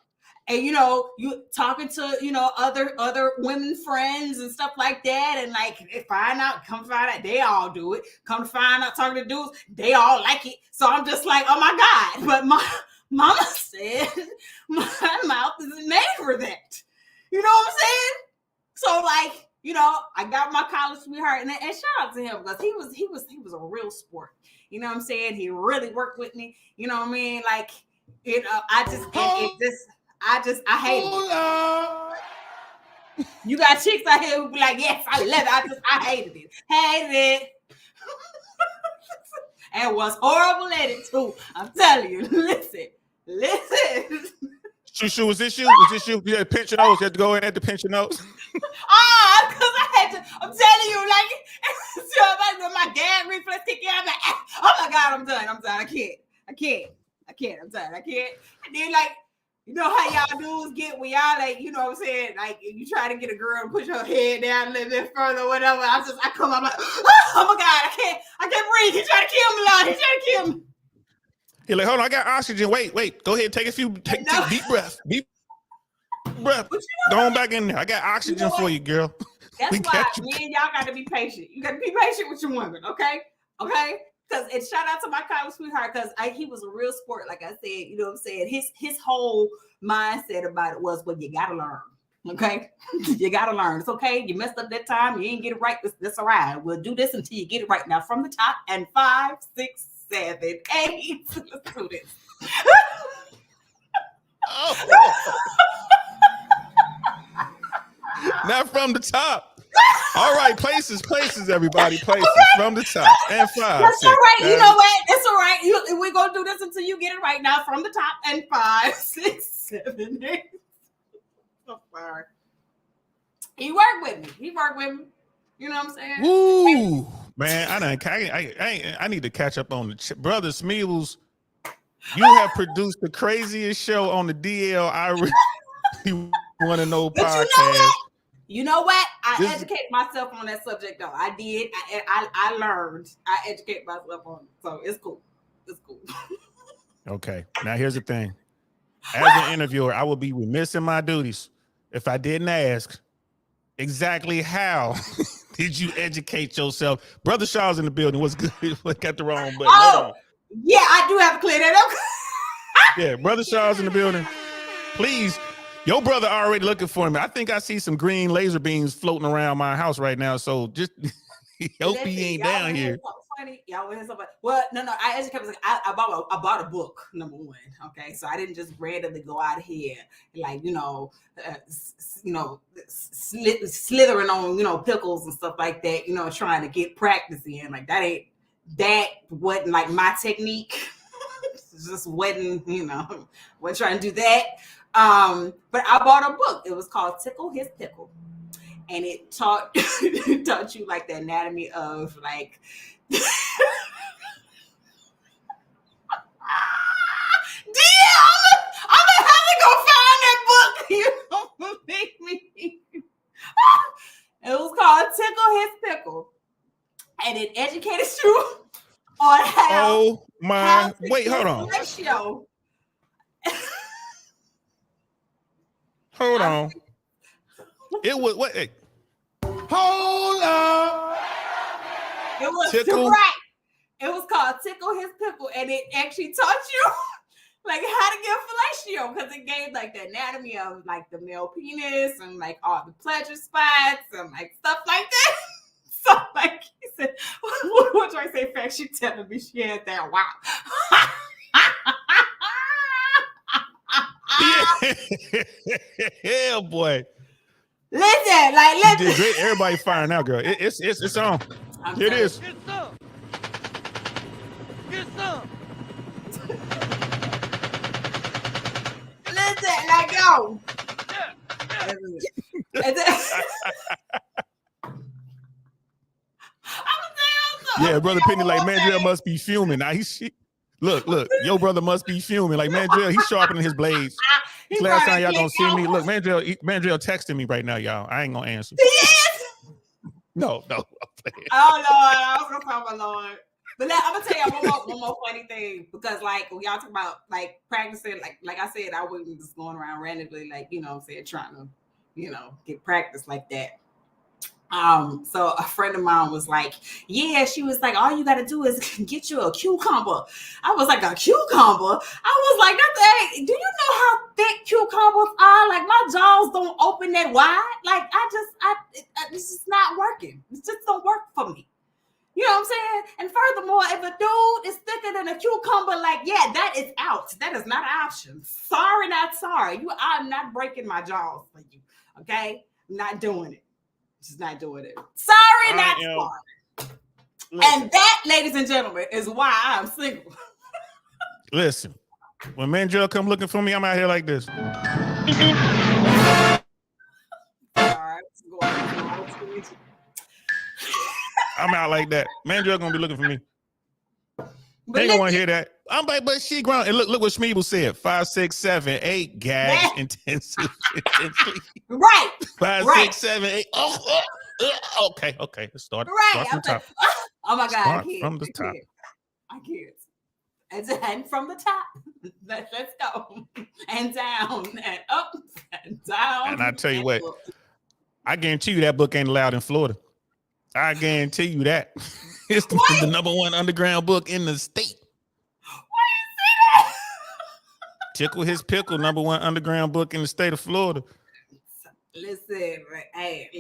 B: and you know, you talking to, you know, other women friends and stuff like that, and like come find out they all do it. Come to find out, talking to dudes, they all like it. So I'm just like, oh my God! But my mama said my mouth isn't made for that. You know what I'm saying? So like, you know, I got my college sweetheart, and shout out to him because he was a real sport. You know what I'm saying? He really worked with me. You know what I mean? Like, you know, I hate it. You got chicks out here who be like, yes, I love it. I hated it. and was horrible at it too. I'm telling you. Listen.
A: Shu Shu, was this you? Was this you? You had to pinch your nose. You had to go in and to pinch your nose.
B: Because I had to. I'm telling you, like, so my gag reflex kick in. I'm like, oh my God, I'm done. I can't. I'm done. I can't. And then, like, you know how y'all dudes get when y'all, like, you know what I'm saying? Like, you try to get a girl to push her head down a little bit further, whatever. I'm like, oh my God, I can't breathe. He's trying to kill me, Lord. He's trying to kill me.
A: He's like, hold on, I got oxygen. Wait. Go ahead, take deep breath. Deep breath. Go on back in there. I got oxygen for you, girl.
B: That's why me and y'all got to be patient. You got to be patient with your women, okay? Because and shout out to my college sweetheart, because he was a real sport. Like I said, you know what I'm saying? His whole mindset about it was, well, you gotta learn. Okay, you gotta learn. It's okay. You messed up that time. You ain't get it right. That's all right. We'll do this until you get it right. Now from the top, and 5, 6, 7, 8. Let's do this.
A: Not from the top. All right, places, everybody, places from the top. And 5.
B: That's
A: 6,
B: all right.
A: 7.
B: You know what? It's all right. We're gonna do this until you get it right. Now from the top, and 5, 6, 7, 8. So far. He worked with me. You know what I'm saying?
A: Woo, man! I need to catch up on the brother Smeevils. You have produced the craziest show on the DL. I really want to know podcast.
B: You know what? I educate myself on that subject, though. I did. I learned. I educate myself on it, so it's cool.
A: Okay. Now here's the thing. As an interviewer, I would be remiss in my duties if I didn't ask exactly how did you educate yourself. Brother Shaw's in the building. What's good? Got the wrong button.
B: Oh, yeah, I do have to clear that up.
A: Yeah, Brother Shaw's in the building. Please. Your brother already looking for me. I think I see some green laser beams floating around my house right now. So just hope he ain't down here.
B: Funny. Y'all want to hear something? Well, no. I educate myself. I bought a book. Number one. Okay, so I didn't just randomly go out here like slithering on pickles and stuff like that. Trying to get practice in. Like that wasn't like my technique. Just wasn't trying to do that. But I bought a book. It was called Tickle His Pickle, and it taught you like the anatomy of like. I'm gonna have to go find that book. You don't believe me. It was called Tickle His Pickle, and it educated you on how.
A: Oh my! Wait, hold on.
B: Ratio.
A: Hold on. It was what? Hey.
G: Hold up.
B: It was
A: Tickle.
B: right. It was called Tickle His Pickle, and it actually taught you like how to get fellatio, because it gave like the anatomy of like the male penis and like all the pleasure spots and like stuff like that. So like he said, what do I say? Fact, she telling me she had that. Wow.
A: Yeah, boy.
B: Listen.
A: You did great. Everybody firing out, girl. It's on. Here it is.
H: Get some. Get some.
B: Listen, like yo.
A: Yeah, brother Penny, like Mandrell must be fuming. Now look, your brother must be fuming. Like Mandrell, he's sharpening his blades. Last time y'all gonna see me. Look, Mandrell texting me right now, y'all. I ain't gonna answer.
B: He is?
A: No.
B: Oh Lord, I was gonna call my Lord. But I'm gonna tell y'all one more funny thing, because like when y'all talk about like practicing, like I said, I wasn't just going around randomly, like trying to get practice like that. So a friend of mine was like, yeah, she was like, all you got to do is get you a cucumber. I was like, a cucumber? I was like, do you know how thick cucumbers are? Like my jaws don't open that wide. Like it's just not working. It just don't work for me. You know what I'm saying? And furthermore, if a dude is thicker than a cucumber, like, yeah, that is out. That is not an option. Sorry, not sorry. I'm not breaking my jaws for you. Okay? I'm not doing it. Just not doing it. Sorry, not sorry. And that, ladies and gentlemen, is why I'm single.
A: Listen, when Mandrell come looking for me, I'm out here like this.
B: All right,
A: I'm out like that. Mandrell gonna be looking for me.
B: but
A: They ain't gonna want to hear that. I'm like, but she grown. And look what Schmeeble said: 5, 6, 7, 8 gags intensely.
B: Right.
A: 5,
B: right.
A: 6, 7, 8. Okay. Let's start.
B: Right.
A: Start from the top.
B: Oh my God.
A: Start from the top.
B: I can't. And from the top, let's go. And down and up and down.
A: And I tell you what, I guarantee you that book ain't allowed in Florida. I guarantee you that. It's the number one underground book in the state.
B: Why you say that?
A: Tickle His Pickle, number one underground book in the state of Florida.
B: Listen. I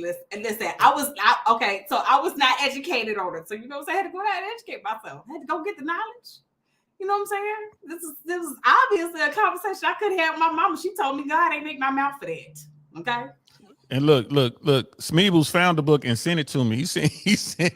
B: was not educated on it. So you know what I'm saying? I had to go out and educate myself. I had to go get the knowledge. You know what I'm saying? This is obviously a conversation I could have with my mama. She told me God ain't make my mouth for that. Okay.
A: And look, Smeebles found the book and sent it to me. He said
B: he found it.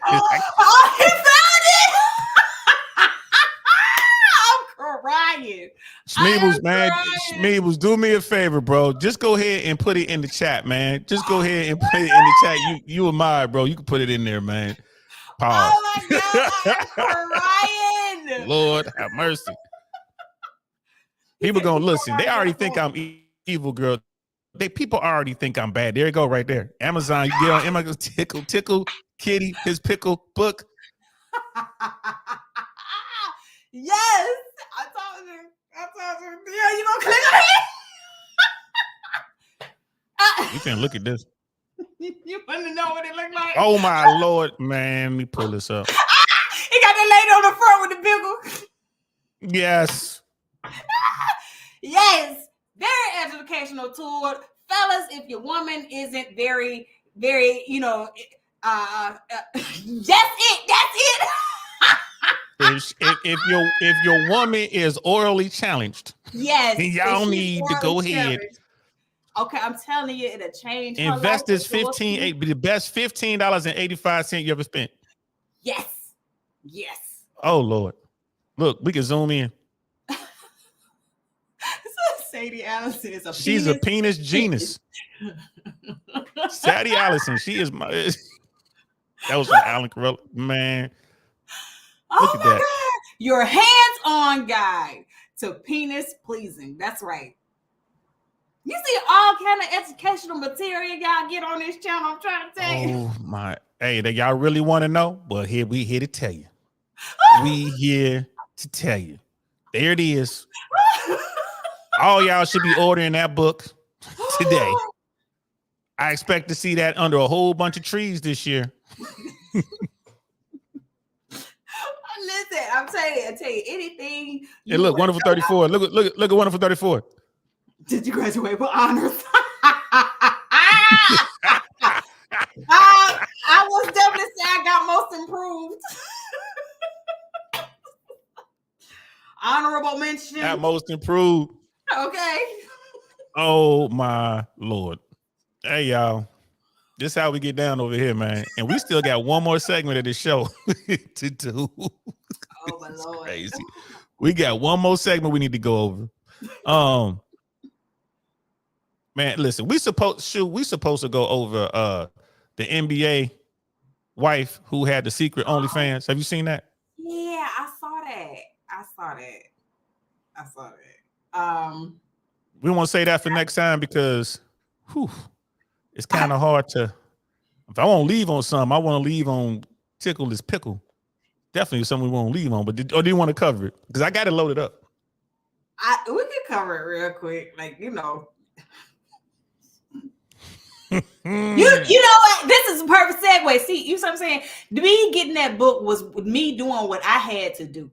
B: I'm crying.
A: Smeebles, man. Smeebles, do me a favor, bro. Just go ahead and put it in the chat, man. Just go ahead and put it in the chat. You and mine, bro. You can put it in there, man. Pause.
B: Oh my God, I'm crying.
A: Lord have mercy. People gonna listen. They already think I'm evil, girl. People already think I'm bad. There you go, right there. Amazon, you get on Amazon, tickle, kitty, his pickle book.
B: Yes, I told you. Yeah, you gonna click on it?
A: You can look at this.
B: You want to know what it look like?
A: Oh my Lord, man. Let me pull this up.
B: He got that lady on the front with the pickle.
A: Yes.
B: Yes. Very educational tool. Fellas, if your woman isn't very, very, that's it.
A: If your woman is orally challenged,
B: yes,
A: y'all need to go ahead.
B: Okay, I'm telling you, it'll change.
A: Invest this the best $15.85 you ever spent.
B: Yes.
A: Oh Lord, look, we can zoom in.
B: Sadie Allison is
A: she's a penis genius. Sadie Allison, she is my. That was from Alan Carell, man. Look at that.
B: God. Your hands-on guide to penis pleasing. That's right. You see all kind of educational material y'all get on this channel. I'm trying to tell you.
A: Oh my! Hey, that y'all really want to know? Well, we here to tell you. We here to tell you. There it is. All y'all should be ordering that book today. I expect to see that under a whole bunch of trees this year.
B: Listen, I tell you anything.
A: Hey, look, Wonderful 34. Look at Wonderful 34.
B: Did you graduate with honors? I was definitely say I got most improved. Honorable mention.
A: Got most improved.
B: Okay.
A: Oh my Lord. Hey y'all. This is how we get down over here, man. And we still got one more segment of the show to do.
B: Oh my Lord.
A: Crazy. We got one more segment we need to go over. Man, listen, we supposed to go over the NBA wife who had the secret OnlyFans. Have you seen that?
B: Yeah, I saw that.
A: We want to say that for next time because it's kind of hard to. If I want to leave on something, I want to leave on Tickle His Pickle. Definitely something we want to leave on, but do you want to cover it? Because I got it loaded up.
B: We can cover it real quick, like you know. You know what? This is a perfect segue. See, you know what I'm saying? Me getting that book was me doing what I had to do.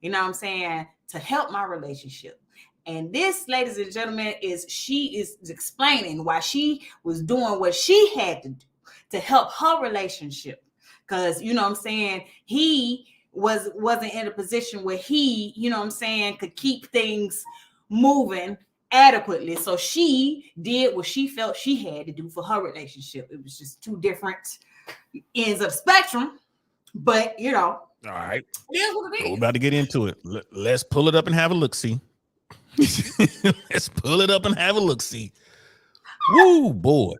B: You know what I'm saying? To help my relationship. And this, ladies and gentlemen, she is explaining why she was doing what she had to do to help her relationship. Because, you know what I'm saying, he wasn't in a position where he, you know what I'm saying, could keep things moving adequately. So she did what she felt she had to do for her relationship. It was just two different ends of the spectrum. But you know,
A: All right.
B: it is what it
A: So we're
B: is.
A: about to get into it. Let's pull it up and have a look. See. Let's pull it up and have a look. See. Woo, boy.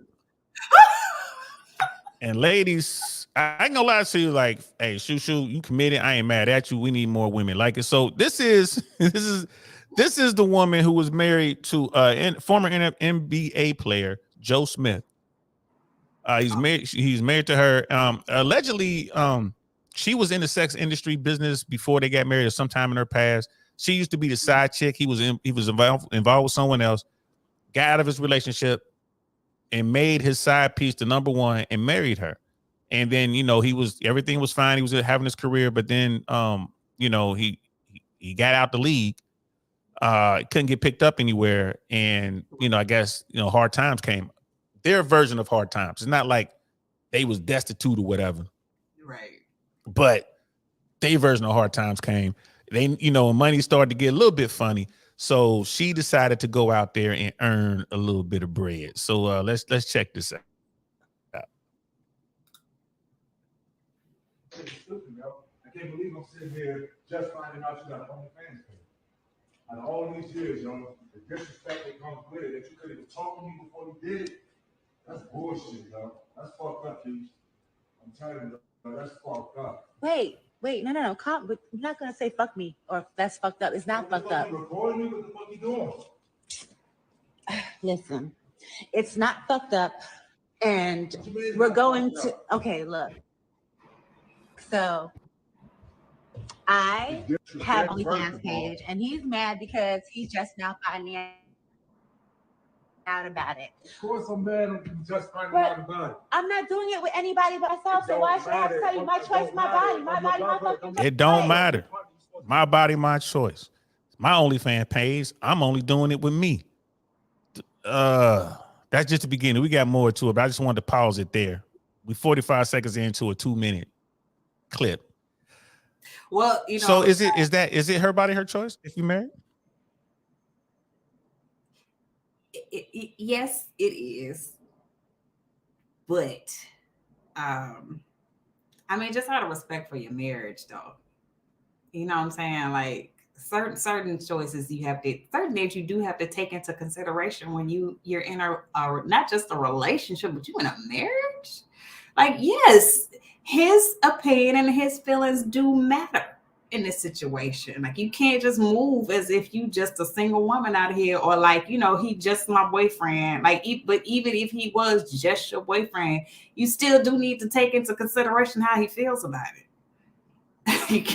A: And ladies, I ain't gonna lie to you. Like, hey, Shu Shu, you committed. I ain't mad at you. We need more women like it. So this is the woman who was married to former NBA player Joe Smith. He's married to her. Allegedly, she was in the sex industry business before they got married, or sometime in her past. She used to be the side chick. He was involved with someone else. Got out of his relationship and made his side piece the number one and married her. And then, everything was fine. He was having his career, but then, he got out the league. Couldn't get picked up anywhere. And, I guess, hard times came. Their version of hard times. It's not like they was destitute or whatever.
B: Right.
A: But their version of hard times came. They, money started to get a little bit funny. So she decided to go out there and earn a little bit of bread. So let's check this out.
I: I can't believe I'm sitting here just finding out you got an OnlyFans page. Out of all these years, the disrespect that comes with it, that you could even talk to me before you did it, that's bullshit, yo. That's fucked up, Keith. I'm telling you, that's fucked up.
J: Wait, no. Calm. You're not gonna say fuck me or that's fucked up. It's not fucked up.
I: You recording me? What the fuck you doing?
J: Listen, it's not fucked up, and we're going to. Okay, look. So, I have OnlyFans page, and he's mad because he's just now finding out about it.
I: Of course, I'm mad at you just finding out about it.
J: I'm not doing it with anybody but myself, so why should I have to tell you my choice, my body, my fucking choice?
A: It don't matter. My body, my choice. My OnlyFans page, I'm only doing it with me. That's just the beginning. We got more to it, but I just wanted to pause it there. We 45 seconds into a 2-minute clip.
B: Well,
A: So is it her body, her choice if you married?
B: Yes, it is. But just out of respect for your marriage, though. You know what I'm saying? Like certain choices certain things you do have to take into consideration when you're in a not just a relationship, but you in a marriage. Like, yes, his opinion and his feelings do matter in this situation. Like, you can't just move as if you just a single woman out here, or like, he just my boyfriend. Like, but even if he was just your boyfriend, you still do need to take into consideration how he feels about it.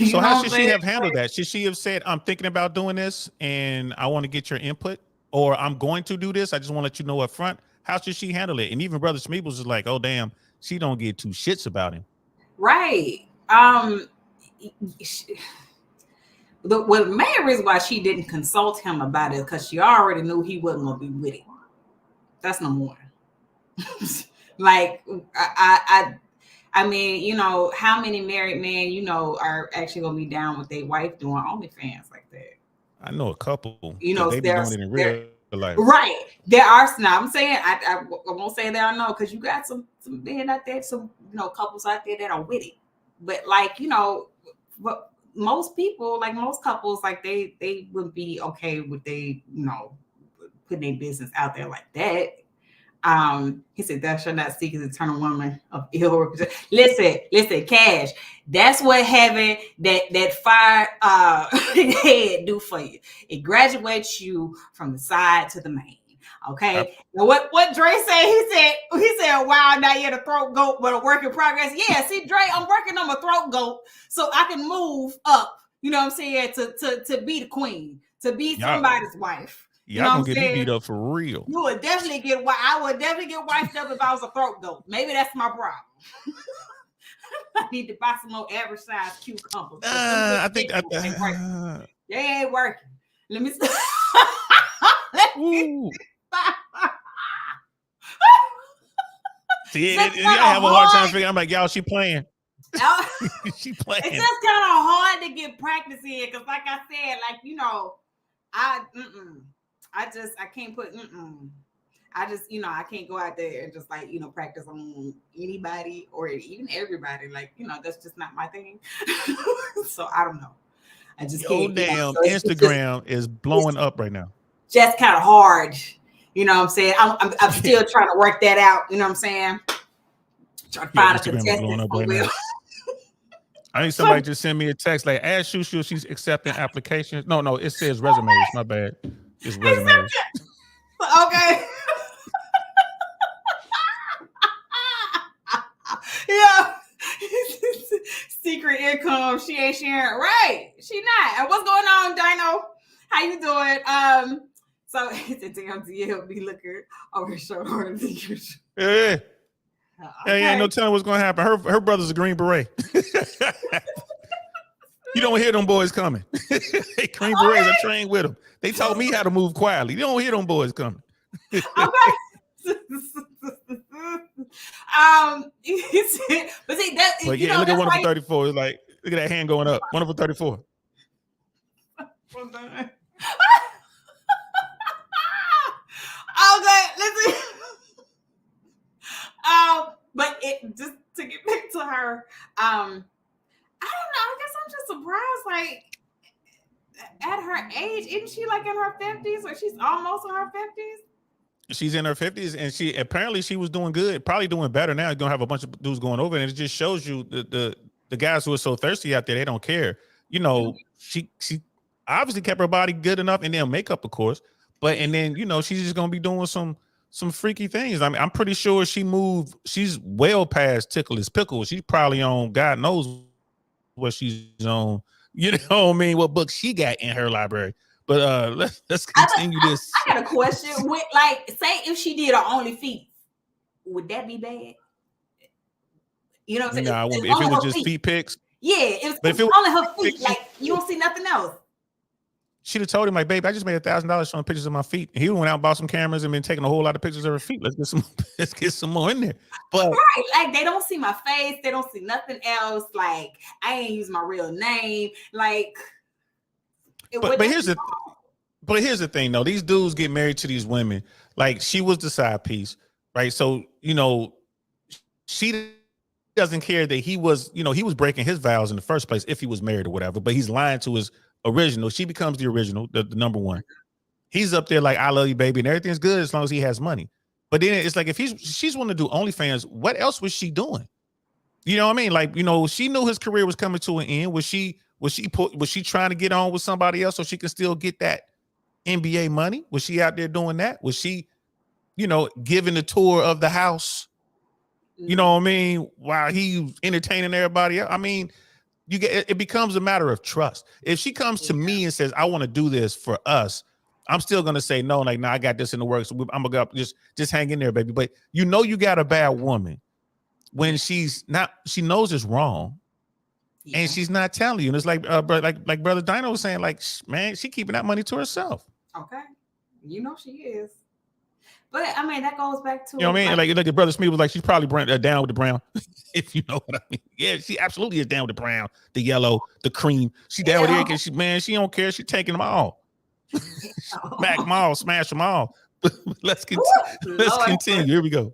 A: So how should she have handled that? Should she have said, I'm thinking about doing this and I want to get your input, or I'm going to do this, I just want to let you know up front? How should she handle it? And even Brother Smeeb was just like, oh damn, she don't get two shits about him.
B: Right. The main reason why she didn't consult him about it, because she already knew he wasn't gonna be with it. That's number one. Like, I mean, how many married men, are actually gonna be down with their wife doing OnlyFans like that?
A: I know a couple.
B: They
A: be doing it in real life.
B: Right. There are now. I'm saying I won't say that I know, because you got some men out there, some couples out there that are with it. But like, what most people, like most couples, like they would be okay with they, putting their business out there like that. He said, thou shalt not seek an eternal woman of ill reputation. Listen, Cash. That's what having that fire head do for you. It graduates you from the side to the main. Okay. Now what Dre said? He said, wow, now you're the throat goat, but a work in progress. Yeah, see, Dre, I'm working on my throat goat so I can move up. You know what I'm saying? To be the queen, to be somebody's wife.
A: Y'all gonna get me beat up for real.
B: You would definitely I would definitely get wiped up if I was a throat goat. Maybe that's my problem. I need to buy some more average size cucumbers.
A: I think
B: they ain't working. Let me
A: See, I have a hard time figuring. I'm like, y'all, she playing. She playing.
B: It's just kind of hard to get practice in, because, like I said, like I can't put. I just, I can't go out there and just like, practice on anybody or even everybody. Like, that's just not my thing. So I don't know. I just
A: Your
B: can't.
A: damn
B: So it's
A: Instagram is blowing up right now.
B: just kind of hard. You know what I'm saying? I'm still trying to work that out. You know what I'm saying? Trying to find a
A: Instagram is blowing
B: contestant
A: up right now. I need somebody to send me a text like, ask Shu Shu if she's accepting applications. No, it says resumes. My bad. It's resumes.
B: Okay. Yeah. Secret income. She ain't sharing. Right. She not. And what's going on, Dino? How you doing? So it's a damn DL be looking over his shoulder.
A: Yeah. Okay. Ain't no telling what's gonna happen. Her brother's a Green Beret. You don't hear them boys coming. Hey, Green Berets, I trained with them. They taught me how to move quietly. You don't hear them boys coming.
B: Okay. But see that.
A: But yeah, look at one of 34. It's like, look at that hand going up. One of 34.
B: Okay, listen. But it just to get back to her, I don't know. I guess I'm just surprised. Like at her age, isn't she like in her 50s, or she's almost in her 50s?
A: She's in her 50s, and she apparently she was doing good, probably doing better now. You're gonna have a bunch of dudes going over, and it just shows you the guys who are so thirsty out there, they don't care. She obviously kept her body good enough, and then makeup, of course. But and then she's just gonna be doing some freaky things. I mean, I'm pretty sure she's well past ticklish pickle. She's probably on God knows what she's on. You know what I mean? What book she got in her library. But let's continue this.
B: I got a question. Say if she did her only feet, would that be bad? You know what I'm saying?
A: Nah, if it was just feet pics.
B: Yeah, if it was only her feet, like you don't see nothing else.
A: She'd have told him, like, babe, I just made $1,000 showing pictures of my feet. And he went out and bought some cameras and been taking a whole lot of pictures of her feet. Let's get some more in there. But
B: right, like they don't see my face, they don't see nothing else. Like I ain't use my real name. Like,
A: but here's the thing, though. These dudes get married to these women. Like she was the side piece, right? So she doesn't care that he was breaking his vows in the first place if he was married or whatever. But he's lying to his original. She becomes the original, the number one. He's up there like, I love you, baby, and everything's good as long as he has money. But then it's like, if she's wanting to do OnlyFans, what else was she doing? You know what I mean? Like, she knew his career was coming to an end. Was she trying to get on with somebody else so she could still get that NBA money? Was she out there doing that? Was she, giving the tour of the house? You know what I mean? While he entertaining everybody else. I mean, it becomes a matter of trust. If she comes to me and says, I want to do this for us, I'm still going to say no. Like, no, I got this in the works. I'm going to go just hang in there, baby. But you got a bad woman when she knows it's wrong and she's not telling you. And it's like, like Brother Dino was saying, like, man, she keeping that money to herself.
B: Okay. She is. But I mean, that goes back to,
A: you know what I mean? Like Brother Smith was like, she's probably down with the brown, if you know what I mean. Yeah, she absolutely is down with the brown, the yellow, the cream. She down with it because she don't care. She's taking them all. Smack them all, smash them all. Let's continue. Here we go.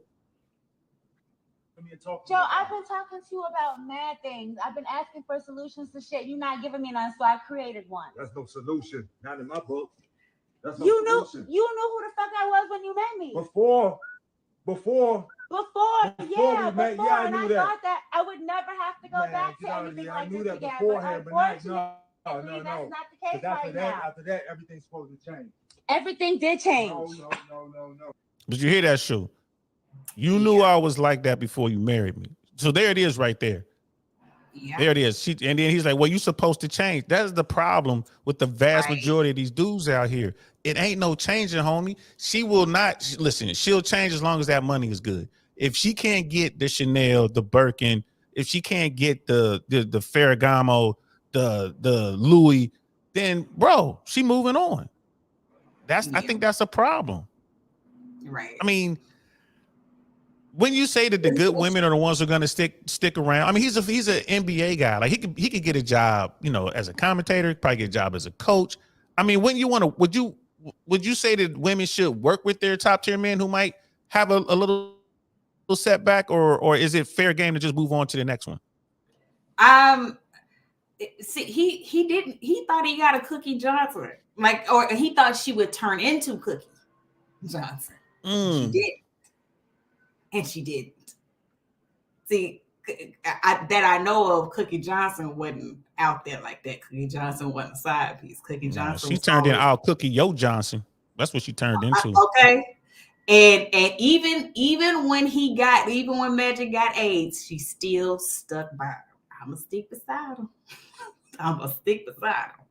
J: Joe, I've been talking to you about mad things. I've been asking for solutions to shit. You're not giving me none, so I created one.
I: That's no solution. Not in my book. That's no
J: you knew
I: solution.
J: You knew who the fuck I was when you met me.
I: Before,
J: I knew
I: that.
J: Thought that I would never have to go back to anything like this again.
I: Beforehand,
J: but
I: no.
J: that's not the case right now.
I: After that, everything's supposed to change.
J: Everything did change.
I: No.
A: Did you hear that, Shu? You knew I was like that before you married me. So there it is right there. Yeah. There it is. And then he's like, well, you're supposed to change. That's the problem with the vast majority of these dudes out here. It ain't no changing, homie. She will not listen. She'll change as long as that money is good. If she can't get the Chanel, the Birkin, if she can't get the Ferragamo, the Louis, then bro, she moving on. I think that's a problem.
B: Right.
A: I mean, when you say that the good women are the ones who are going to stick around, I mean, he's an NBA guy. Like he could get a job, as a commentator, probably get a job as a coach. I mean, would would you say that women should work with their top tier men who might have a little setback, or is it fair game to just move on to the next one?
B: See, he thought he got a Cookie Johnson, like, or he thought she would turn into Cookie Johnson. She did, and she didn't. See, I know of, Cookie Johnson wasn't out there like that. Cookie Johnson wasn't a side piece. Cookie Johnson.
A: She turned in our Cookie Yo Johnson. That's what she turned into.
B: Okay. And even when Magic got AIDS, she still stuck by him. I'm gonna stick beside him. I'm gonna stick beside him.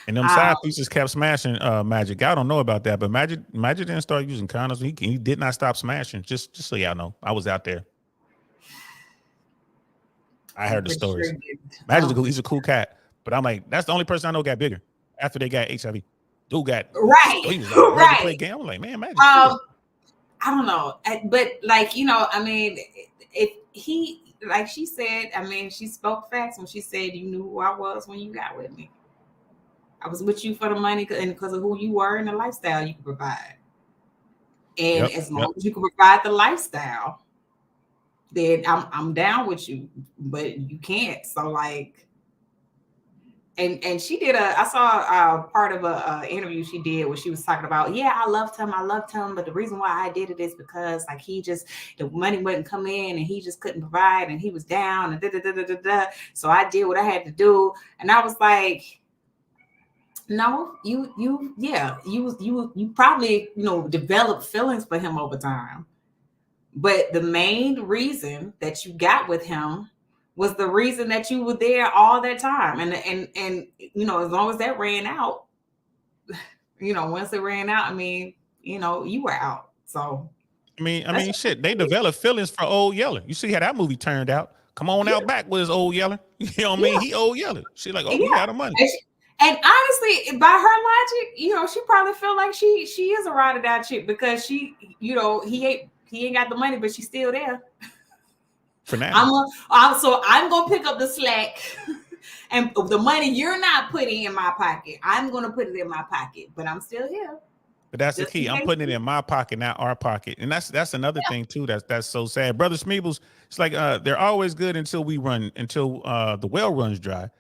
A: And them side pieces kept smashing Magic. I don't know about that, but Magic didn't start using condoms. He did not stop smashing. Just so y'all know, I was out there. I heard the stories.
B: Sure
A: Magic, he's a cool cat, but I'm like, that's the only person I know got bigger after they got HIV. Dude got
B: right.
A: He was like, ready to play game. I'm like, man, Magic.
B: I don't know, but like, I mean, if he, like she said, I mean, she spoke facts when she said, you knew who I was when you got with me. I was with you for the money and because of who you were and the lifestyle you could provide. And as long as you can provide the lifestyle, then I'm down with you, but you can't. So like, and she did I saw part of a interview she did where she was talking about, I loved him, but the reason why I did it is because like the money wouldn't come in and he just couldn't provide and he was down and so I did what I had to do. And I was like, no, you probably developed feelings for him over time. But the main reason that you got with him was the reason that you were there all that time. And as long as that ran out, once it ran out, I mean, you were out. So
A: I mean, shit, they developed feelings for Old Yeller. You see how that movie turned out. Come on out back with his Old Yeller. You know what I mean? He Old Yeller. She like, we got the money.
B: And honestly, by her logic, she probably feel like she is a ride or die chick because she, he ain't got the money, but she's still there.
A: For now.
B: So I'm gonna pick up the slack, and the money you're not putting in my pocket, I'm gonna put it in my pocket, but I'm still here.
A: But that's the key. I'm putting it in my pocket, not our pocket, and that's another thing too. That's so sad. Brother Smeebles, it's like they're always good until the well runs dry.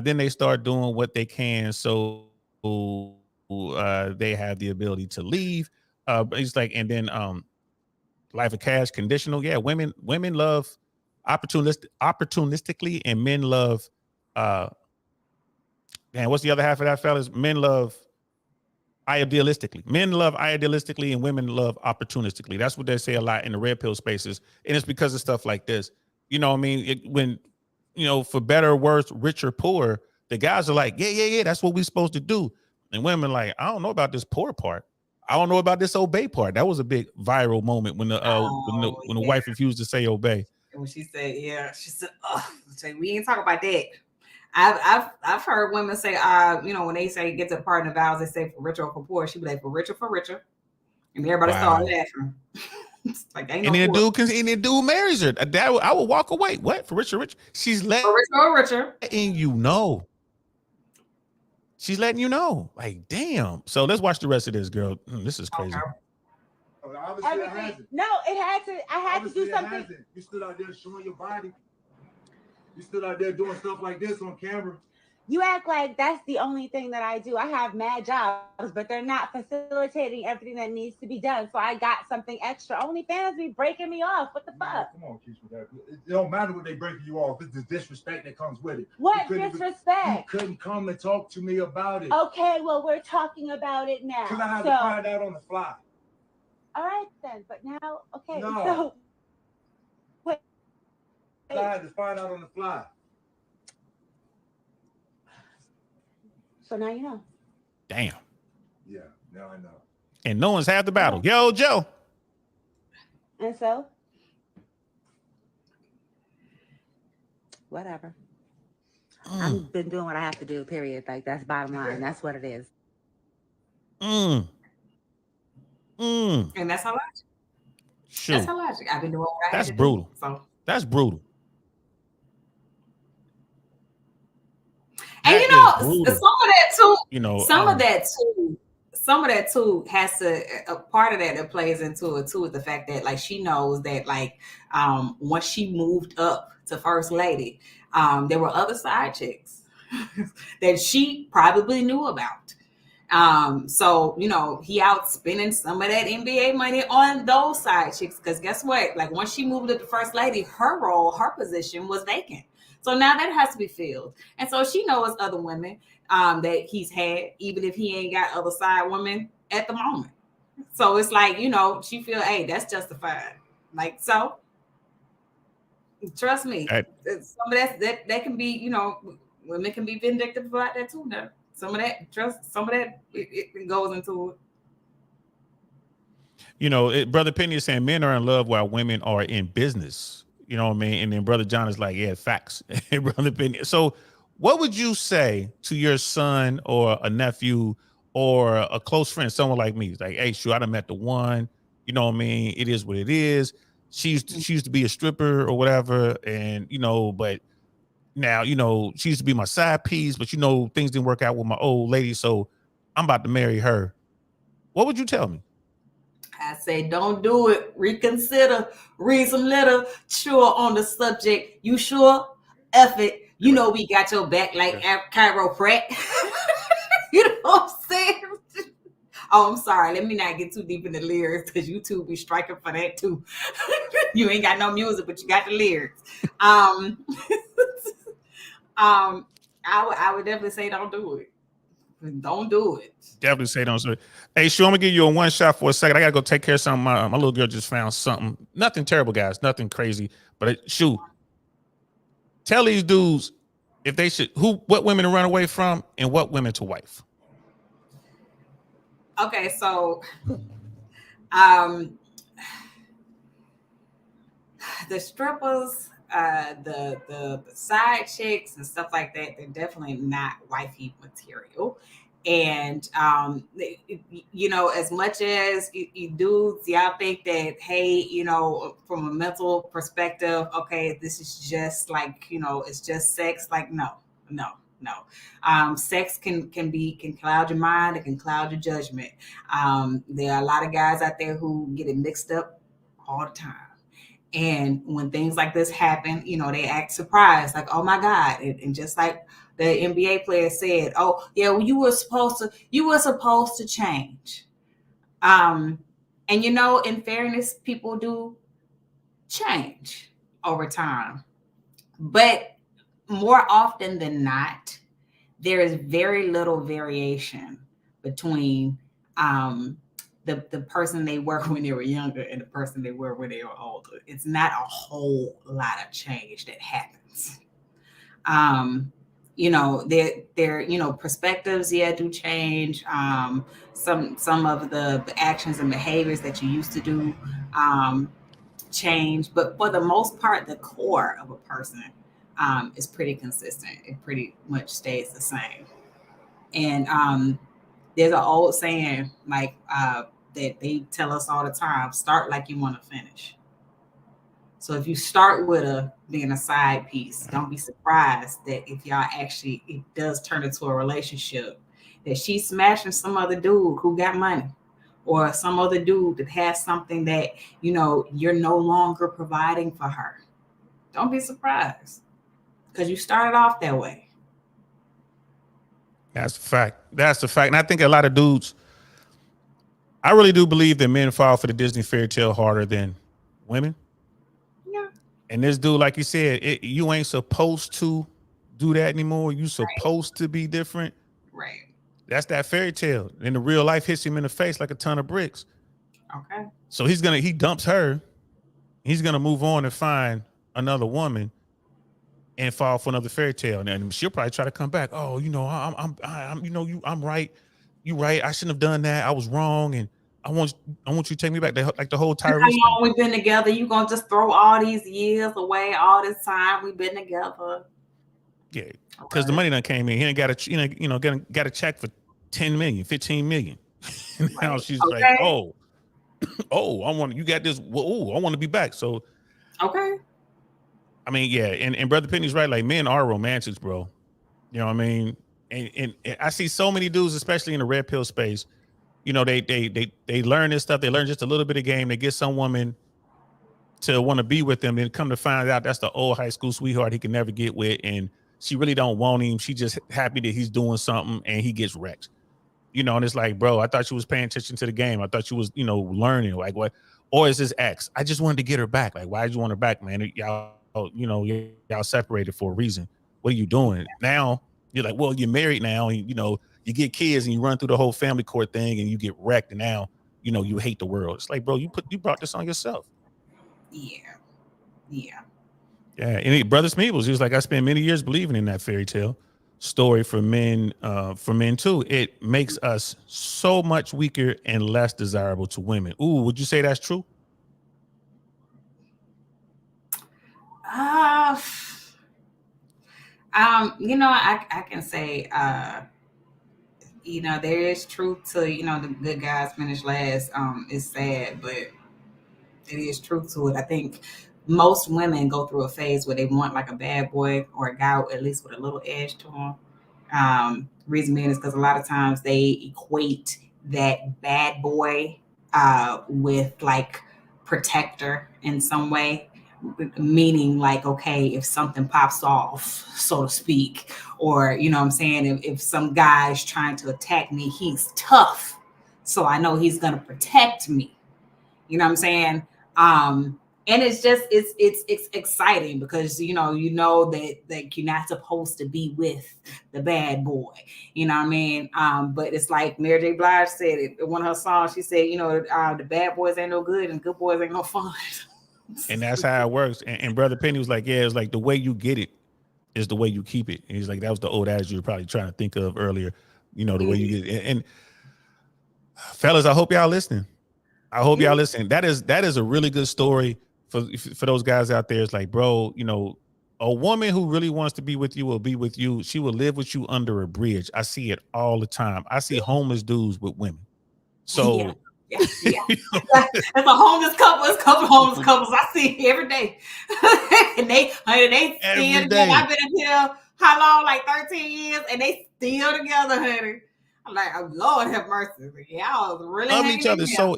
A: Then they start doing what they can so they have the ability to leave. It's like, and then life of cash, conditional. Yeah, women love opportunistically, and men love what's the other half of that, fellas? Men love idealistically. Men love idealistically, and women love opportunistically. That's what they say a lot in the red pill spaces, and it's because of stuff like this. You know what I mean? For better or worse, rich or poor, the guys are like, yeah, that's what we're supposed to do. And women like, I don't know about this poor part. I don't know about this obey part. That was a big viral moment when the wife refused to say obey.
B: And when she said, she said, we ain't talking about that. I've heard women say, when they say get to the part in the vows, they say for richer or for poor. She be like, for richer. And everybody started laughing. Like, ain't
A: and the dude marries her. I would walk away. What? For richer? She's letting you know. She's letting you know. Like, damn. So let's watch the rest of this, girl. This is crazy.
J: Everything. No, it had to. I had to do something.
I: You stood out there showing your body. You stood out there doing stuff like this on camera.
J: You act like that's the only thing that I do. I have mad jobs, but they're not facilitating everything that needs to be done. So I got something extra. OnlyFans be breaking me off. What the fuck?
I: Come on, Keisha. It don't matter what they breaking you off. It's the disrespect that comes with it.
J: What disrespect?
I: You couldn't come and talk to me about it.
J: Okay, well, we're talking about it now.
I: Because I had to find out on the fly.
J: All right, then. But now, okay.
I: No.
J: So, wait.
I: I had to find out on the fly.
J: So now you know.
A: Damn.
I: Yeah, now I know.
A: And no one's half the battle. Yo, Joe.
J: And so? Whatever. I've been doing what I have to do, period. Like, that's bottom line. That's what it is.
B: And that's her logic.
A: Shoot.
B: That's her logic. I've been doing what I have to
A: brutal.
B: do. So.
A: That's brutal. And
B: some of that too, some of that too has to, a part of that plays into it too, is the fact that like she knows that like once she moved up to first lady, there were other side chicks that she probably knew about. So you know, he out spending some of that NBA money on those side chicks, because guess what? Like once she moved up to first lady, her role, her position was vacant. So now that has to be filled. And so she knows other women that he's had, even if he ain't got other side women at the moment. So it's like, you know, she feel, hey, that's justified. Like, so trust me, some of that can be, you know, women can be vindictive about that too. Now, some of that it goes into it.
A: You know, Brother Penny is saying men are in love while women are in business. You know what I mean? And then Brother John is like, yeah, facts. Brother Penny. So what would you say to your son or a nephew or a close friend, someone like me? It's like, hey, sure, I done met the one. You know what I mean? It is what it is. She used to be a stripper or whatever. And, you know, but now, you know, she used to be my side piece, but, you know, things didn't work out with my old lady. So I'm about to marry her. What would you tell me?
B: I say, don't do it. Reconsider. Read some literature on the subject. You sure? F it. You know we got your back like Cairo Pratt. You know what I'm saying? Oh, I'm sorry. Let me not get too deep in the lyrics, because you two be striking for that too. You ain't got no music, but you got the lyrics. I would definitely say don't do it. Don't do it.
A: Definitely say don't do it. Hey, Shu, I'm gonna give you a one shot for a second. I gotta go take care of something. My little girl just found something. Nothing terrible, guys. Nothing crazy. But Shu, tell these dudes if they should what women to run away from and what women to wife.
B: Okay, so the strippers, the side chicks and stuff like that, they're definitely not wifey material. And you know, as much as you dudes, y'all think that, hey, you know, from a mental perspective, okay, this is just like, you know, it's just sex. Like, no. Sex can cloud your mind. It can cloud your judgment. There are a lot of guys out there who get it mixed up all the time. And when things like this happen, you know, they act surprised, like, oh my God. And just like the NBA player said, oh yeah, well, you were supposed to change. And you know, in fairness, people do change over time. But more often than not, there is very little variation between the person they were when they were younger and the person they were when they were older. It's not a whole lot of change that happens. You know, their you know, perspectives, yeah, do change. Some of the actions and behaviors that you used to do change, but for the most part, the core of a person is pretty consistent. It pretty much stays the same. And there's an old saying like that they tell us all the time: start like you want to finish. So if you start with being a side piece, don't be surprised that if y'all actually, it does turn into a relationship, that she's smashing some other dude who got money, or some other dude that has something that, you know, you're no longer providing for her. Don't be surprised, because you started off that way.
A: That's the fact. That's the fact. And I think a lot of dudes, I really do believe that men fall for the Disney fairy tale harder than women.
B: Yeah.
A: And this dude, like you said, you ain't supposed to do that anymore. You supposed to be different.
B: Right.
A: That's that fairy tale. And the real life hits him in the face like a ton of bricks.
B: Okay.
A: So he dumps her. He's gonna move on and find another woman and fall for another fairy tale. And she'll probably try to come back. Oh, you know, I'm you know, I'm right. You right. I shouldn't have done that. I was wrong. And I want you to take me back. Like the whole Tyrese
B: How long
A: thing.
B: we've been together? You gonna just throw all these years away, all this time we've been together?
A: Yeah, because the money done came in. He ain't got a got a check for 10 million, 15 million. Now
B: Right.
A: she's
B: Okay.
A: like, oh, I want you got this. Oh, I want to be back. So
B: Okay.
A: I mean, yeah, and Brother Penny's right. Like, men are romantics, bro. You know what I mean? And I see so many dudes, especially in the red pill space, you know, they learn this stuff. They learn just a little bit of game. They get some woman to want to be with them, and come to find out that's the old high school sweetheart he can never get with, and she really don't want him. She just happy that he's doing something, and he gets wrecked. You know, and it's like, bro, I thought you was paying attention to the game. I thought you was, you know, learning. Like, what? Or is this ex? I just wanted to get her back. Like, why did you want her back, man? Y'all, you know, y'all separated for a reason. What are you doing now? You're like, well, you're married now, and you know, you get kids, and you run through the whole family court thing, and you get wrecked, and now, you know, you hate the world. It's like, bro, you brought this on yourself.
B: Yeah. Yeah.
A: Yeah, and Brother Smeebles, he was like, I spent many years believing in that fairy tale story for men too. It makes us so much weaker and less desirable to women. Ooh, would you say that's true?
B: You know, I can say, you know, there is truth to, you know, the good guys finish last. It's sad, but it is truth to it. I think most women go through a phase where they want like a bad boy or a guy at least with a little edge to him. Reason being is because a lot of times they equate that bad boy with like protector in some way, meaning like, okay, if something pops off, so to speak, or you know what I'm saying, if some guy's trying to attack me, he's tough, so I know he's gonna protect me. You know what I'm saying? And it's just it's exciting because you know that like you're not supposed to be with the bad boy. You know what I mean? But it's like Mary J. Blige said it in one of her songs. She said, you know, the bad boys ain't no good and good boys ain't no fun.
A: And that's how it works. And Brother Penny was like, yeah, it's like the way you get it is the way you keep it. And he's like, that was the old adage you were probably trying to think of earlier. You know, the way you get it. And fellas, I hope y'all listening. I hope y'all listening. That is a really good story for those guys out there. It's like, bro, you know, a woman who really wants to be with you will be with you. She will live with you under a bridge. I see it all the time. I see homeless dudes with women. So
B: yeah. It's a homeless couple. It's a couple of homeless couples I see every day. And they still together. I've been in here how long? Like 13 years, and they still together, honey. I'm like, oh, Lord have mercy. Y'all really
A: love each other. So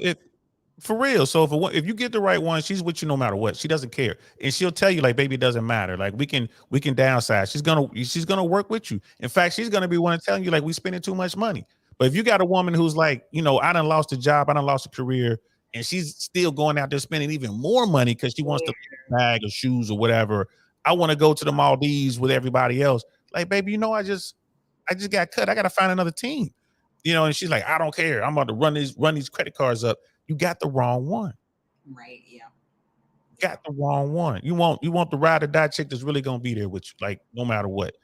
A: for real. So if you get the right one, she's with you no matter what. She doesn't care, and she'll tell you like, baby, it doesn't matter. Like we can downsize. She's gonna work with you. In fact, she's gonna be one telling you like, we spending too much money. But if you got a woman who's like, you know, I done lost a job, I done lost a career, and she's still going out there spending even more money because she wants to bag or shoes or whatever. I want to go to the Maldives with everybody else. Like, baby, you know, I just got cut. I got to find another team. You know, and she's like, I don't care. I'm about to run these credit cards up. You got the wrong one.
B: Right. Yeah.
A: Got the wrong one. You want the ride or die chick that's really gonna be there with you, like no matter what.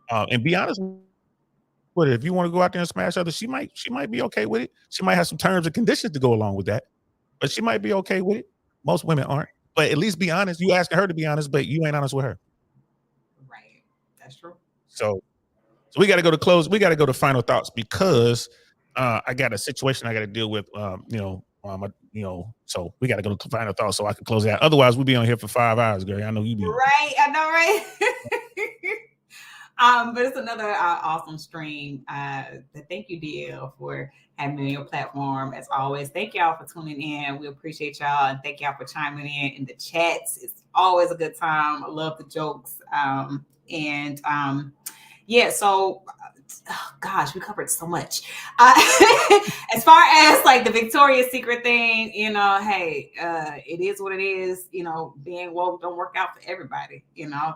A: And be honest with her. If you want to go out there and smash others, she might be okay with it. She might have some terms and conditions to go along with that, but she might be okay with it. Most women aren't. But at least be honest. You asking her to be honest, but you ain't honest with her.
B: Right. That's true.
A: So we got to go to close. We got to go to final thoughts because I got a situation I got to deal with. So we got to go to final thoughts so I can close it out. Otherwise, we'll be on here for 5 hours, girl. I know you be
B: right. I know, right? But it's another awesome stream. Thank you, DL, for having me on your platform. As always, thank y'all for tuning in. We appreciate y'all, and thank y'all for chiming in the chats. It's always a good time. I love the jokes. So gosh, we covered so much. As far as like the Victoria's Secret thing, you know, hey, it is what it is. You know, being woke don't work out for everybody. You know,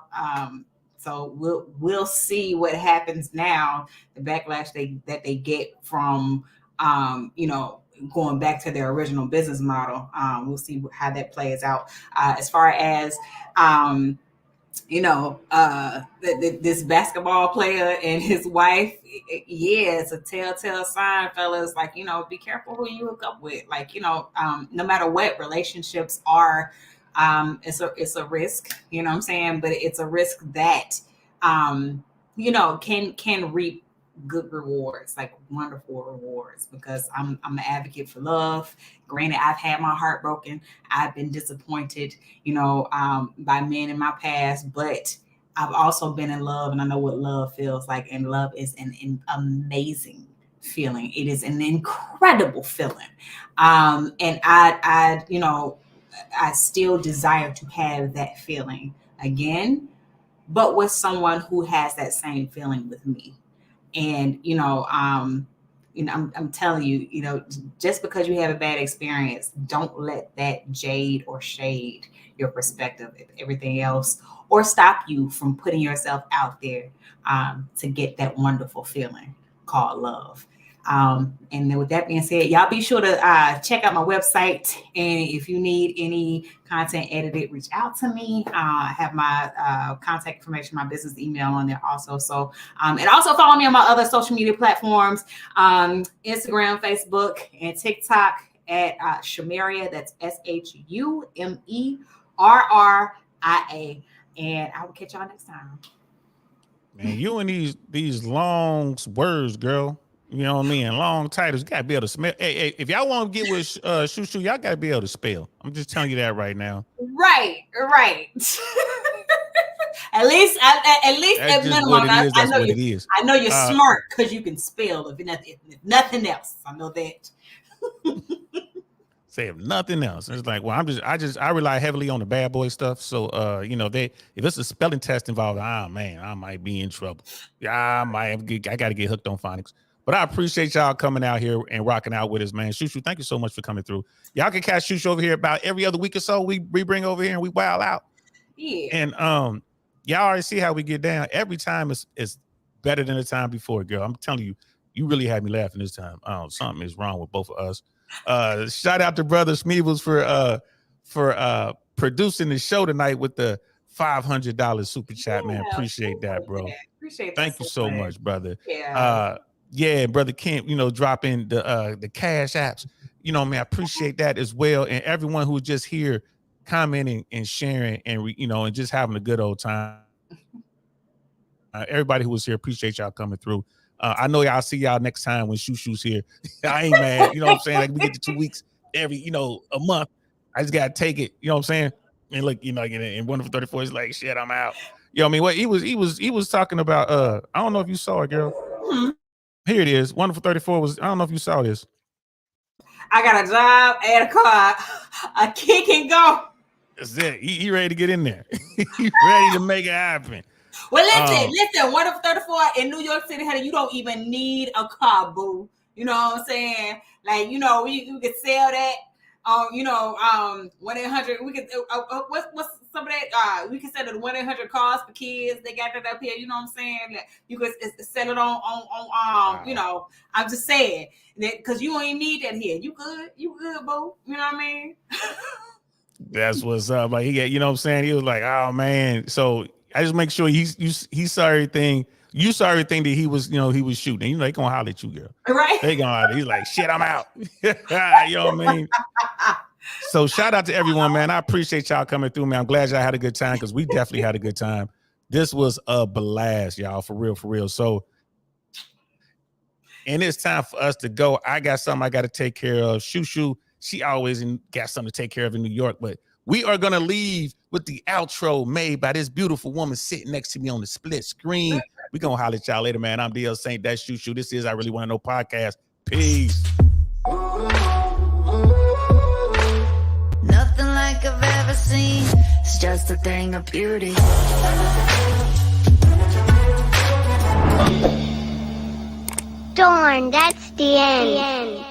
B: so we'll see what happens now. The backlash that they get from, you know, going back to their original business model. We'll see how that plays out. As far as you know, this basketball player and his wife, it's a telltale sign, fellas. Like, you know, be careful who you hook up with. Like, you know, no matter what, relationships are, it's a risk. You know what I'm saying? But it's a risk that, you know, can reap good rewards, like wonderful rewards, because I'm an advocate for love. Granted, I've had my heart broken. I've been disappointed, you know, by men in my past, but I've also been in love, and I know what love feels like. And love is an amazing feeling. It is an incredible feeling. And I, you know, I still desire to have that feeling again, but with someone who has that same feeling with me. And, I'm telling you, just because you have a bad experience, don't let that jade or shade your perspective of everything else, or stop you from putting yourself out there to get that wonderful feeling called love. And then with that being said, y'all be sure to check out my website. And if you need any content edited, reach out to me. I have my contact information, my business email on there also. So, and also follow me on my other social media platforms, Instagram, Facebook, and TikTok at Shumeria. That's SHUMERRIA. And I will catch y'all next time.
A: Man, you and these long words, girl. You know what I mean? Long titles. You gotta be able to smell. Hey, if y'all want to get with Shu Shu, y'all gotta be able to spell. I'm just telling you that right now.
B: Right. at least at minimum, I know you're smart because you can spell. If nothing else, I know that.
A: Say if nothing else, it's like, well, I rely heavily on the bad boy stuff. So, if it's a spelling test involved, man, I might be in trouble. Yeah, I got to get hooked on phonics. But I appreciate y'all coming out here and rocking out with us, man. Shu Shu, thank you so much for coming through. Y'all can catch Shu Shu over here about every other week or so. We bring over here and we wild out.
B: Yeah.
A: And y'all already see how we get down. Every time it's better than the time before, girl. I'm telling you, you really had me laughing this time. Something is wrong with both of us. Shout out to Brother Smeevils for producing the show tonight with the $500 super chat, man. Appreciate that, bro.
B: Appreciate that.
A: Thank you so much, brother.
B: Yeah.
A: Brother Kent, dropping the cash apps. Man, I appreciate that as well. And everyone who's just here commenting and sharing and and just having a good old time. Everybody who was here, appreciate y'all coming through. I know y'all see y'all next time when Shu Shu's here. I ain't mad. You know what I'm saying? Like we get to 2 weeks every, a month. I just gotta take it. You know what I'm saying? And look, and Wonderful 34 is like, shit, I'm out. You know what I mean? What he was talking about. I don't know if you saw it, girl.
B: Mm-hmm.
A: Here it is. Wonderful 34 was. I don't know if you saw this.
B: I got a job and a car. A kick and go.
A: That's it. He ready to get in there. He ready to make it happen.
B: Well, listen, 134 in New York City, honey, you don't even need a car, boo. You know what I'm saying? Like, we could sell that on, 1-800. We could, what's some of that? We can sell it 1-800 cars for kids. They got that up here. You know what I'm saying? Like, you could sell it on wow. I'm just saying that because you don't even need that here. You good, boo. You know what I mean?
A: That's what's up. Like, you know what I'm saying? He was like, oh man. So I just make sure he saw everything. You saw everything that he was shooting. They gonna holler at you, girl.
B: Right?
A: They gonna holler. He's like, shit, I'm out. You know what I mean? So shout out to everyone, man. I appreciate y'all coming through, man. I'm glad y'all had a good time because we definitely had a good time. This was a blast, y'all, for real. So, and it's time for us to go. I got something I got to take care of. Shu Shu, she always got something to take care of in New York, but we are going to leave with the outro made by this beautiful woman sitting next to me on the split screen. We're going to holler at y'all later, man. I'm DL Saint. That's Shu Shu. This is I Really Want to Know podcast. Peace.
K: Nothing like I've ever seen. It's just a thing of beauty.
L: Darn, that's the end.